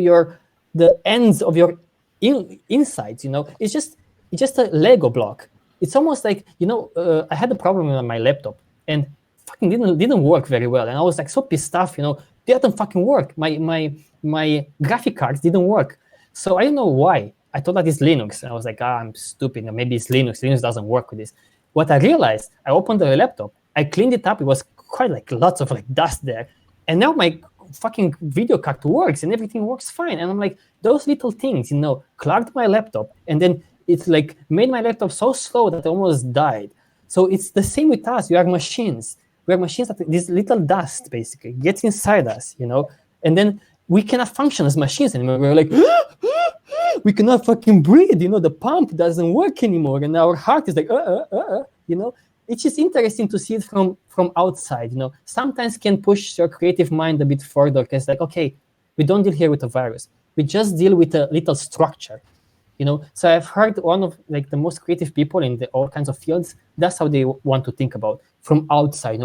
the ends of your insides, It's just a Lego block. It's almost like, I had a problem with my laptop and fucking didn't work very well. And I was so pissed off, they didn't fucking work. My graphic cards didn't work. So I don't know why. I thought that it's Linux. And I was like, I'm stupid. Maybe it's Linux. Linux doesn't work with this. What I realized, I opened the laptop. I cleaned it up. It was quite lots of dust there. And now my fucking video card works and everything works fine. And I'm like, those little things, clogged my laptop. And then it's made my laptop so slow that I almost died. So it's the same with us. We are machines. We are machines that this little dust basically gets inside us, And then we cannot function as machines anymore. We're like, we cannot fucking breathe, the pump doesn't work anymore. And our heart is like, It's just interesting to see it from outside, Sometimes can push your creative mind a bit further because okay, we don't deal here with a virus. We just deal with a little structure, So I've heard one of the most creative people in all kinds of fields, that's how they want to think about from outside.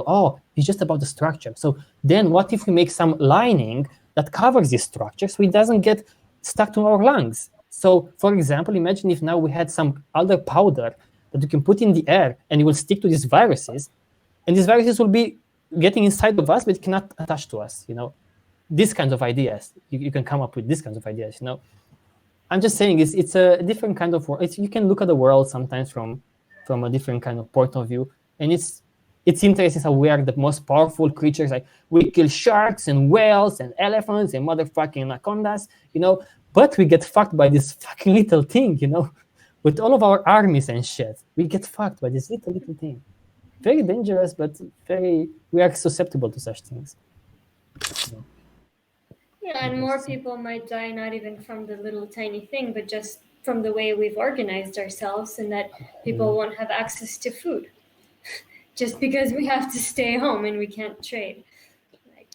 It's just about the structure. So then what if we make some lining that covers this structure so it doesn't get stuck to our lungs? So, for example, imagine if now we had some other powder that you can put in the air and it will stick to these viruses, and these viruses will be getting inside of us, but it cannot attach to us. These kinds of ideas. You can come up with these kinds of ideas. I'm just saying it's a different kind of world. You can look at the world sometimes from a different kind of point of view, and it's interesting how we are the most powerful creatures. Like we kill sharks and whales and elephants and motherfucking anacondas, but we get fucked by this fucking little thing, with all of our armies and shit. We get fucked by this little thing. Very dangerous, but we are susceptible to such things. Yeah, and more people might die not even from the little tiny thing, but just from the way we've organized ourselves, and that people won't have access to food just because we have to stay home and we can't trade.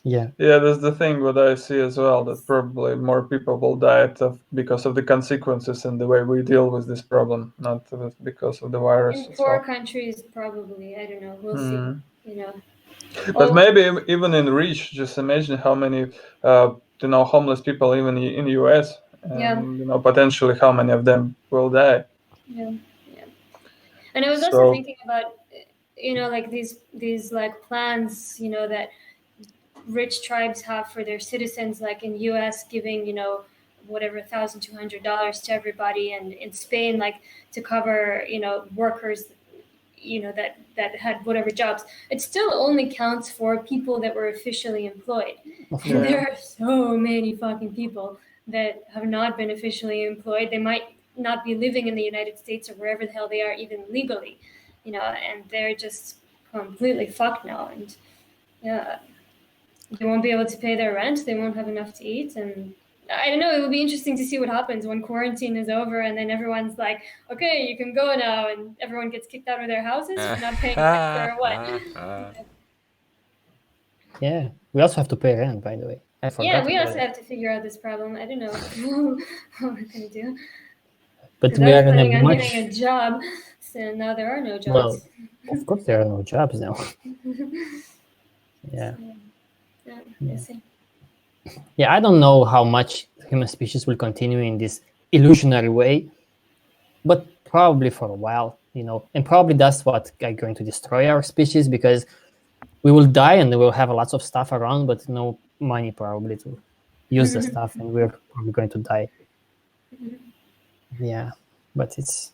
Yeah, that's the thing what I see as well, that probably more people will die because of the consequences and the way we deal with this problem, not because of the virus. In poor countries, probably. I don't know. We'll see. But maybe even in reach, just imagine how many homeless people even in the US, and potentially how many of them will die. Yeah. And I was also thinking about like these like plans that rich tribes have for their citizens, like in US giving whatever $1,200 to everybody, and in Spain like to cover workers that had whatever jobs. It still only counts for people that were officially employed. And there are so many fucking people that have not been officially employed. They might not be living in the United States or wherever the hell they are, even legally, and they're just completely fucked now. And they won't be able to pay their rent. They won't have enough to eat. And I don't know, it will be interesting to see what happens when quarantine is over and then everyone's like, okay, you can go now, and everyone gets kicked out of their houses for not paying rent or what. Yeah, we also have to pay rent, by the way. I forgot. Yeah, we also have to figure out this problem. I don't know what we're going to do. But we are planning on getting a job, so now there are no jobs. Well, of course there are no jobs now. Yeah. Yeah, I don't know how much human species will continue in this illusionary way, but probably for a while, and probably that's what is going to destroy our species, because we will die and we will have lots of stuff around, but no money probably to use the stuff, and we're probably going to die. Yeah, but it's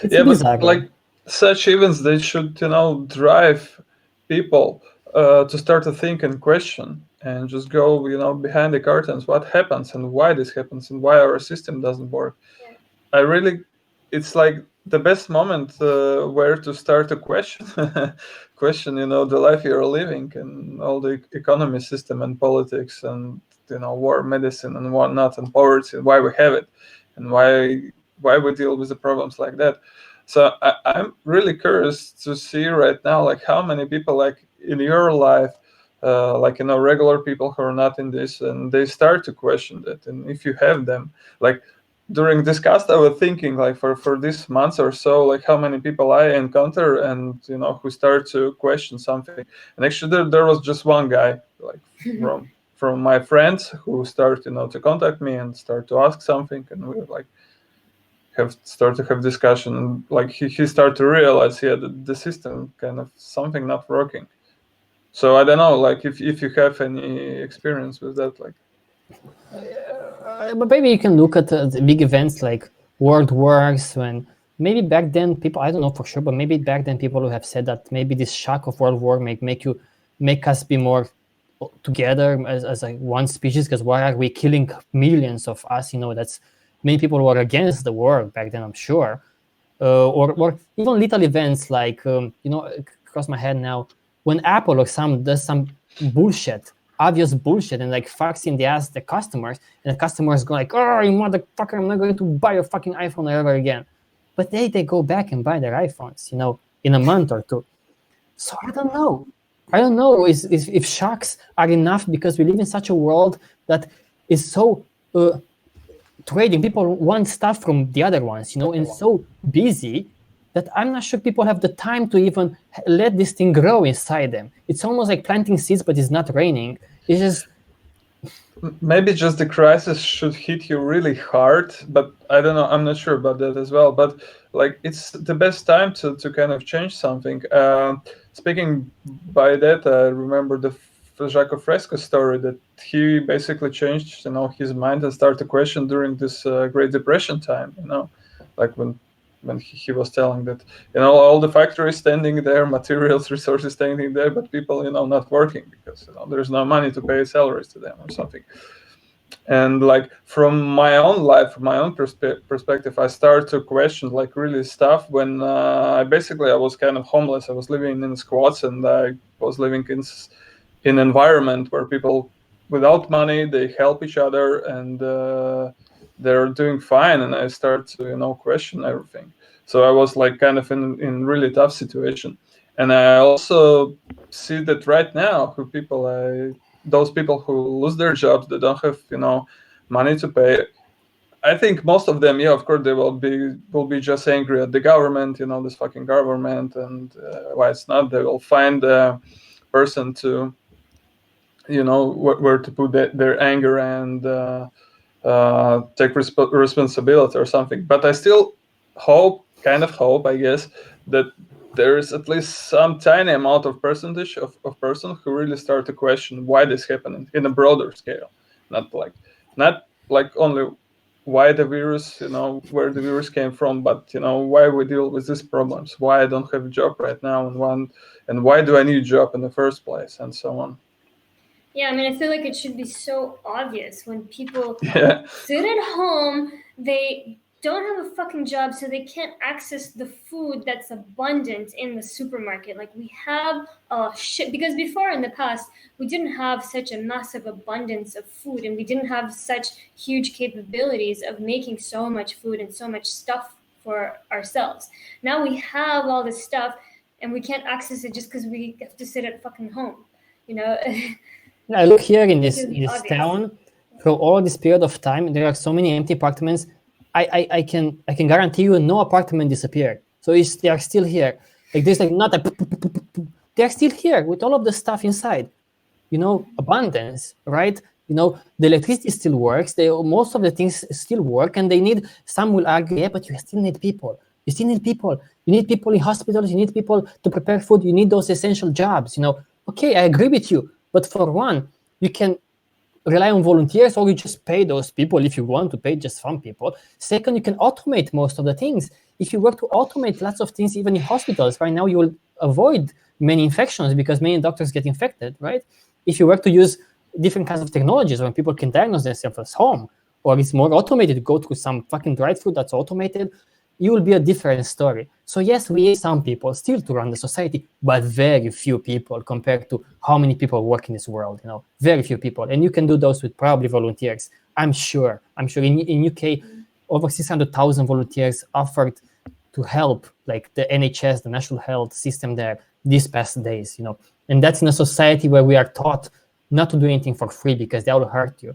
bizarre. But like such events, they should drive people to start to think and question, and just go behind the curtains, what happens and why this happens and why our system doesn't work. It's like the best moment where to start to question the life you're living and all the economy system and politics and war, medicine and whatnot, and poverty, and why we have it and why we deal with the problems like that. So I'm really curious to see right now, like how many people like in your life, regular people who are not in this, and they start to question that. And if you have them, like during this cast, I was thinking like for this month or so, like how many people I encounter and who start to question something. And actually there was just one guy, like from my friends, who start to contact me and start to ask something, and we like start to have discussion, and like he started to realize that the system kind of something not working. So I don't know, like if you have any experience with that, like. But maybe you can look at the big events like World Wars, when maybe back then people, I don't know for sure, but maybe back then people who have said that maybe this shock of World War make us be more together as like one species, because why are we killing millions of us? That's many people were against the war back then, I'm sure. Or even little events like across my head now, when Apple or does some bullshit, obvious bullshit, and like fucks in the ass the customers, and the customers go like, oh, you motherfucker, I'm not going to buy your fucking iPhone ever again. But they go back and buy their iPhones, in a month or two. So I don't know if shocks are enough, because we live in such a world that is so trading. People want stuff from the other ones, and so busy that I'm not sure people have the time to even let this thing grow inside them. It's almost like planting seeds, but it's not raining. It's just maybe just the crisis should hit you really hard, but I don't know. I'm not sure about that as well. But like, it's the best time to kind of change something. Speaking by that, I remember the Jaco Fresco story that he basically changed, his mind and started to question during this Great Depression time. Like when he was telling that, all the factories standing there, materials, resources standing there, but people, not working because there's no money to pay salaries to them or something. And like from my own life, from my own perspective, I started to question like really stuff when I was kind of homeless. I was living in squats, and I was living in an environment where people without money, they help each other, and they're doing fine. And I start to question everything. So I was like kind of in really tough situation. And I also see that right now those people who lose their jobs, they don't have money to pay. I think most of them, of course, they will be just angry at the government, this fucking government, and why it's not. They will find a person to where to put their anger and take responsibility or something. But I still hope, I guess, that there is at least some tiny amount of percentage of person who really start to question why this happened in a broader scale, not like only why the virus, where the virus came from, but why we deal with these problems, why I don't have a job right now, and why do I need a job in the first place, and so on. Yeah, I mean, I feel like it should be so obvious when people Yeah. sit at home, they don't have a fucking job, so they can't access the food that's abundant in the supermarket. Like, we have shit, because before in the past, we didn't have such a massive abundance of food, and we didn't have such huge capabilities of making so much food and so much stuff for ourselves. Now we have all this stuff, and we can't access it just because we have to sit at fucking home, I look here in this obvious. town. For all this period of time, there are so many empty apartments. I can guarantee you, no apartment disappeared. So they are still here. Like there's like not a. They are still here with all of the stuff inside. Abundance, right? The electricity still works. Most of the things still work, and they need. Some will argue, yeah, but you still need people. You still need people. You need people in hospitals. You need people to prepare food. You need those essential jobs. Okay, I agree with you. But for one, you can rely on volunteers, or you just pay those people if you want to pay just some people. Second, you can automate most of the things. If you were to automate lots of things, even in hospitals, right now you will avoid many infections because many doctors get infected, right? If you were to use different kinds of technologies when people can diagnose themselves at home, or it's more automated, go through some fucking drive-through that's automated, you will be a different story. So yes, we need some people still to run the society, but very few people compared to how many people work in this world, very few people. And you can do those with probably volunteers. I'm sure in UK, over 600,000 volunteers offered to help like the NHS, the National Health System there these past days, and that's in a society where we are taught not to do anything for free because that will hurt you,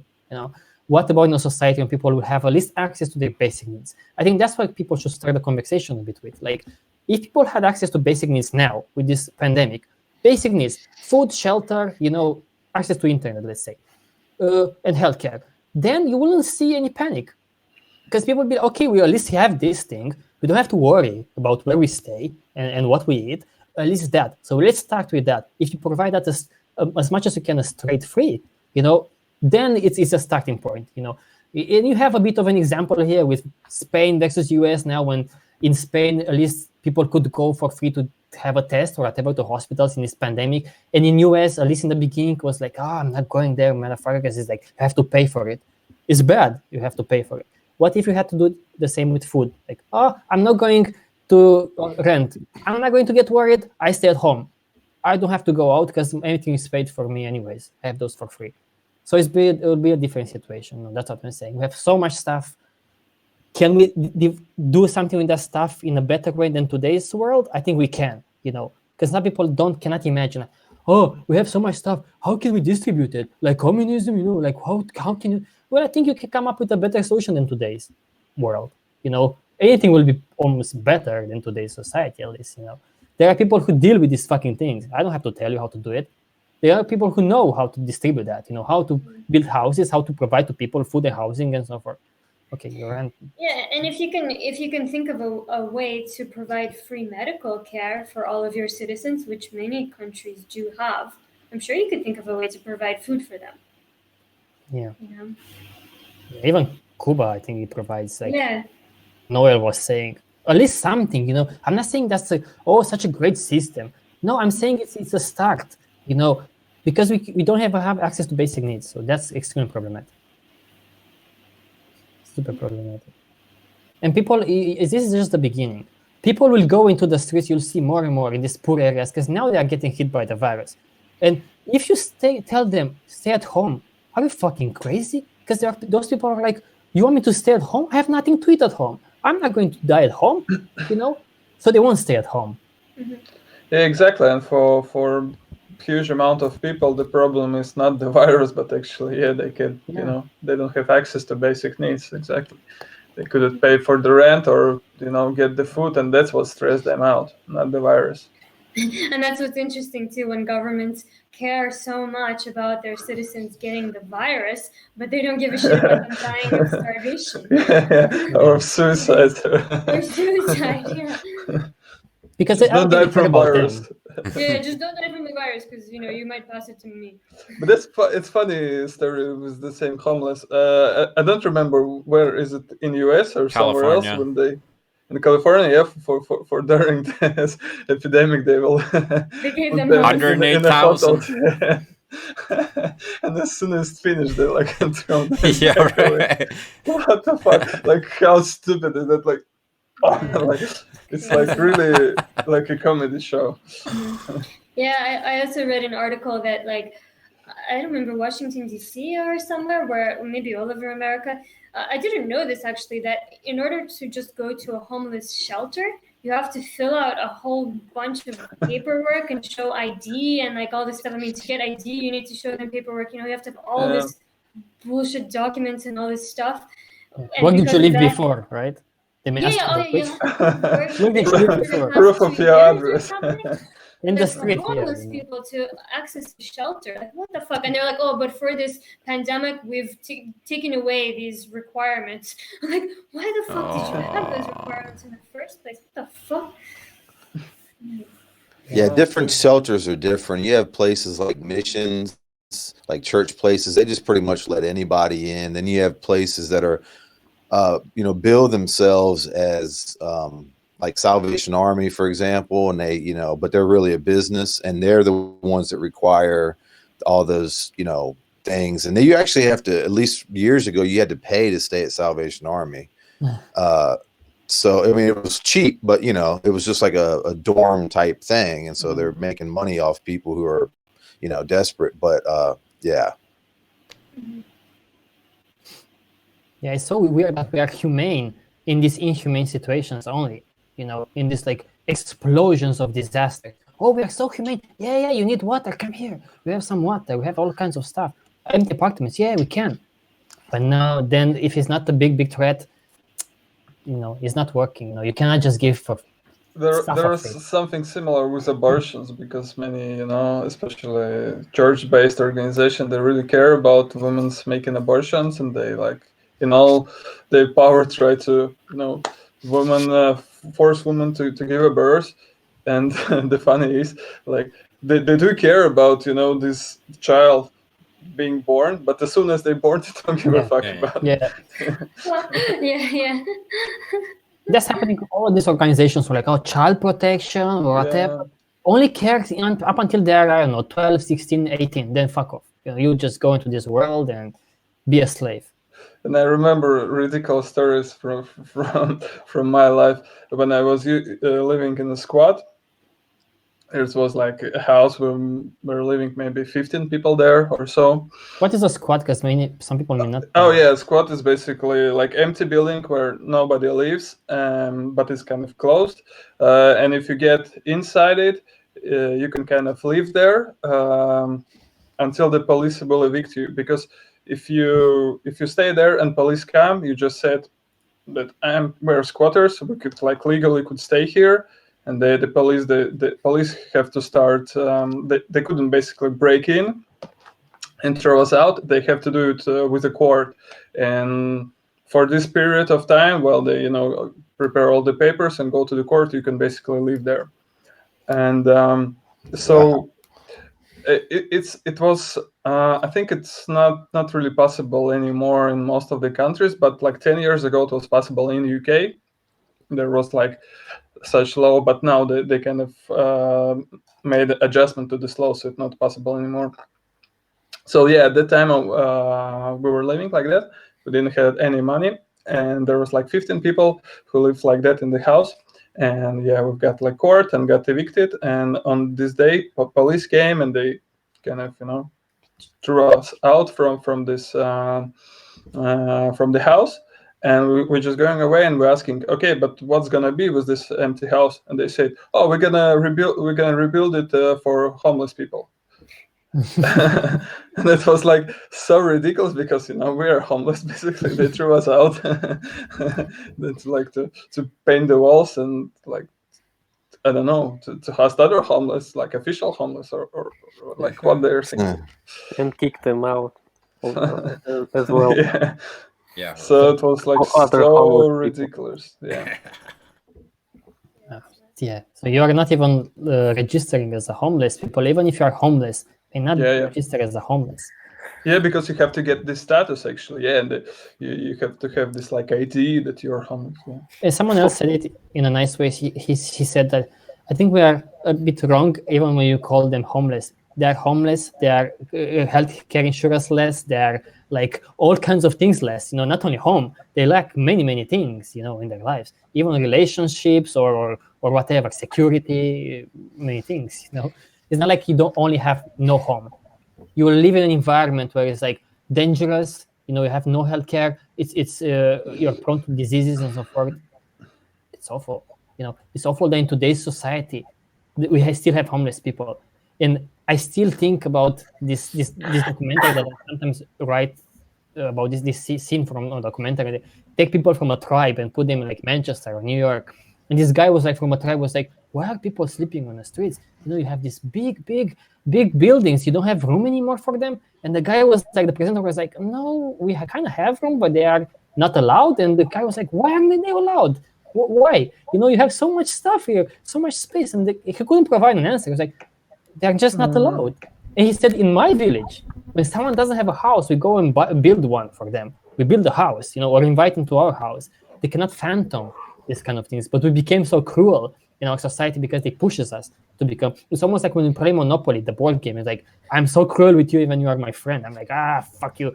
What about in a society when people will have at least access to their basic needs? I think that's why people should start the conversation a bit with. Like, if people had access to basic needs now with this pandemic, basic needs, food, shelter, access to internet, let's say, and healthcare, then you wouldn't see any panic. Because people would be, okay, we at least have this thing. We don't have to worry about where we stay and what we eat. At least that. So let's start with that. If you provide that as much as you can, straight free, then it's a starting point, And you have a bit of an example here with Spain versus US now, when in Spain, at least people could go for free to have a test or whatever to hospitals in this pandemic. And in US, at least in the beginning, it was like, I'm not going there, motherfucker, because it's like, you have to pay for it. It's bad, you have to pay for it. What if you had to do the same with food? Like, I'm not going to rent. I'm not going to get worried. I stay at home. I don't have to go out because everything is paid for me anyways. I have those for free. So it will be a different situation. That's what I'm saying. We have so much stuff. Can we do something with that stuff in a better way than today's world? I think we can, because some people cannot imagine. Oh, we have so much stuff. How can we distribute it? Like communism, like how can you? Well, I think you can come up with a better solution than today's world. Anything will be almost better than today's society, at least. There are people who deal with these fucking things. I don't have to tell you how to do it. There are people who know how to distribute that, how to build houses, how to provide to people food and housing and so forth. Okay, you're right. Yeah, and if you can think of a way to provide free medical care for all of your citizens, which many countries do have, I'm sure you could think of a way to provide food for them. Yeah. You know? Even Cuba, I think it provides, like Yeah. Noel was saying, at least something, I'm not saying that's such a great system. No, I'm saying it's a start, because we don't have access to basic needs. So that's extremely problematic. Super problematic. And people, this is just the beginning. People will go into the streets, you'll see more and more in these poor areas, because now they are getting hit by the virus. And if you tell them, stay at home, are you fucking crazy? Because those people are like, you want me to stay at home? I have nothing to eat at home. I'm not going to die at home, So they won't stay at home. Mm-hmm. Yeah, exactly. And for huge amount of people, the problem is not the virus, but actually, they can, they don't have access to basic needs. Exactly. They couldn't pay for the rent or, get the food, and that's what stressed them out, not the virus. And that's what's interesting too, when governments care so much about their citizens getting the virus, but they don't give a shit about them dying of starvation. Or suicide. Or suicide, yeah. Because just don't die from virus. Yeah, just don't die from the virus, because you might pass it to me. But it's funny story with the same homeless. I don't remember where is it, in US or somewhere else, when they in California, for during this epidemic, they will they gave them 108,000. And as soon as it's finished, they like throw them Yeah, right. What the fuck? Like, how stupid is that? Like, it's like really like a comedy show. Yeah, I also read an article that, like, I don't remember, Washington DC or somewhere, where maybe all over America. I didn't know this actually, that in order to just go to a homeless shelter, you have to fill out a whole bunch of paperwork and show ID and like all this stuff. I mean, to get ID, you need to show them paperwork. You have to have all this bullshit documents and all this stuff. Where did you live before, right? They may ask Where did you live before? Proof of your address. In the street, homeless people to access the shelter. Like, what the fuck? And they're like, oh, but for this pandemic, we've taken away these requirements. I'm like, why the fuck did you have those requirements in the first place? What the fuck? Yeah, different shelters are different. You have places like missions, like church places. They just pretty much let anybody in. Then you have places that are, bill themselves as like Salvation Army, for example, and they, but they're really a business, and they're the ones that require all those, things. And then you actually have to, at least years ago, you had to pay to stay at Salvation Army. So, I mean, it was cheap, but, it was just like a dorm type thing. And so they're making money off people who are, desperate. But, yeah. Yeah, it's so weird that we are humane in these inhumane situations only. In these like explosions of disaster. Oh, we are so humane. Yeah, you need water. Come here. We have some water. We have all kinds of stuff. Empty apartments. Yeah, we can. But now, then, if it's not a big threat, it's not working. You cannot just give for. There is something similar with abortions, because many, especially church-based organizations, they really care about women's making abortions, and they in all their power try to, force women to give a birth. And the funny is, like, they do care about, this child being born, but as soon as they're born, they don't give a fuck about it. Yeah. That's happening to all these organizations, like child protection or whatever. Only cares up until they are, I don't know, 12, 16, 18, then fuck off. You just go into this world and be a slave. And I remember ridiculous stories from my life when I was living in a squat. It was like a house where we were living maybe 15 people there or so. What is a squat? Because some people may not. Oh yeah, squat is basically like empty building where nobody lives, but it's kind of closed. And if you get inside it, you can kind of live there until the police will evict you. Because if you stay there and police come, you just said that we're squatters, so we could legally stay here. and the police have to start. They couldn't basically break in and throw us out. They have to do it with a court, and for this period of time, while they prepare all the papers and go to the court, you can basically live there. And so it was. I think it's not really possible anymore in most of the countries, but like 10 years ago, it was possible in UK. There was like such law, but now they kind of made adjustment to this law, so it's not possible anymore. So yeah, at that time we were living like that. We didn't have any money, and there was like 15 people who lived like that in the house. And yeah, we got like court and got evicted. And on this day, police came and they kind of threw us out from this from the house. And we're just going away, and we're asking, okay, but what's gonna be with this empty house? And they said, oh, we're gonna rebuild it for homeless people. And it was like so ridiculous because we are homeless basically. They threw us out. That's like to paint the walls and like I don't know to host other homeless, like official homeless or like what they're thinking. And kick them out as well. Yeah. So it was like Other so homeless ridiculous. Yeah. Yeah. So you are not even registering as a homeless people, even if you are homeless. And not registered as a homeless. Yeah, because you have to get this status actually. Yeah, and you have to have this like ID that you're homeless. Yeah. And someone else said it in a nice way. He said that I think we are a bit wrong even when you call them homeless. They are homeless. They are healthcare insurance less. They are like all kinds of things less. Not only home. They lack many things. In their lives, even relationships or whatever, security, many things. It's not like you don't only have no home. You live in an environment where it's like dangerous. You have no healthcare. It's you're prone to diseases and so forth. It's awful. It's awful that in today's society we still have homeless people. And I still think about this documentary that I sometimes write about this scene from a documentary. They take people from a tribe and put them in like Manchester or New York. And this guy was like from a tribe was like, why are people sleeping on the streets? You have these big buildings. You don't have room anymore for them. And the guy was like, the presenter was like, no, we kind of have room, but they are not allowed. And the guy was like, why aren't they allowed? Why? You have so much stuff here, so much space. And he couldn't provide an answer. He was like, they're just not allowed. And he said, in my village, when someone doesn't have a house, we go and build one for them. We build a house, or invite them to our house. They cannot fathom these kind of things. But we became so cruel in our society because they pushes us to become. It's almost like when we play Monopoly, the board game. It's like, I'm so cruel with you, even you are my friend. I'm like, fuck you.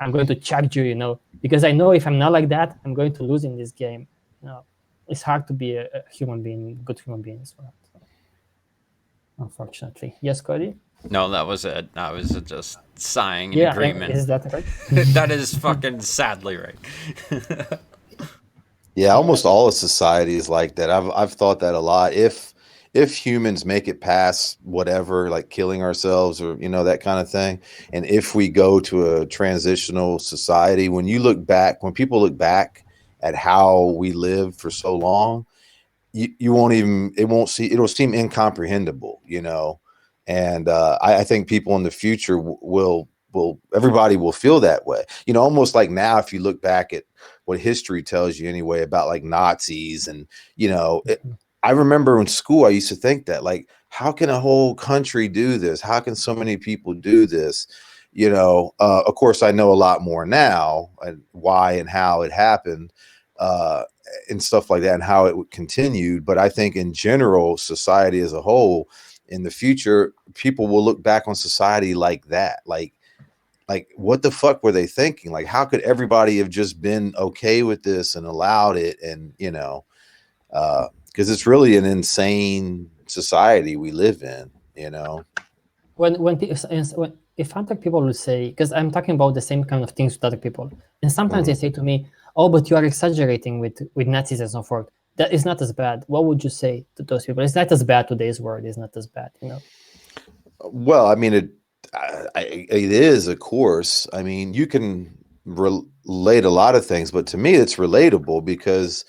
I'm going to charge you. Because I know if I'm not like that, I'm going to lose in this game. It's hard to be a human being, good human being as well. Unfortunately, yes, Cody. No, that was it. I was just sighing in agreement. Is that right? That is fucking sadly right. Yeah, almost all of society is like that. I've thought that a lot. If humans make it past whatever, like killing ourselves or that kind of thing, and if we go to a transitional society, when people look back at how we lived for so long, it'll seem incomprehensible, and I think people in the future everybody will feel that way. Almost like now, if you look back at what history tells you anyway about like Nazis and, I remember in school, I used to think that like, how can a whole country do this? How can so many people do this? Of course I know a lot more now and why and how it happened and stuff like that and how it continued. But I think in general, society as a whole in the future, people will look back on society like that. Like what the fuck were they thinking? Like, how could everybody have just been okay with this and allowed it? And, because it's really an insane society we live in, If other people will say, because I'm talking about the same kind of things with other people, and sometimes they say to me, oh, but you are exaggerating with Nazis and so forth. That is not as bad. What would you say to those people? It's not as bad. Today's world is not as bad, Well, I mean, it is, of course. I mean, you can relate a lot of things, but to me, it's relatable because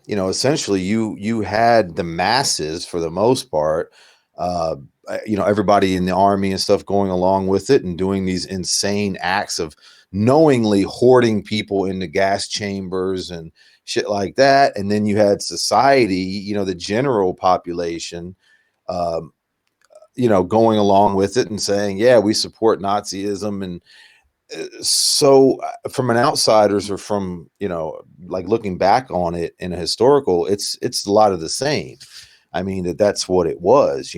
essentially you had the masses for the most part, everybody in the army and stuff going along with it and doing these insane acts of knowingly hoarding people into gas chambers and shit like that. And then you had society, the general population, going along with it and saying, yeah, we support Nazism. And so from an outsider's or from, like looking back on it in a historical, it's a lot of the same. I mean, that's what it was,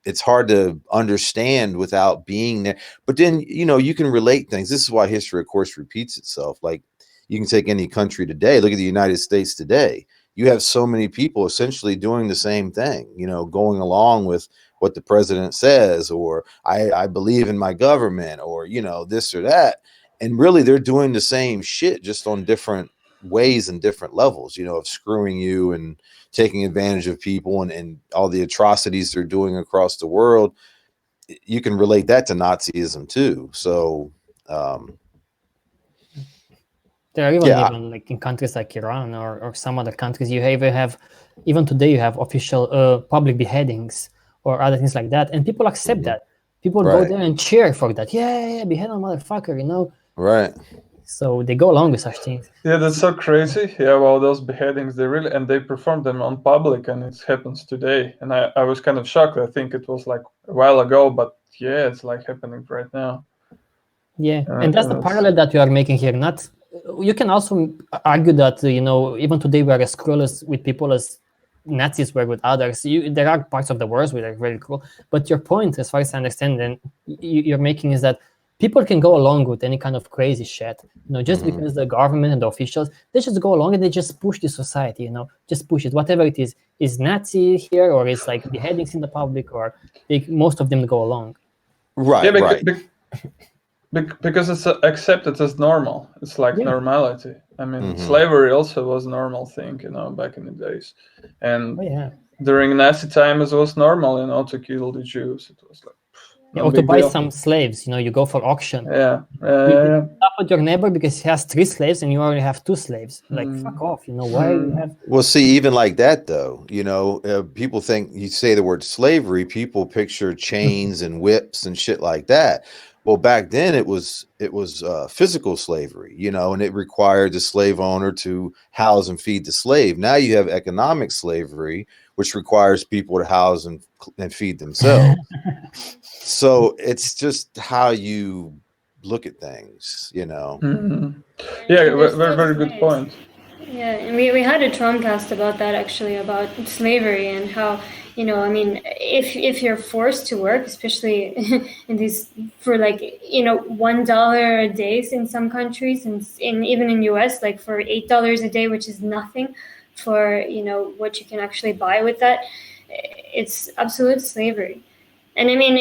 it's hard to understand without being there. But then, you can relate things. This is why history, of course, repeats itself. Like you can take any country today, look at the United States today. You have so many people essentially doing the same thing, going along with what the president says, or I believe in my government, or, this or that. And really they're doing the same shit, just on different ways and different levels, of screwing you and taking advantage of people and all the atrocities they're doing across the world. You can relate that to Nazism too. So, there are even like in countries like Iran or some other countries, you have even today you have official public beheadings or other things like that, and people accept that. People go there and cheer for that. Yeah, behead a motherfucker, Right. So they go along with such things. Yeah, that's so crazy. Yeah, well, those beheadings, they perform them on public, and it happens today. And I was kind of shocked. I think it was like a while ago, but yeah, it's like happening right now. Yeah, and that's the parallel that you are making here. You can also argue that even today we are as cruel with people as Nazis were with others. There are parts of the world where they're very cruel. But your point, as far as I understand, and you're making, is that people can go along with any kind of crazy shit. Just because the government and the officials, they just go along and they just push the society. Just push it. Whatever it is Nazi here, or is like beheadings in the public, or most of them go along. Right. Yeah, right. Because it's accepted as normal. It's like normality. I mean, slavery also was a normal thing, back in the days. And during Nazi time, it was normal, to kill the Jews. It was like, or to buy some slaves, you go for auction. Yeah. You stop with your neighbor because he has 3 slaves and you only have 2 slaves. Like, fuck off, why you have... Well, see, even like that, though, people think, you say the word slavery, people picture chains and whips and shit like that. Well, back then it was physical slavery, and it required the slave owner to house and feed the slave. Now you have economic slavery, which requires people to house and feed themselves. So it's just how you look at things, Yeah, very, very good point. Yeah, and we had a TROM-Cast about that, actually, about slavery and how, I mean, if you're forced to work, especially in these, for like, $1 a day in some countries, and even in US, like for $8 a day, which is nothing for, what you can actually buy with that, it's absolute slavery. And I mean,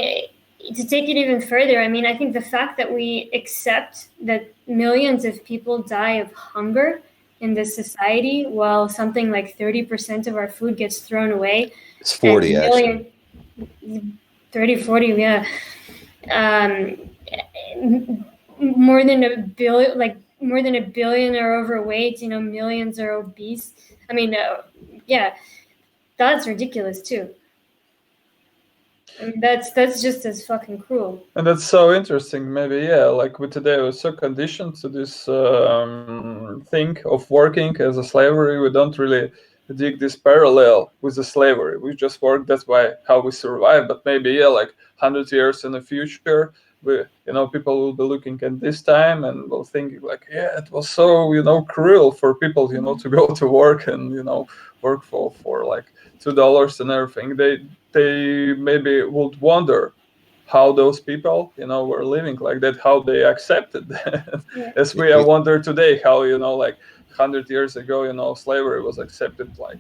to take it even further, I mean, I think the fact that we accept that millions of people die of hunger in this society, while something like 30% of our food gets thrown away. It's 40, actually. 30, 40, yeah. More than a billion are overweight, millions are obese. I mean, that's ridiculous too. I mean, that's just as fucking cruel. And that's so interesting. Maybe, like with today, we're so conditioned to this thing of working as a slavery. We don't really dig this parallel with the slavery. We just work. That's how we survive. But maybe, like 100 years in the future, people will be looking at this time and will think like, it was so, cruel for people, to go to work and, work for like $2 and everything. They maybe would wonder how those people, were living like that, how they accepted that. As we wonder today, how, like 100 years ago, slavery was accepted like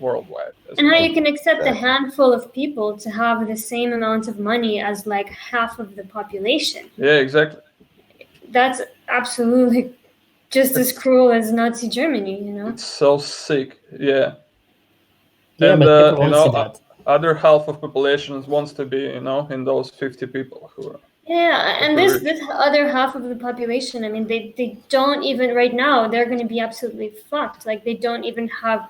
worldwide. And how you can accept a handful of people to have the same amount of money as like half of the population. Yeah, exactly. That's absolutely just as cruel as Nazi Germany, It's so sick, yeah. Yeah, and, but people won't see that. Other half of populations wants to be, in those 50 people who are. Yeah, and this other half of the population, I mean, they don't even, right now, they're going to be absolutely fucked. Like, they don't even have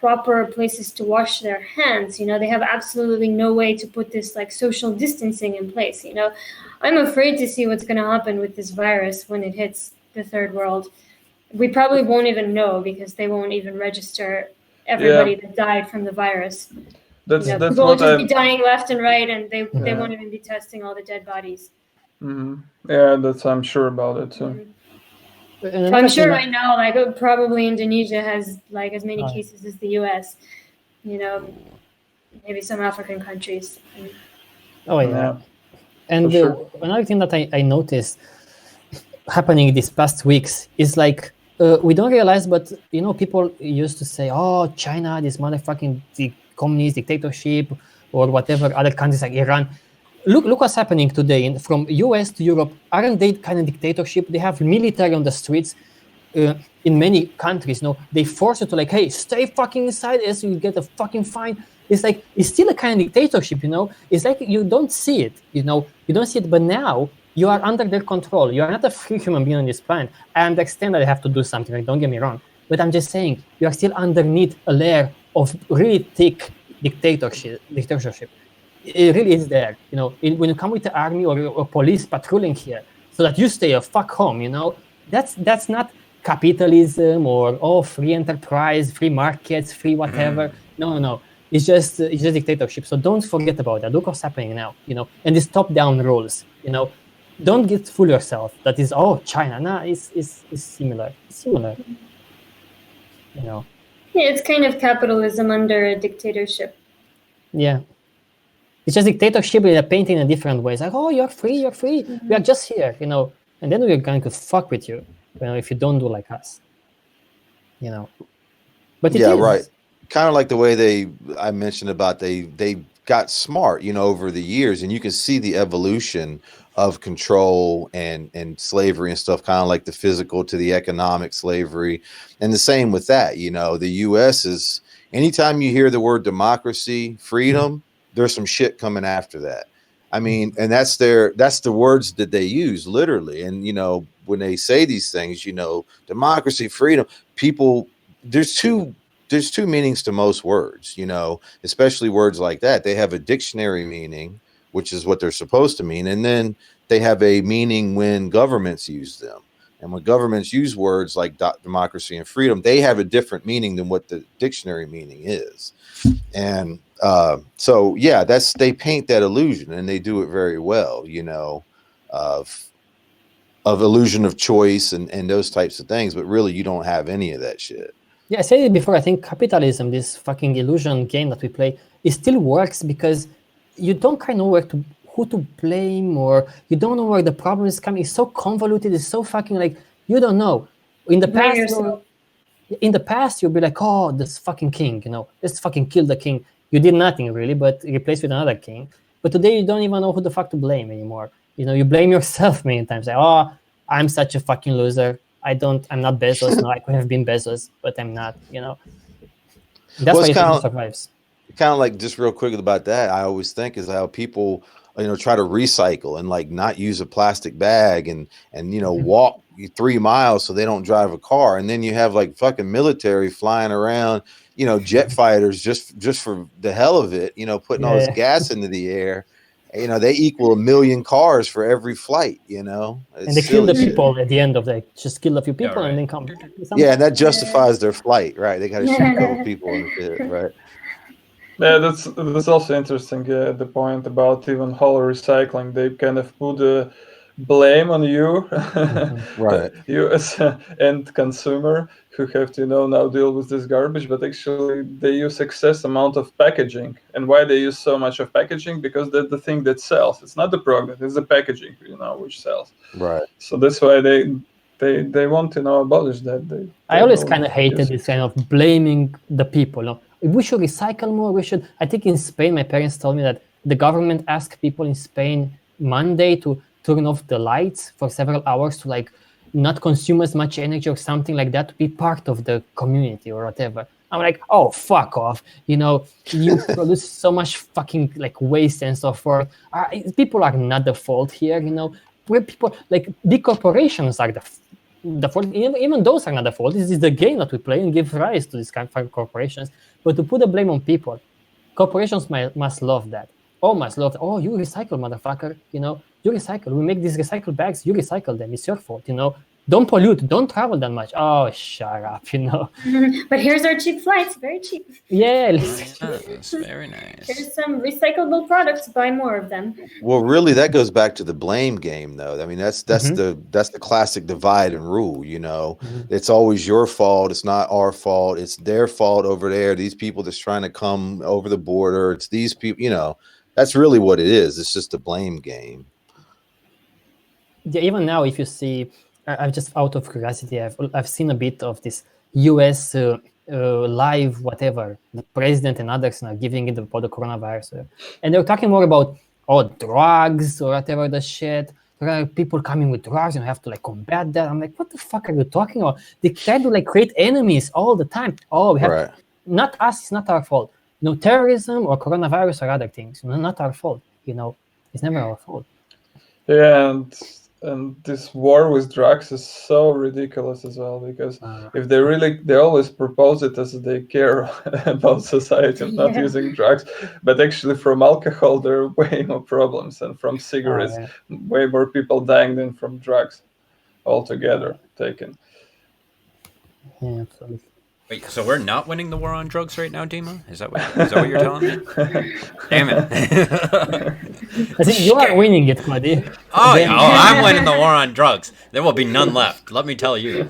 proper places to wash their hands. You know, they have absolutely no way to put this like social distancing in place. You know, I'm afraid to see what's going to happen with this virus when it hits the third world. We probably won't even know because they won't even register everybody that died from the virus. That's People will what just be dying left and right, and they Yeah. won't even be testing all the dead bodies. Yeah, that's I'm sure about it too. And I'm another sure thing right now, like probably Indonesia has like as many Oh. cases as the U.S. You know, maybe some African countries. Oh yeah. Yeah, And for sure. another thing that I noticed happening these past weeks is like we don't realize, but you know, people used to say, "Oh, China, this motherfucking communist dictatorship," or whatever other countries like Iran. Look what's happening today from US to Europe. Aren't they kind of dictatorship? They have military on the streets. In many countries, no, they force you to like, hey, stay fucking inside, else you get a fucking fine. It's like it's still a kind of dictatorship, you know. It's like you don't see it, you know, you don't see it, but now you are under their control. You are not a free human being on this planet. I understand that I have to do something. Like, don't get me wrong, but I'm just saying you are still underneath a layer of really thick dictatorship. It really is there, you know. When you come with the army or police patrolling here, so that you stay a fuck home, you know, that's not capitalism or free enterprise, free markets, free whatever. No. It's just dictatorship. So don't forget about that. Look what's happening now, you know, and these top-down rules, you know. Don't get fool yourself. That is China. No, it's similar. It's similar. You know. Yeah, it's kind of capitalism under a dictatorship. Yeah. It's just dictatorship with a painting in a different way. It's like, oh, you're free. Mm-hmm. We are just here, you know, and then we're going to fuck with you, you know, if you don't do like us, you know. But it is. Right. Kind of like the way I mentioned about they got smart, you know, over the years, and you can see the evolution of control and slavery and stuff, kind of like the physical to the economic slavery, and the same with that. You know, the U.S. is, anytime you hear the word democracy, freedom, there's some shit coming after that. I mean, and that's the words that they use literally. And, you know, when they say these things, you know, democracy, freedom, people, there's two meanings to most words, you know, especially words like that. They have a dictionary meaning, which is what they're supposed to mean. And then they have a meaning when governments use them. And when governments use words like democracy and freedom, they have a different meaning than what the dictionary meaning is. And so, yeah, they paint that illusion, and they do it very well, you know, of illusion of choice and those types of things. But really, you don't have any of that shit. Yeah, I said it before. I think capitalism, this fucking illusion game that we play, it still works because you don't kind of know who to blame, or you don't know where the problem is coming. It's so convoluted. It's so fucking like you don't know. In the past, you'll be like, oh, this fucking king, you know, let's fucking kill the king. You did nothing really, but replaced with another king. But today, you don't even know who the fuck to blame anymore. You know, you blame yourself many times. Like, oh, I'm such a fucking loser. I'm not Bezos. No, I could have been Bezos, but I'm not, you know. That's why it survives. Kind of like, just real quick about that, I always think is how people, you know, try to recycle and like not use a plastic bag and you know, walk 3 miles so they don't drive a car. And then you have like fucking military flying around, you know, jet fighters just for the hell of it, you know, putting all this gas into the air. You know, they equal 1 million cars for every flight, you know. And they kill the people at the end of just kill a few people and then come. Yeah, and that justifies their flight, right? They got to shoot a couple people in the pit, right? Yeah, that's also interesting. The point about even whole recycling, they kind of put the blame on you, right? You as an end consumer who have to, you know, now deal with this garbage. But actually, they use excess amount of packaging. And why they use so much of packaging? Because that's the thing that sells. It's not the product; it's the packaging, you know, which sells. Right. So that's why they want to, you know, abolish that. I always kind of hated this kind of blaming the people. No? We should recycle more. I think in Spain, my parents told me that the government asked people in Spain Monday to turn off the lights for several hours to like not consume as much energy or something like that to be part of the community or whatever. I'm like, oh, fuck off. You produce so much fucking like waste and so forth. People are not the fault here. Where people like big corporations are the fault. Even those are not the fault. This is the game that we play and give rise to these kind of corporations. But to put the blame on people, corporations must love that. Must love that. Oh, you recycle, motherfucker. You recycle. We make these recycle bags. You recycle them. It's your fault. Don't pollute. Don't travel that much. Oh, shut up. But here's our cheap flights. Very cheap. Yeah, Yes, very nice. Here's some recyclable products. Buy more of them. Well, really, that goes back to the blame game, though. I mean, that's the classic divide and rule. It's always your fault. It's not our fault. It's their fault over there. These people that's trying to come over the border. It's these people. That's really what it is. It's just a blame game. Yeah, even now, if you see, I've just out of curiosity, I've seen a bit of this U.S. Live, whatever, the president and others now giving it about the coronavirus, and they're talking more about drugs or whatever the shit. There are people coming with drugs and have to like combat that. I'm like, what the fuck are you talking about? They try to like create enemies all the time. We have not us. It's not our fault. Terrorism or coronavirus or other things. Not our fault. It's never our fault. Yeah, and this war with drugs is so ridiculous as well, because if they always propose it as they care about society and not using drugs, but actually from alcohol there are way more problems, and from cigarettes way more people dying than from drugs altogether taken. Yeah, absolutely. Wait, so we're not winning the war on drugs right now, Dima? Is that what you're telling me? Damn it. I think you are winning it, buddy. I'm winning the war on drugs. There will be none left, let me tell you.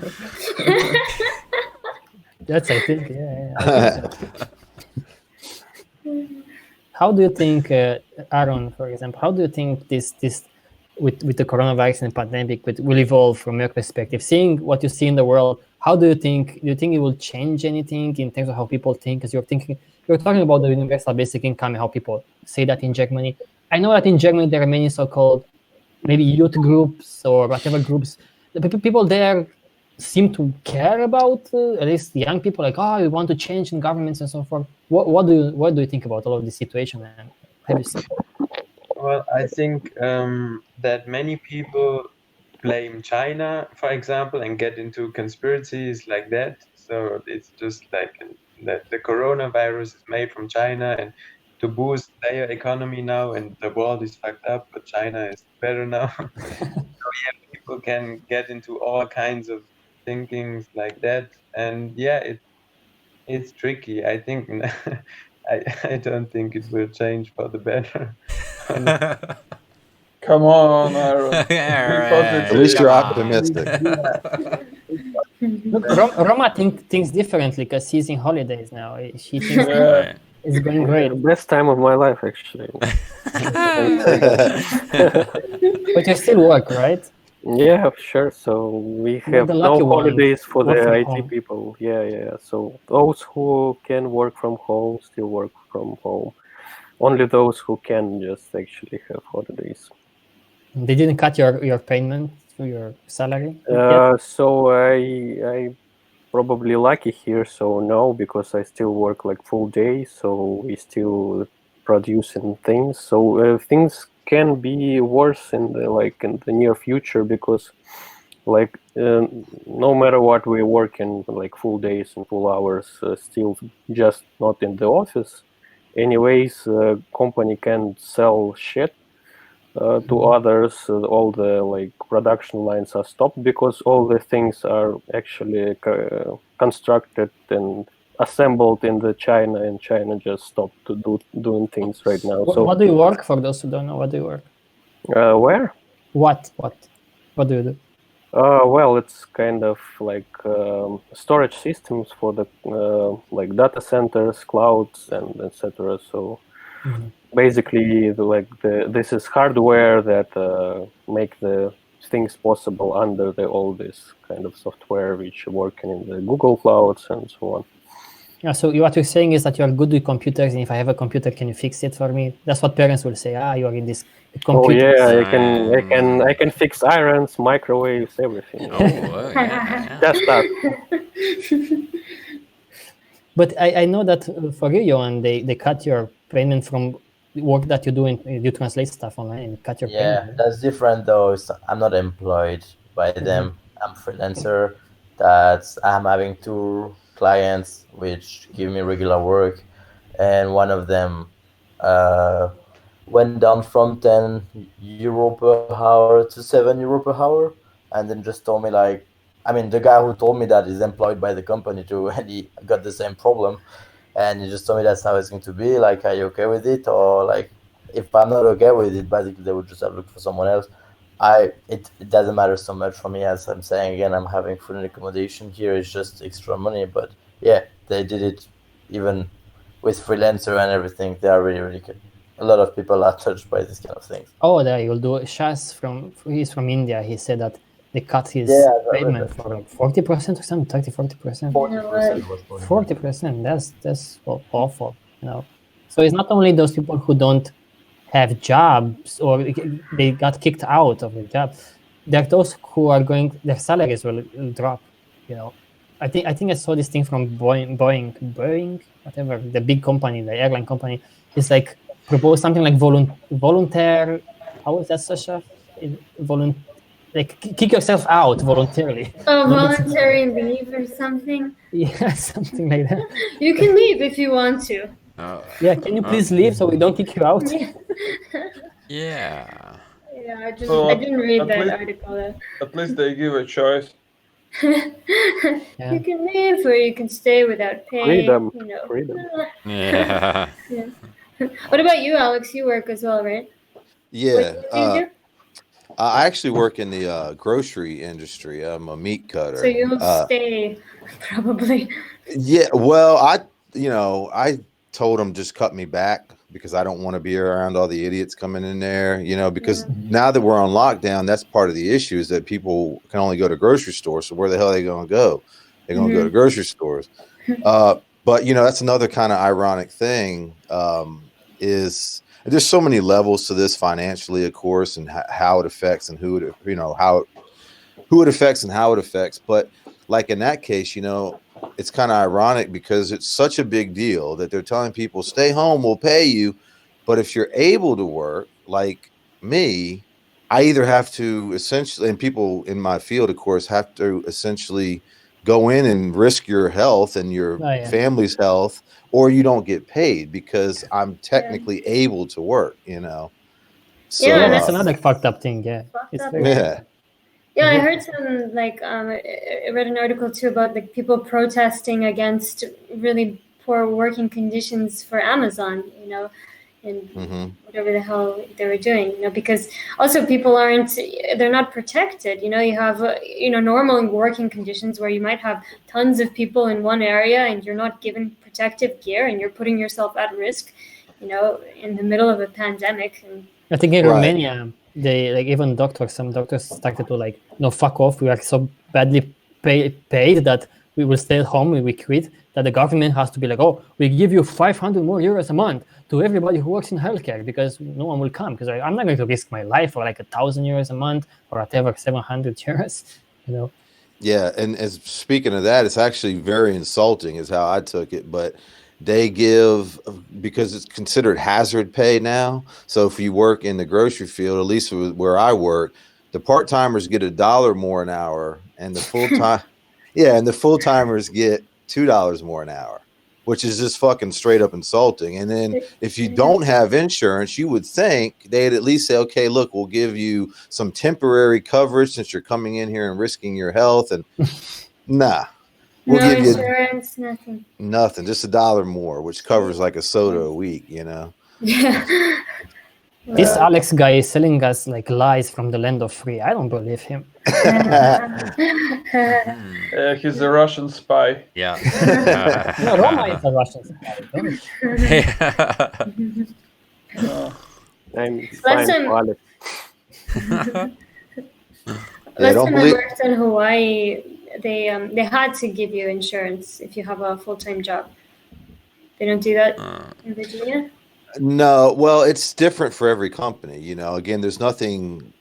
That's, I think, yeah. How do you think, Aaron, for example, how do you think this with the coronavirus and pandemic will evolve from your perspective? Seeing what you see in the world, how do you think it will change anything in terms of how people think? As you're talking about the universal basic income and how people say that in Germany. I know that in Germany there are many so-called maybe youth groups or whatever groups. The people there seem to care about at least the young people, like, we want to change in governments and so forth. What do you think about all of this situation, and have you seen? Well, I think that many people blame China, for example, and get into conspiracies like that. So it's just like that the coronavirus is made from China and to boost their economy now, and the world is fucked up, but China is better now. So yeah, people can get into all kinds of thinkings like that, and yeah, it's tricky. I think I don't think it will change for the better. Come on, Aaron. At least you're optimistic. Look, Roma thinks differently because he's in holidays now. She thinks it's going great. Best time of my life, actually. But you still work, right? Yeah, sure. So we have no holidays for the IT people. Yeah. So those who can work from home still work from home. Only those who can just actually have holidays. They didn't cut your payment, your salary? So I probably lucky here, so no, because I still work like full day, so we still producing things. So things can be worse in the near future, because no matter what, we work in like full days and full hours, still just not in the office. Anyways, company can sell shit to others. All the production lines are stopped because all the things are actually constructed and assembled in the China, and China just stopped to doing things right now. So what do you work for? Those who don't know, what do you work? Where? What do you do? Well, it's kind of like storage systems for the data centers, clouds, and etc. So basically, this is hardware that make the things possible under all this kind of software which working in the Google clouds and so on. Yeah, so what you're saying is that you're good with computers, and if I have a computer, can you fix it for me? That's what parents will say. You are in this Oh computer. yeah, I can fix irons, microwaves, everything. Yeah. Just that. But I know that for you, Johan, they cut your payment from the work that you do. You translate stuff online and cut your Yeah, payment. that's different though. I'm not employed by them. I'm freelancer. I'm having two clients which give me regular work, and one of them uh, went down from 10 euro per hour to 7 euro per hour, and then just told me like, I mean, the guy who told me that is employed by the company too, and he got the same problem, and he just told me that's how it's going to be. Like, are you okay with it? Or like, if I'm not okay with it, basically they would just have looked for someone else. It doesn't matter so much for me, as I'm saying again. I'm having food and accommodation here. It's just extra money, but yeah, they did it even with freelancer and everything. They are really really good. A lot of people are touched by this kind of things. Oh, there you'll do. Shaz he's from India. He said that they cut his Yeah, I read payment that. for like 40% or something, 30-40%. 40% was 40%. That's awful, you know. So it's not only those people who don't have jobs or they got kicked out of the job. There are those who are their salaries will drop. You know, I think I saw this thing from Boeing, whatever, the big company, the airline company. It's like propose something like volunteer. How is that, Sasha? Like kick yourself out voluntarily. Oh, voluntary leave or something. Yeah, something like that. You can leave if you want to. Yeah, can you please leave so we don't kick you out? Yeah. Yeah, I So didn't read at that least- article. At least they give a choice. Yeah. You can leave or you can stay without pay. Freedom. You know. Freedom. Yeah. What about you, Alex? You work as well, right? Yeah. What do you do? I actually work in the grocery industry. I'm a meat cutter. So you'll stay, probably. Yeah. Well, I told them just cut me back because I don't want to be around all the idiots coming in there, because now that we're on lockdown, that's part of the issue is that people can only go to grocery stores. So where the hell are they going to go? They're going to go to grocery stores. But, that's another kind of ironic thing is there's so many levels to this financially, of course, and how it affects and who it affects and how it affects. But like in that case, it's kind of ironic because it's such a big deal that they're telling people stay home, we'll pay you. But if you're able to work like me, I either have to essentially, and people in my field, of course, have to essentially go in and risk your health and your family's health, or you don't get paid because I'm technically able to work, So, Yeah, that's another fucked up thing. Yeah. Yeah, I heard some I read an article too about people protesting against really poor working conditions for Amazon, and whatever the hell they were doing, because also people they're not protected. You have normal working conditions where you might have tons of people in one area and you're not given protective gear and you're putting yourself at risk, in the middle of a pandemic. And I think in Romania, they even some doctors started to fuck off. We are so badly paid that we will stay at home. We quit. That the government has to be like, oh, we give you 500 more euros a month to everybody who works in healthcare because no one will come because I'm not going to risk my life for 1,000 euros a month or whatever, 700 euros. Yeah, and as speaking of that, it's actually very insulting is how I took it, but they give, because it's considered hazard pay now. So if you work in the grocery field, at least where I work, the part-timers get $1 more an hour and the full-time, and the full-timers get $2 more an hour, which is just fucking straight up insulting. And then if you don't have insurance, you would think they'd at least say, okay, look, we'll give you some temporary coverage since you're coming in here and risking your health. And nah. We'll no give insurance, nothing. Nothing, just $1 more, which covers like a soda a week, Yeah. This Alex guy is selling us lies from the land of free. I don't believe him. He's a Russian spy. Yeah. No, Roma is a Russian spy. I'm fine for Alex. Last time I worked in Hawaii, they had to give you insurance if you have a full-time job. They don't do that in Virginia? No, well, it's different for every company. You know, again, there's nothing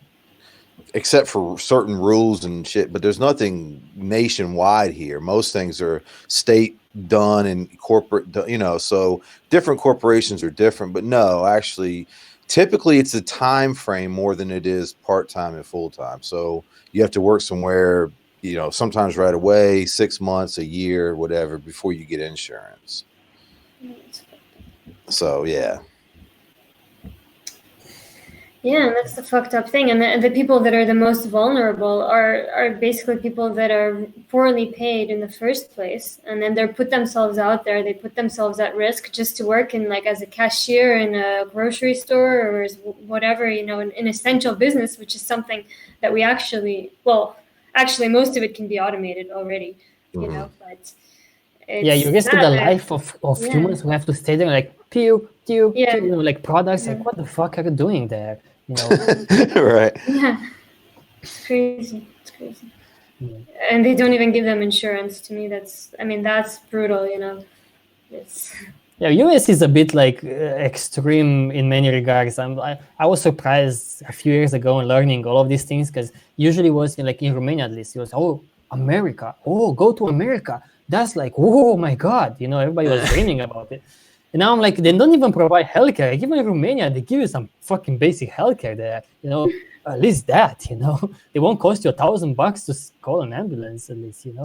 except for certain rules and shit, but there's nothing nationwide here. Most things are state done and corporate, you know, so different corporations are different. But no, actually, typically it's a time frame more than it is part-time and full-time. So you have to work somewhere, you know, sometimes right away, 6 months, a year, whatever, before you get insurance. So yeah. Yeah, and that's the fucked up thing. And the people that are the most vulnerable are basically people that are poorly paid in the first place. And then they put themselves out there. They put themselves at risk just to work in like as a cashier in a grocery store or as whatever, you know, an essential business, which is something that we actually most of it can be automated already, you know, but you risk the life of humans who have to stay there like pew, you know, like products. Like, what the fuck are you doing there? You know, right? Yeah, it's crazy. And they don't even give them insurance. To me, that's brutal. You know, it's. Yeah, US is a bit like extreme in many regards. I was surprised a few years ago in learning all of these things because usually it was like in Romania at least it was America, go to America. That's like, oh my God, you know, everybody was dreaming about it. And now I'm like, they don't even provide healthcare. Like, even in Romania, they give you some fucking basic healthcare there. You know, at least that. You know, it won't cost you $1,000 to call an ambulance. At least, you know,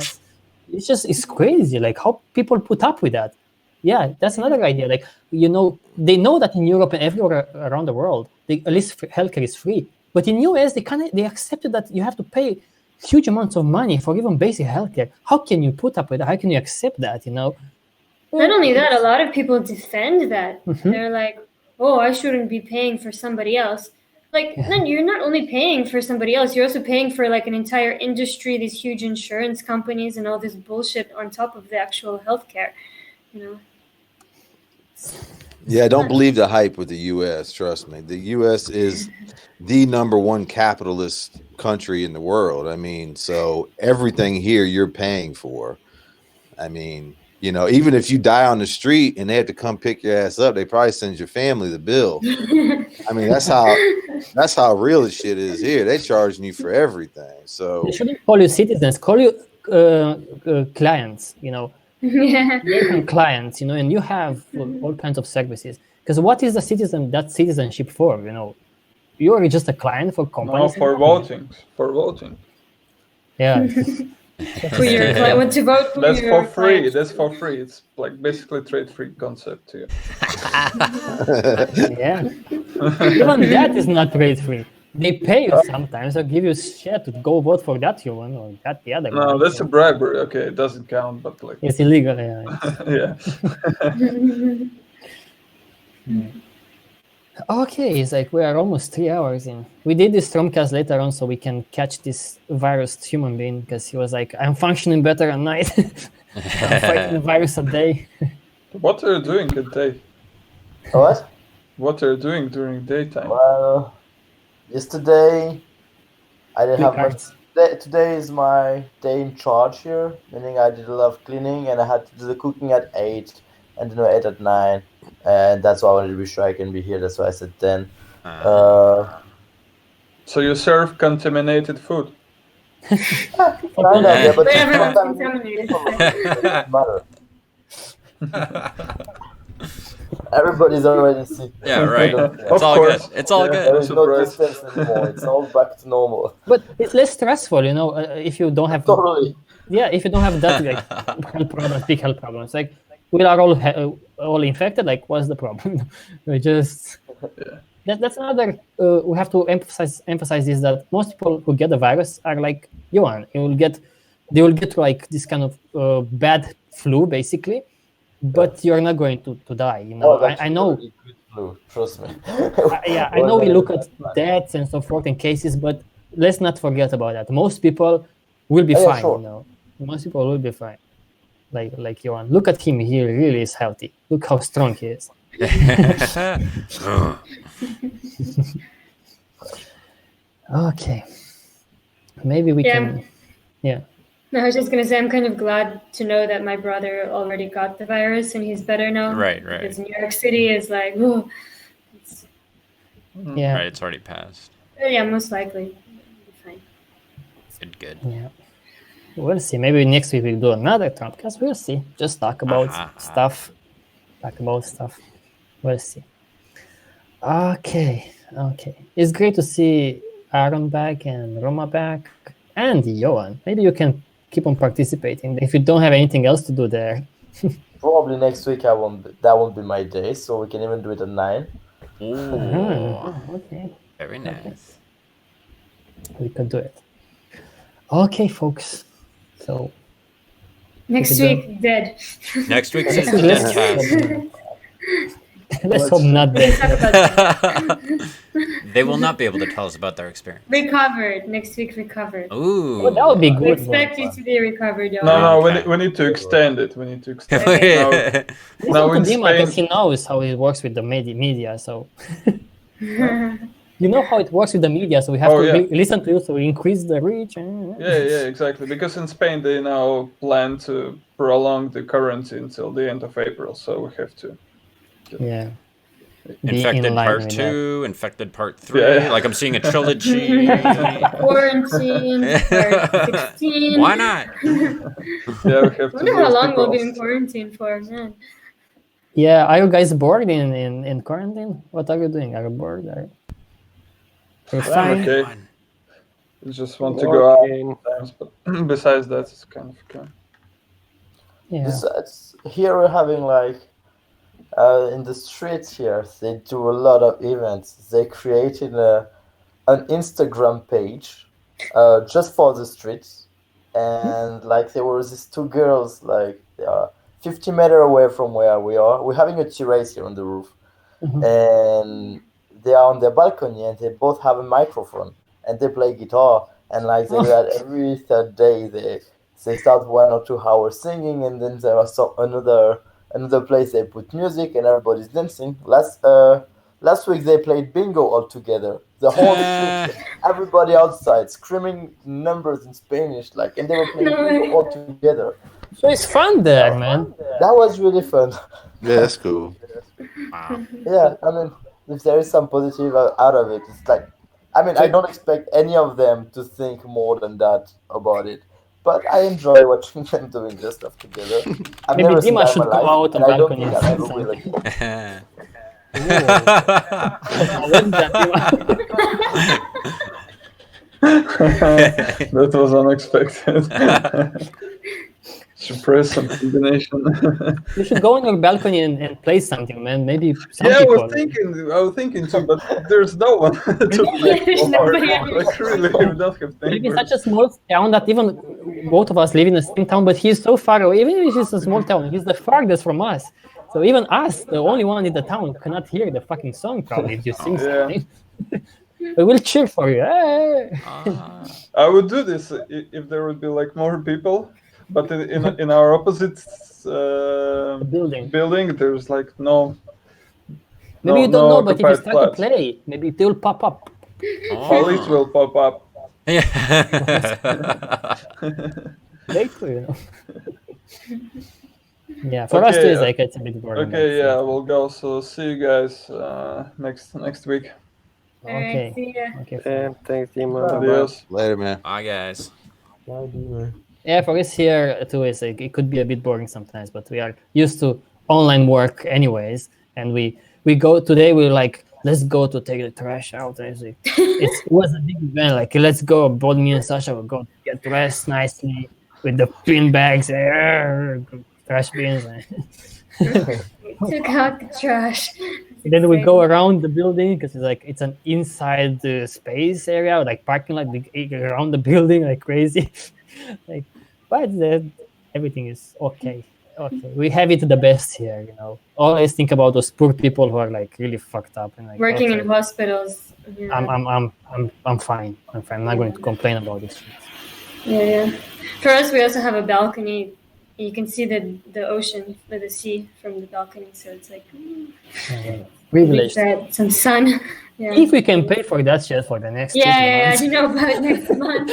it's crazy. Like how people put up with that. Yeah, that's another idea. Like, you know, they know that in Europe and everywhere around the world, at least healthcare is free. But in US, they accepted that you have to pay huge amounts of money for even basic healthcare. How can you put up with that? How can you accept that? You know. Not only that, a lot of people defend that. They're like, "Oh, I shouldn't be paying for somebody else." Like, then you're not only paying for somebody else, you're also paying for like an entire industry, these huge insurance companies, and all this bullshit on top of the actual healthcare. You know. Yeah, don't believe the hype with the U.S. Trust me, the U.S. is the #1 capitalist country in the world. I mean, so everything here you're paying for. I mean. You know, even if you die on the street and they have to come pick your ass up, they probably send your family the bill. I mean, that's how real the shit is here. They charging you for everything. So they shouldn't call you citizens, call you clients. You know, American clients. You know, and you have all kinds of services. Because what is that citizenship for? You know, you are just a client for companies. No, for voting. For voting. Yeah. What to vote for? That's for free. That's for free. It's like basically trade-free concept here. Yeah. Even that is not trade-free. They pay you sometimes or give you shit to go vote for that one or that the other one. No, that's a bribery. Okay, it doesn't count, but like it's illegal. Yeah. Yeah. Okay, it's like we are almost 3 hours in. We did this TROM-Cast later on so we can catch this virus human being because he was like, I'm functioning better at night. I'm fighting the virus at day. What are you doing at day? What? What are you doing during daytime? Well, yesterday I didn't have much. Today is my day in charge here, meaning I did a lot of cleaning and I had to do the cooking at 8 and then 8 at 9. And that's why I wanted to be sure I can be here. That's why I said 10. So you serve contaminated food? Yeah, but contaminated. matter. Everybody's already sick. Yeah, right. It's all good. It's all good. There is no distance anymore. It's all back to normal. But it's less stressful, you know, if you don't have... Totally. Yeah, if you don't have that, like, big health problems. Like, we are all infected. Like, what's the problem? We just that's another. We have to emphasize this, that most people who get the virus are like Johan. They will get like this kind of bad flu, basically. But you're not going to die. You know, I know. Really good flu, trust me. I know we look at deaths and so forth in cases, but let's not forget about that. Most people will be fine. Sure. You know, most people will be fine. Like Johan, look at him. He really is healthy. Look how strong he is. Okay, maybe we can. Yeah. No, I was just gonna say I'm kind of glad to know that my brother already got the virus and he's better now. Right. Because New York City is like, oh, Yeah. Right, it's already passed. yeah, most likely. Fine. Good. Yeah. We'll see. Maybe next week we'll do another TROM-Cast. We'll see. Just talk about stuff. Talk about stuff. We'll see. Okay. It's great to see Aaron back and Roma back and Johan. Maybe you can keep on participating if you don't have anything else to do there. Probably next week that won't be my day, so we can even do it at 9. Ooh. Okay. Very nice. We could do it. Okay, folks. So Next week, dead. Next week's is the dead cast. Let's hope not dead. They will not be able to tell us about their experience. Recovered. Next week, recovered. Ooh. Well, that would be We good. expect you to be recovered, Johan. No, Okay. we need to extend it. We need to extend Okay. it. Now in Dima, because he Spain, knows how it works with the media. So you know how it works with the media. So we have to listen to you. So we increase the reach. yeah, exactly. Because in Spain they now plan to prolong the quarantine till the end of April, so we have to. Yeah. Infected part 2, infected part 3. Yeah. Like I'm seeing a trilogy. Quarantine, part 16. Why not? Yeah, we have I to. wonder do how long we'll be sequels. in quarantine for, man. Yeah. Are you guys bored in quarantine? What are you doing? Are you bored? Are you I'm fine? okay. I just want to go out sometimes, but besides that, it's kind of okay. Yeah. Here we're having in the streets here, they do a lot of events. They created an Instagram page just for the streets, and there were these 2 girls 50 meters away from where we are. We're having a terrace here on the roof, and they are on their balcony, and they both have a microphone, and they play guitar, and they do that every third day. They start 1 or 2 hours singing, and then there was another place they put music and everybody's dancing. Last week they played bingo all together. The whole street, everybody outside screaming numbers in Spanish, and they were playing bingo all together. So it's fun there, man. That was really fun. Yeah, that's cool. Wow. Yeah, I mean, if there is some positive out of it, it's I don't expect any of them to think more than that about it. But I enjoy watching them doing this stuff together. I've Maybe never seen Dima that in should my go life, out on and I don't balcony think and I say ever will something. again. That was unexpected. Surprise some combination. You should go on your balcony and play something, man. Maybe some I people. was thinking too, but there's no one to play There's for. nobody Really, we don't have Maybe neighbors. such a small town that even both of us live in the same town, but he's so far away. Even if it's a small town, he's the farthest from us. So even us, the only one in the town, cannot hear the fucking song probably if you sing something. We will cheer for you. Hey! I would do this if there would be more people, but in our opposite building, there's no. Maybe you don't know, but if you occupied start to flats. play, maybe they will pop up. Police will pop up. Yeah. Later, you know. Yeah, for us too, it's a bit boring. Okay, yeah, we'll go. So see you guys next week. Okay. See ya. Okay. And thanks, Dima. Adios. Later, man. Bye, guys. Yeah, for us here too, it could be a bit boring sometimes, but we are used to online work anyways, and we go today. We're let's go to take the trash out. And it was a big event. Let's go. Both me and Sasha will go get dressed nicely with the bin bags, trash bins. Took out the trash. Then we go around the building because it's an inside space area, parking lot around the building like crazy. But everything is okay. Okay, we have it the best here, you know. Always think about those poor people who are really fucked up and working in hospitals. Yeah. I'm fine. I'm fine. I'm not going to complain about this. Yeah. For us, we also have a balcony. You can see the ocean or the sea from the balcony, so it's privileged. Some sun. Yeah. If we can pay for that shit for the next. Yeah. You know about next month.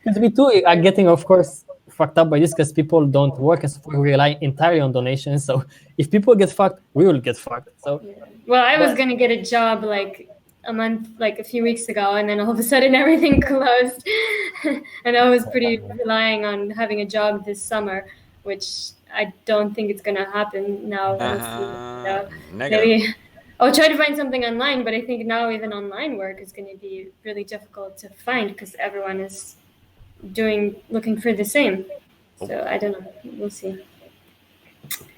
Because we too are getting, of course, fucked up by this because people don't work as we rely entirely on donations. So if people get fucked, we will get fucked. So well, I was gonna get a job like a few weeks ago, and then all of a sudden everything closed, and I was pretty relying on having a job this summer, which I don't think it's gonna happen now. Maybe I'll try to find something online, but I think now even online work is going to be really difficult to find because everyone is looking for the same. So I don't know. We'll see.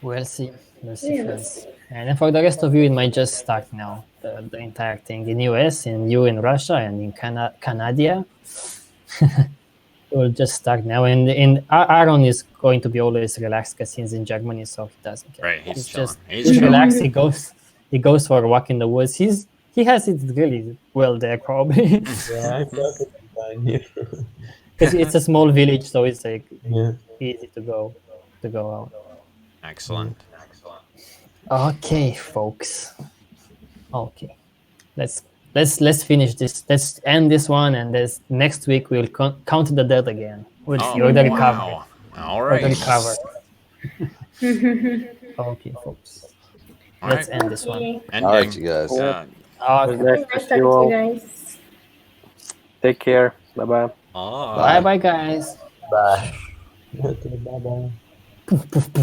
We'll see. Friends. And then for the rest of you, it might just start now. The entire thing in US, in Russia, and in Canada. It will just start now. And Aaron is going to be always relaxed because he's in Germany, so he doesn't care. Right, he's just he's relaxed. He goes for a walk in the woods. He has it really well there, probably. Yeah, because it's a small village, so it's like easy to go out. Excellent. Okay, folks. Okay, let's finish this. Let's end this one, and next week we'll count the dead again. We'll see the recovery. All right. The recovery. Okay, folks. Let's end this one. All right, you guys. Nice to see you all. Guys. Take care. Bye-bye. Bye-bye, guys. Bye. Bye-bye.